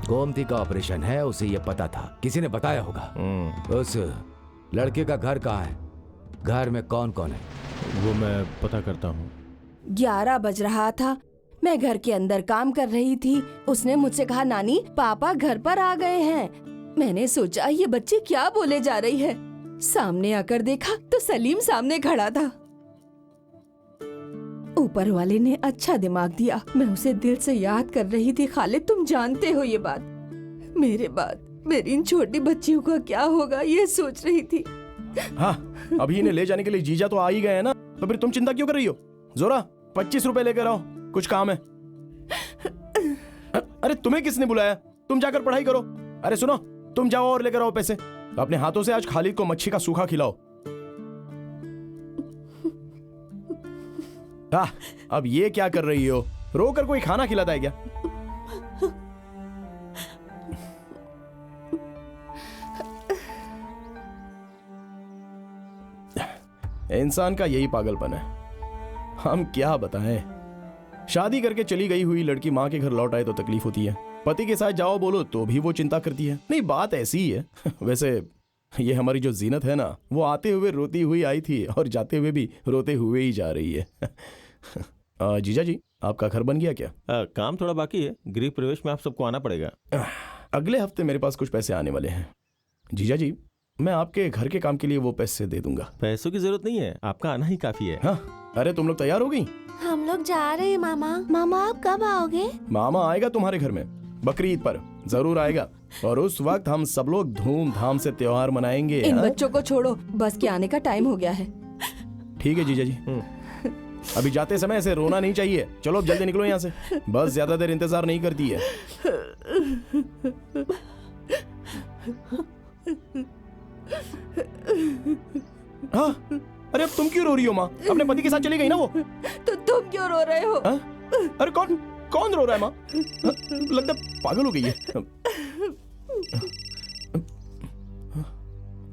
गोमती का ऑपरेशन है, उसे ये पता था, किसी ने बताया होगा। उस लड़के का घर कहाँ है? घर में कौन कौन है? वो मैं पता करता हूँ। 11 बज रहा था, मैं घर के अंदर काम कर रही थी। उसने मुझसे कहा, नानी पापा घर पर आ गए हैं। मैंने सोचा ये बच्ची क्या बोले जा रही है। सामने आकर देखा तो सलीम सामने खड़ा था। ऊपर वाले ने अच्छा दिमाग दिया। मैं उसे दिल से याद कर रही थी। खालिद, तुम जानते हो ये बात। मेरे बाद मेरी इन छोटी बच्चियों का क्या होगा ये सोच रही थी। हाँ, अभी इन्हें ले जाने के लिए जीजा तो आ ही गए हैं ना, तो फिर तुम चिंता क्यों कर रही हो? जोरा 25 रुपए लेकर आओ, कुछ काम है। अरे तुम्हें किसने बुलाया? तुम जाकर पढ़ाई करो। अरे सुनो, तुम जाओ और लेकर आओ पैसे। अपने हाथों से आज खालिद को मच्छी का सूखा खिलाओ। अब ये क्या कर रही हो? रोकर कोई खाना खिलाता है क्या? इंसान का यही पागलपन है, हम क्या बताएं। शादी करके चली गई हुई लड़की माँ के घर लौट आए तो तकलीफ होती है, पति के साथ जाओ बोलो तो भी वो चिंता करती है। नहीं, बात ऐसी ही है। वैसे ये हमारी जो जीनत है ना, वो आते हुए रोती हुई आई थी और जाते हुए भी रोते हुए ही जा रही है। जीजा जी, आपका घर बन गया क्या? काम थोड़ा बाकी है, गृह प्रवेश में आप सबको आना पड़ेगा। अगले हफ्ते मेरे पास कुछ पैसे आने वाले हैं। जीजा जी, मैं आपके घर के काम के लिए वो पैसे दे दूंगा। पैसों की जरूरत नहीं है, आपका आना ही काफी है। हाँ, अरे तुम लोग तैयार हो गई? हम लोग जा रहे हैं मामा। मामा आप कब आओगे? मामा आएगा तुम्हारे घर में बकरीद पर, जरूर आएगा। और उस वक्त हम सब लोग धूमधाम से त्योहार मनाएंगे। इन बच्चों को छोड़ो, बस के आने का टाइम हो गया है। ठीक है जीजा जी, अभी जाते समय ऐसे रोना नहीं चाहिए। चलो अब जल्दी निकलो यहाँ से, बस ज्यादा देर इंतजार नहीं करती है। हाँ, अरे अब तुम क्यों रो रही हो माँ? अपने पति के साथ चली गई ना वो। तो तुम क्यों रो रहे हो? अरे कौन रो रहा है माँ? लगता पागल हो गई है।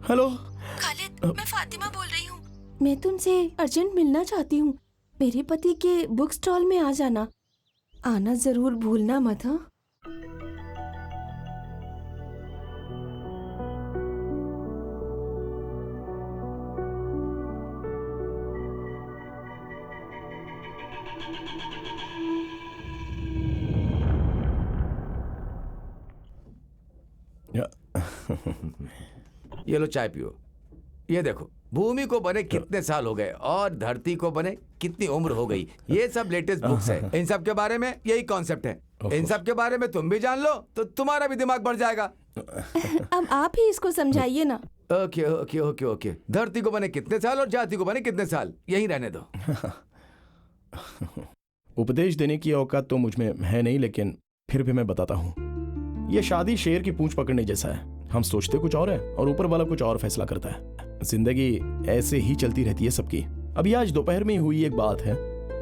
हेलो खालिद, मैं फातिमा बोल रही हूँ। मैं तुमसे अर्जेंट मिलना चाहती हूँ। मेरे पति के बुक स्टॉल में आ जाना, आना जरूर भूलना मत। हाँ, ये लो चाय पियो। ये देखो, भूमि को बने कितने साल हो गए और धरती को बने कितनी उम्र हो गई। ये सब लेटेस्ट बुक्स है। इन सब के बारे में यही कॉन्सेप्ट है। इन सब के बारे में तुम भी जान लो तो तुम्हारा भी दिमाग बढ़ जाएगा। अब आप ही इसको समझाइए ना। Okay okay okay okay. धरती को बने कितने साल और जाति को बने कितने साल, यही रहने दो। उपदेश देने की औकात तो मुझ में है नहीं, लेकिन फिर भी मैं बताता हूँ। ये शादी शेर की पूंछ पकड़ने जैसा है। हम सोचते कुछ और है और ऊपर वाला कुछ और फैसला करता है। जिंदगी ऐसे ही चलती रहती है सबकी। अभी आज दोपहर में हुई एक बात है।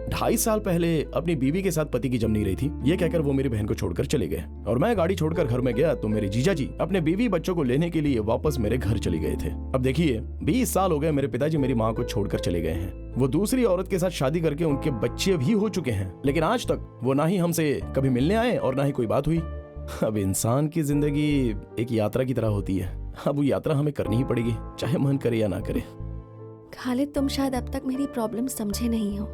2.5 साल पहले अपनी बीवी के साथ पति की जम नहीं रही थी, ये कहकर वो मेरी बहन को छोड़कर चले गए और मैं गाड़ी छोड़कर घर में गया तो मेरे जीजा जी अपने बीवी बच्चों को लेने के लिए वापस मेरे घर चले गए थे। अब देखिए, 20 साल हो गए मेरे पिताजी मेरी माँ को छोड़कर चले गए हैं। वो दूसरी औरत के साथ शादी करके उनके बच्चे भी हो चुके हैं, लेकिन आज तक वो ना ही हमसे कभी मिलने आए और ना ही कोई बात हुई। अब इंसान की जिंदगी एक यात्रा की तरह होती है। अब वो यात्रा हमें करनी ही पड़ेगी, चाहे मन करे या ना करे। खालिद, तुम शायद अब तक मेरी प्रॉब्लम समझे नहीं हो।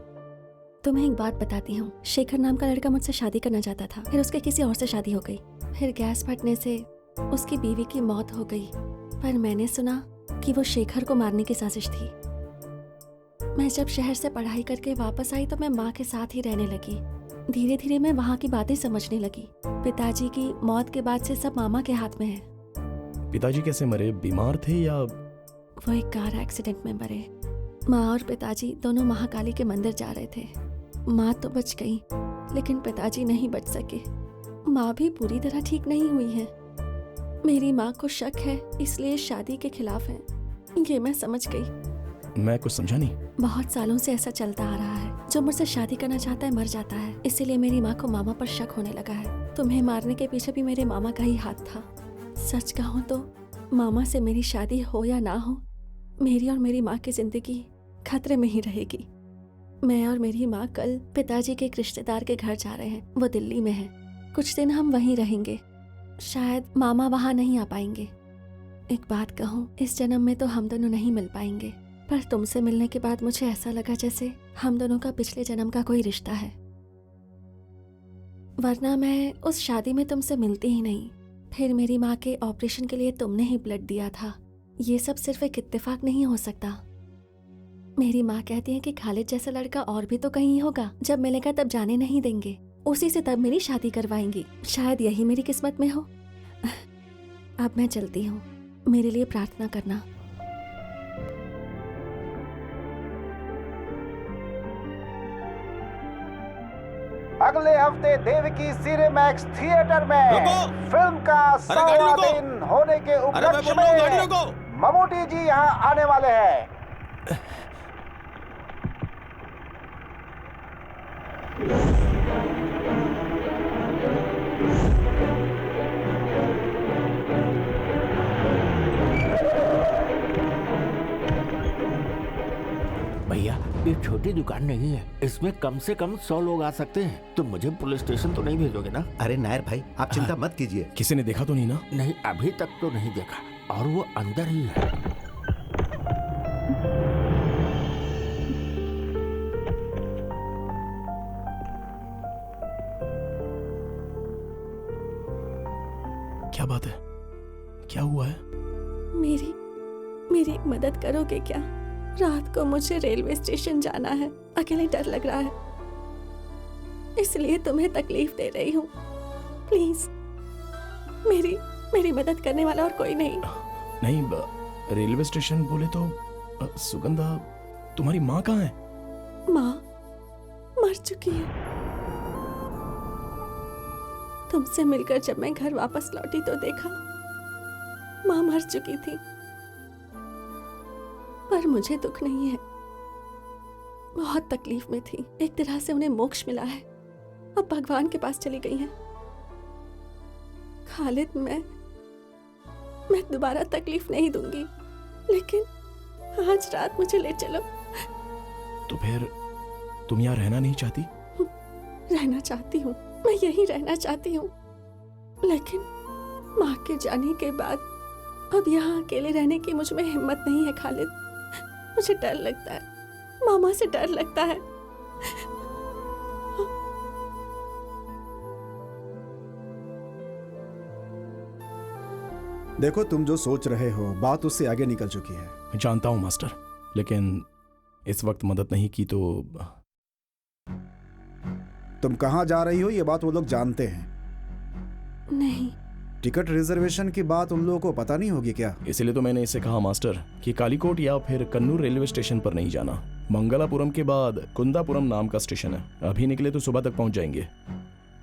तुम्हें एक बात बताती हूँ। शेखर नाम का लड़का मुझसे शादी करना चाहता था, फिर उसके किसी और से शादी हो गई। फिर गैस फटने से उसकी बीवी की मौत हो गई। पर मैंने सुना कि वो शेखर को मारने की साजिश थी। मैं जब शहर से पढ़ाई करके वापस आई तो मैं माँ के साथ ही रहने लगी। धीरे धीरे मैं वहाँ की बातें समझने लगी। पिताजी की मौत के बाद से सब मामा के हाथ में है। पिताजी कैसे मरे? बीमार थे या? वो एक कार एक्सीडेंट में मरे। माँ और पिताजी दोनों महाकाली के मंदिर जा रहे थे। माँ तो बच गई, लेकिन पिताजी नहीं बच सके। माँ भी पूरी तरह ठीक नहीं हुई है। मेरी माँ को शक है, इसलिए शादी के खिलाफ है। ये मैं समझ गई। मैं कुछ समझा नहीं। बहुत सालों से ऐसा चलता आ रहा है। जो मुझसे शादी करना चाहता है मर जाता है, इसीलिए मेरी माँ को मामा पर शक होने लगा है। तुम्हें मारने के पीछे भी मेरे मामा का ही हाथ था। सच कहूँ तो मामा से मेरी शादी हो या ना हो, मेरी और मेरी माँ की जिंदगी खतरे में ही रहेगी। मैं और मेरी माँ कल पिताजी के एक रिश्तेदार के घर जा रहे हैं। वो दिल्ली में है। कुछ दिन हम वहीं रहेंगे। शायद मामा वहाँ नहीं आ पाएंगे। एक बात कहूँ, इस जन्म में तो हम दोनों नहीं मिल पाएंगे, पर तुमसे मिलने के बाद मुझे ऐसा लगा जैसे हम दोनों का पिछले जन्म का कोई रिश्ता है। वरना मैं उस शादी में तुमसे मिलती ही नहीं। फिर मेरी माँ के ऑपरेशन के लिए तुमने ही ब्लड दिया था। ये सब सिर्फ एक इत्तेफाक नहीं हो सकता। मेरी माँ कहती है कि खालिद जैसा लड़का और भी तो कहीं होगा। जब मिलेगा तब जाने नहीं देंगे, उसी से तब मेरी शादी करवाएंगी। शायद यही मेरी किस्मत में हो। अब मैं चलती हूँ, मेरे लिए प्रार्थना करना। अगले हफ्ते देवकी सिनेमैक्स थिएटर में फिल्म का 100वां दिन होने के उपलक्ष्य में ममूटी जी यहाँ आने वाले हैं। भैया ये छोटी दुकान नहीं है, इसमें कम से कम 100 लोग आ सकते हैं। तुम मुझे पुलिस स्टेशन तो नहीं भेजोगे ना? अरे नायर भाई, आप चिंता मत कीजिए। किसी ने देखा तो नहीं ना? नहीं, अभी तक तो नहीं देखा, और वो अंदर ही है। क्या बात है? क्या हुआ है? मेरी एक मदद करोगे क्या? रात को मुझे रेलवे स्टेशन जाना है, अकेले डर लग रहा है, इसलिए तुम्हें तकलीफ दे रही हूँ। प्लीज, मेरी मदद करने वाला और कोई नहीं। नहीं, रेलवे स्टेशन बोले तो सुगंधा, तुम्हारी माँ कहाँ है? माँ मर चुकी है। तुमसे मिलकर जब मैं घर वापस लौटी तो देखा माँ मर चुकी थी, पर मुझे दुख नहीं है। बहुत तकलीफ में थी, एक तरह से उन्हें मोक्ष मिला है, अब भगवान के पास चली गई हैं। खालिद, मैं दोबारा तकलीफ नहीं दूंगी, लेकिन आज रात मुझे ले चलो। तो फिर तुम यहाँ रहना नहीं चाहती? रहना चाहती हूँ, मैं यहीं रहना चाहती हूँ, लेकिन माँ के जाने के बाद अब यहाँ अकेले रहने की मुझ में हिम्मत नहीं है खालिद। मुझे डर लगता है, मामा से डर लगता है। देखो, तुम जो सोच रहे हो बात उससे आगे निकल चुकी है। मैं जानता हूँ मास्टर, लेकिन इस वक्त मदद नहीं की तो। तुम कहाँ जा रही हो ये बात वो लोग जानते हैं। नहीं। टिकट रिजर्वेशन की बात उन लोगों को पता नहीं होगी क्या? इसलिए तो मैंने इससे कहा मास्टर कि कालीकोट या फिर कन्नूर रेलवे स्टेशन पर नहीं जाना। मंगलापुरम के बाद कुंदापुरम नाम का स्टेशन है, अभी निकले तो सुबह तक पहुंच जाएंगे।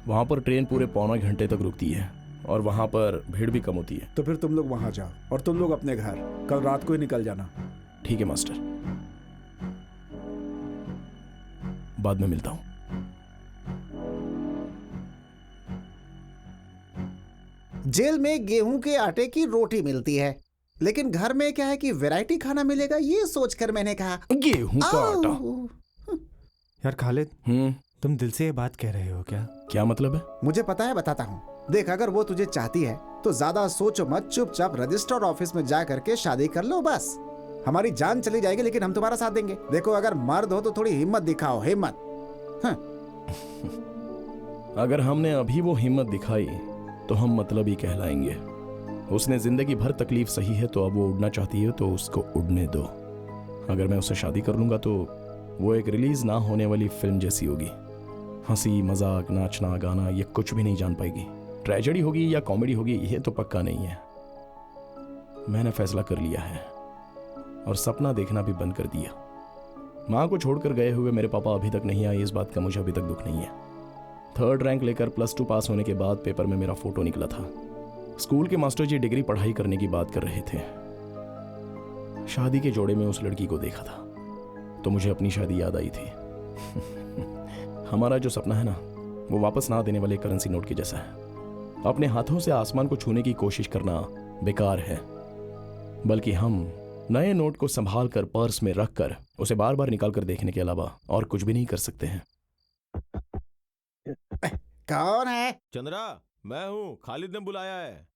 वहां पर ट्रेन पूरे पौने घंटे तक रुकती है और वहां पर भीड़ भी कम होती है। तो फिर तुम लोग वहां जाओ और तुम लोग अपने घर कल रात को ही निकल जाना। ठीक है मास्टर, बाद में मिलता हूं। जेल में गेहूं के आटे की रोटी मिलती है, लेकिन घर में क्या है कि वैरायटी खाना मिलेगा, ये सोचकर मैंने कहा गेहूं का आटा। यार खालिद, तुम दिल से ये बात कह रहे हो क्या? क्या मतलब है? मुझे पता है, बताता हूँ। देख, अगर वो तुझे चाहती है तो ज्यादा सोचो मत, चुपचाप रजिस्टर ऑफिस में जा करके शादी कर लो बस। हमारी जान चली जाएगी लेकिन हम तुम्हारा साथ देंगे। देखो, अगर मर्द हो तो थोड़ी हिम्मत दिखाओ, हिम्मत। अगर हमने अभी वो हिम्मत दिखाई तो हम मतलब ही कहलाएंगे। उसने जिंदगी भर तकलीफ सही है, तो अब वो उड़ना चाहती है तो उसको उड़ने दो। अगर मैं उससे शादी कर लूंगा तो वो एक रिलीज ना होने वाली फिल्म जैसी होगी। हंसी मजाक, नाचना गाना, ये कुछ भी नहीं जान पाएगी। ट्रेजेडी होगी या कॉमेडी होगी ये तो पक्का नहीं है। मैंने फैसला कर लिया है और सपना देखना भी बंद कर दिया। माँ को छोड़कर गए हुए मेरे पापा अभी तक नहीं आए, इस बात का मुझे अभी तक दुख नहीं है। 3rd रैंक लेकर +2 पास होने के बाद पेपर में मेरा फोटो निकला था। स्कूल के मास्टर जी डिग्री पढ़ाई करने की बात कर रहे थे। शादी के जोड़े में उस लड़की को देखा था तो मुझे अपनी शादी याद आई थी। हमारा जो सपना है ना, वो वापस ना देने वाले करेंसी नोट के जैसा है। अपने हाथों से आसमान को छूने की कोशिश करना बेकार है, बल्कि हम नए नोट को संभाल कर पर्स में रख कर उसे बार बार निकाल कर देखने के अलावा और कुछ भी नहीं कर सकते हैं। कौन है? चंद्रा, मैं हूँ, खालिद ने बुलाया है।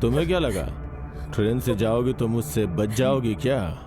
तुम्हें क्या लगा ट्रेन से जाओगी तो मुझसे बच जाओगी क्या?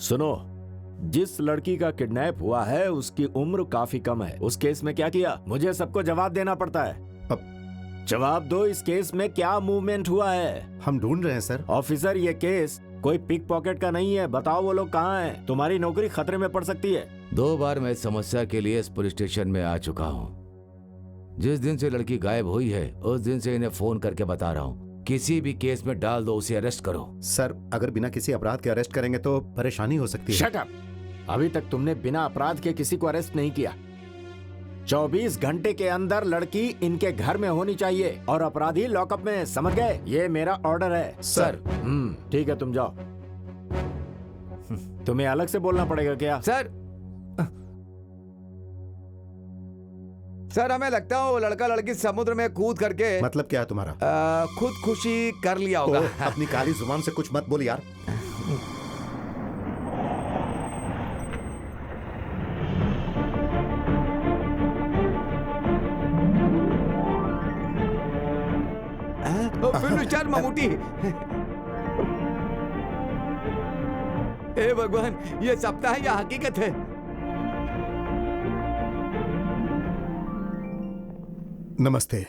सुनो, जिस लड़की का किडनैप हुआ है उसकी उम्र काफी कम है। उस केस में क्या किया? मुझे सबको जवाब देना पड़ता है। अब जवाब दो, इस केस में क्या मूवमेंट हुआ है? हम ढूंढ रहे हैं सर। ऑफिसर, ये केस कोई पिक पॉकेट का नहीं है। बताओ वो लोग कहाँ हैं? तुम्हारी नौकरी खतरे में पड़ सकती है। 2 बार मैं इस समस्या के लिए इस पुलिस स्टेशन में आ चुका हूँ। जिस दिन से लड़की गायब हुई है उस दिन से इन्हें फोन करके बता रहा हूँ, किसी भी केस में डाल दो, उसे अरेस्ट करो। सर, अगर बिना किसी अपराध के अरेस्ट करेंगे तो परेशानी हो सकती है। Shut up! अभी तक तुमने बिना अपराध के किसी को अरेस्ट नहीं किया। 24 घंटे के अंदर लड़की इनके घर में होनी चाहिए और अपराधी लॉकअप में, समझ गए? ये मेरा ऑर्डर है। सर। ठीक है, तुम जाओ। तुम्हें अलग से बोलना पड़ेगा क्या? सर, हमें लगता है वो लड़का लड़की समुद्र में कूद करके मतलब क्या है तुम्हारा? खुदकुशी कर लिया होगा। अपनी काली जुबान से कुछ मत बोल यार। Film star Mammootty. हे भगवान, ये सपना है या हकीकत है? नमस्ते।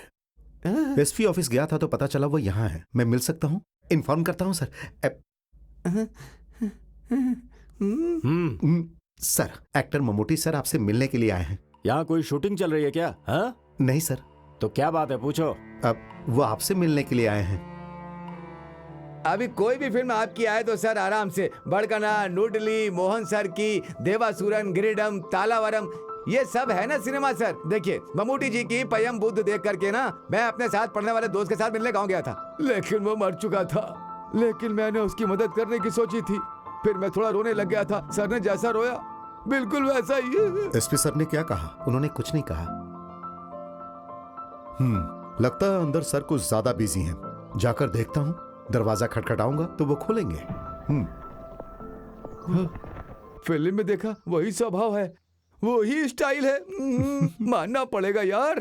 एसपी ऑफिस गया था तो पता चला वो यहाँ है। मैं मिल सकता हूँ? इन्फॉर्म करता हूँ sir. Sir, actor Mammootty sir आपसे मिलने के लिए आए हैं। यहाँ कोई शूटिंग चल रही है क्या? हाँ? नहीं सर। तो क्या बात है, पूछो। अब वो आपसे मिलने के लिए आए हैं। अभी कोई भी फिल्म आपकी आए तो सर आराम से, बड़कना, नूडली, मोहन सर की, देवासुरन, गिरिडम, तालावरम, ये सब है ना सिनेमा सर। देखिए, ममूटी जी की पयम बुद्ध देख करके ना मैं अपने साथ पढ़ने वाले दोस्त के साथ मिलने गाँव गया था, लेकिन वो मर चुका था। लेकिन मैंने उसकी मदद करने की सोची थी। फिर मैं थोड़ा रोने लग गया था। सर ने जैसा रोया बिल्कुल वैसा ही है। एसपी सर ने क्या कहा? उन्होंने कुछ नहीं कहा। लगता है अंदर सर कुछ ज्यादा बिजी हैं। जाकर देखता हूँ। दरवाजा खटखटाऊंगा तो वो खोलेंगे। फिल्म में देखा वही स्वभाव है, वही स्टाइल है। मानना पड़ेगा यार।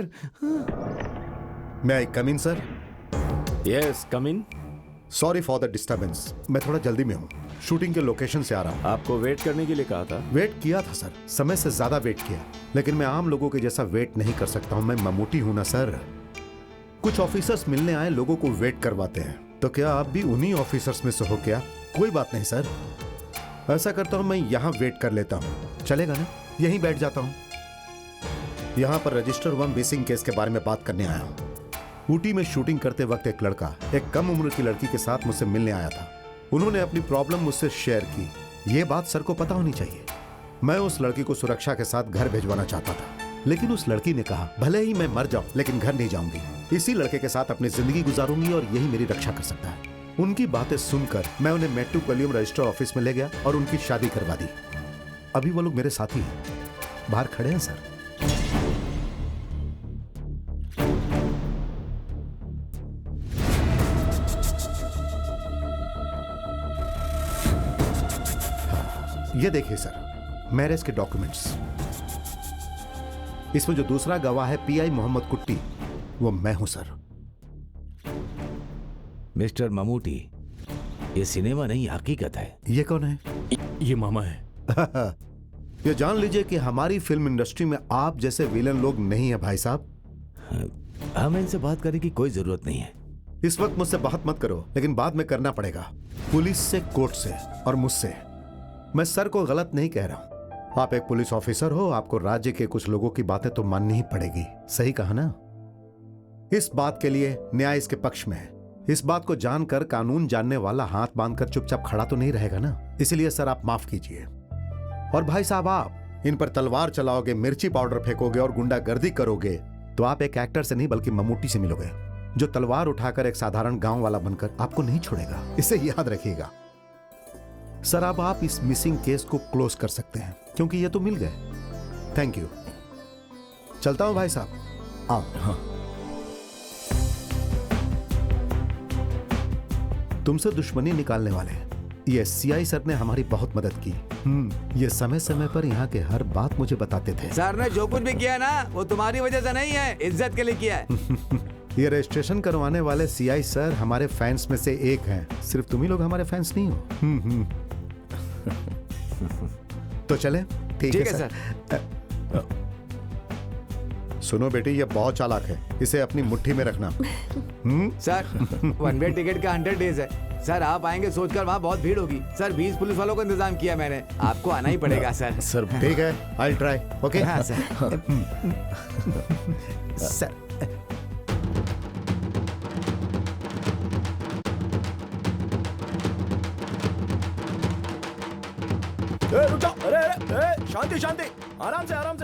May I come in sir? Yes, come in. Sorry for the disturbance. मैं थोड़ा जल्दी में हूँ, शूटिंग के लोकेशन से आ रहा हूँ। आपको वेट करने के लिए कहा था। वेट किया था सर, समय से ज्यादा वेट किया, लेकिन मैं आम लोगों के जैसा वेट नहीं कर सकता हूँ। मैं ममूटी हूँ ना सर। कुछ ऑफिसर्स मिलने आए लोगों को वेट करवाते हैं, तो क्या आप भी उन्हीं ऑफिसर्स में से हो क्या? कोई बात नहीं सर, ऐसा करता हूँ मैं यहाँ वेट कर लेता हूँ। चलेगा ना? यहीं बैठ जाता हूँ। यहाँ पर रजिस्टर 1 मिसिंग केस के बारे में बात करने आया हूँ। ऊटी में शूटिंग करते वक्त एक लड़का एक कम उम्र की लड़की के साथ मुझसे मिलने आया था। उन्होंने अपनी प्रॉब्लम मुझसे शेयर की। ये बात सर को पता होनी चाहिए। मैं उस लड़की को सुरक्षा के साथ घर भिजवाना चाहता था, लेकिन उस लड़की ने कहा भले ही मैं मर जाऊं लेकिन घर नहीं जाऊंगी। इसी लड़के के साथ अपनी जिंदगी गुजारूंगी और यही मेरी रक्षा कर सकता है। उनकी बातें सुनकर मैं उन्हें मेट्रोपोलियम रजिस्टर ऑफिस में ले गया और उनकी शादी करवा दी। अभी वो लोग मेरे साथी हैं, बाहर खड़े हैं सर। ये देखिए सर, मैरिज के डॉक्यूमेंट्स। इसमें जो दूसरा गवाह है पीआई मोहम्मद कुट्टी, वो मैं हूं सर। मिस्टर ममूटी, ये सिनेमा नहीं हकीकत है। ये कौन है? ये मामा है। ये जान लीजिए कि हमारी फिल्म इंडस्ट्री में आप जैसे विलन लोग नहीं है भाई साहब। हमें इनसे बात करने की कोई जरूरत नहीं है। इस वक्त मुझसे बात मत करो, लेकिन बाद में करना पड़ेगा। पुलिस से, कोर्ट से और मुझसे। मैं सर को गलत नहीं कह रहा हूं। आप एक पुलिस ऑफिसर हो, आपको राज्य के कुछ लोगों की बातें तो माननी ही पड़ेगी। सही कहा ना? इस बात के लिए न्याय इसके पक्ष में है। इस बात को जानकर कानून जानने वाला हाथ बांधकर चुपचाप खड़ा तो नहीं रहेगा ना। इसलिए सर आप माफ कीजिए। और भाई साहब, आप इन पर तलवार चलाओगे, मिर्ची पाउडर फेंकोगे और गुंडागर्दी करोगे तो आप एक एक्टर से नहीं बल्कि ममूटी से मिलोगे, जो तलवार उठाकर एक साधारण गांव वाला बनकर आपको नहीं छोड़ेगा। इसे याद रखिएगा सर। अब आप इस मिसिंग केस को क्लोज कर सकते हैं क्योंकि ये तो मिल गए। Thank you. चलता हूं भाई साहब। आओ। हाँ। तुमसे दुश्मनी निकालने वाले ये सीआई सर ने हमारी बहुत मदद की। ये समय समय पर यहाँ के हर बात मुझे बताते थे। सर ने जो कुछ भी किया ना वो तुम्हारी वजह से नहीं है, इज्जत के लिए किया है। ये रजिस्ट्रेशन करवाने वाले सीआई सर हमारे फैंस में से एक हैं। सिर्फ तुम ही लोग हमारे फैंस नहीं हो। तो चले? ठीक है सर। सुनो बेटी, ये बहुत चालाक है, इसे अपनी मुट्ठी में रखना। सर, 1 वे टिकट का 100 डेज है। सर आप आएंगे सोचकर वहाँ बहुत भीड़ होगी। सर 20 पुलिस वालों को इंतजाम किया मैंने, आपको आना ही पड़ेगा सर। सर ठीक है, आई ट्राई। ओके। हाँ सर। सर रुक जाओ। अरे शांति शांति, आराम से आराम से।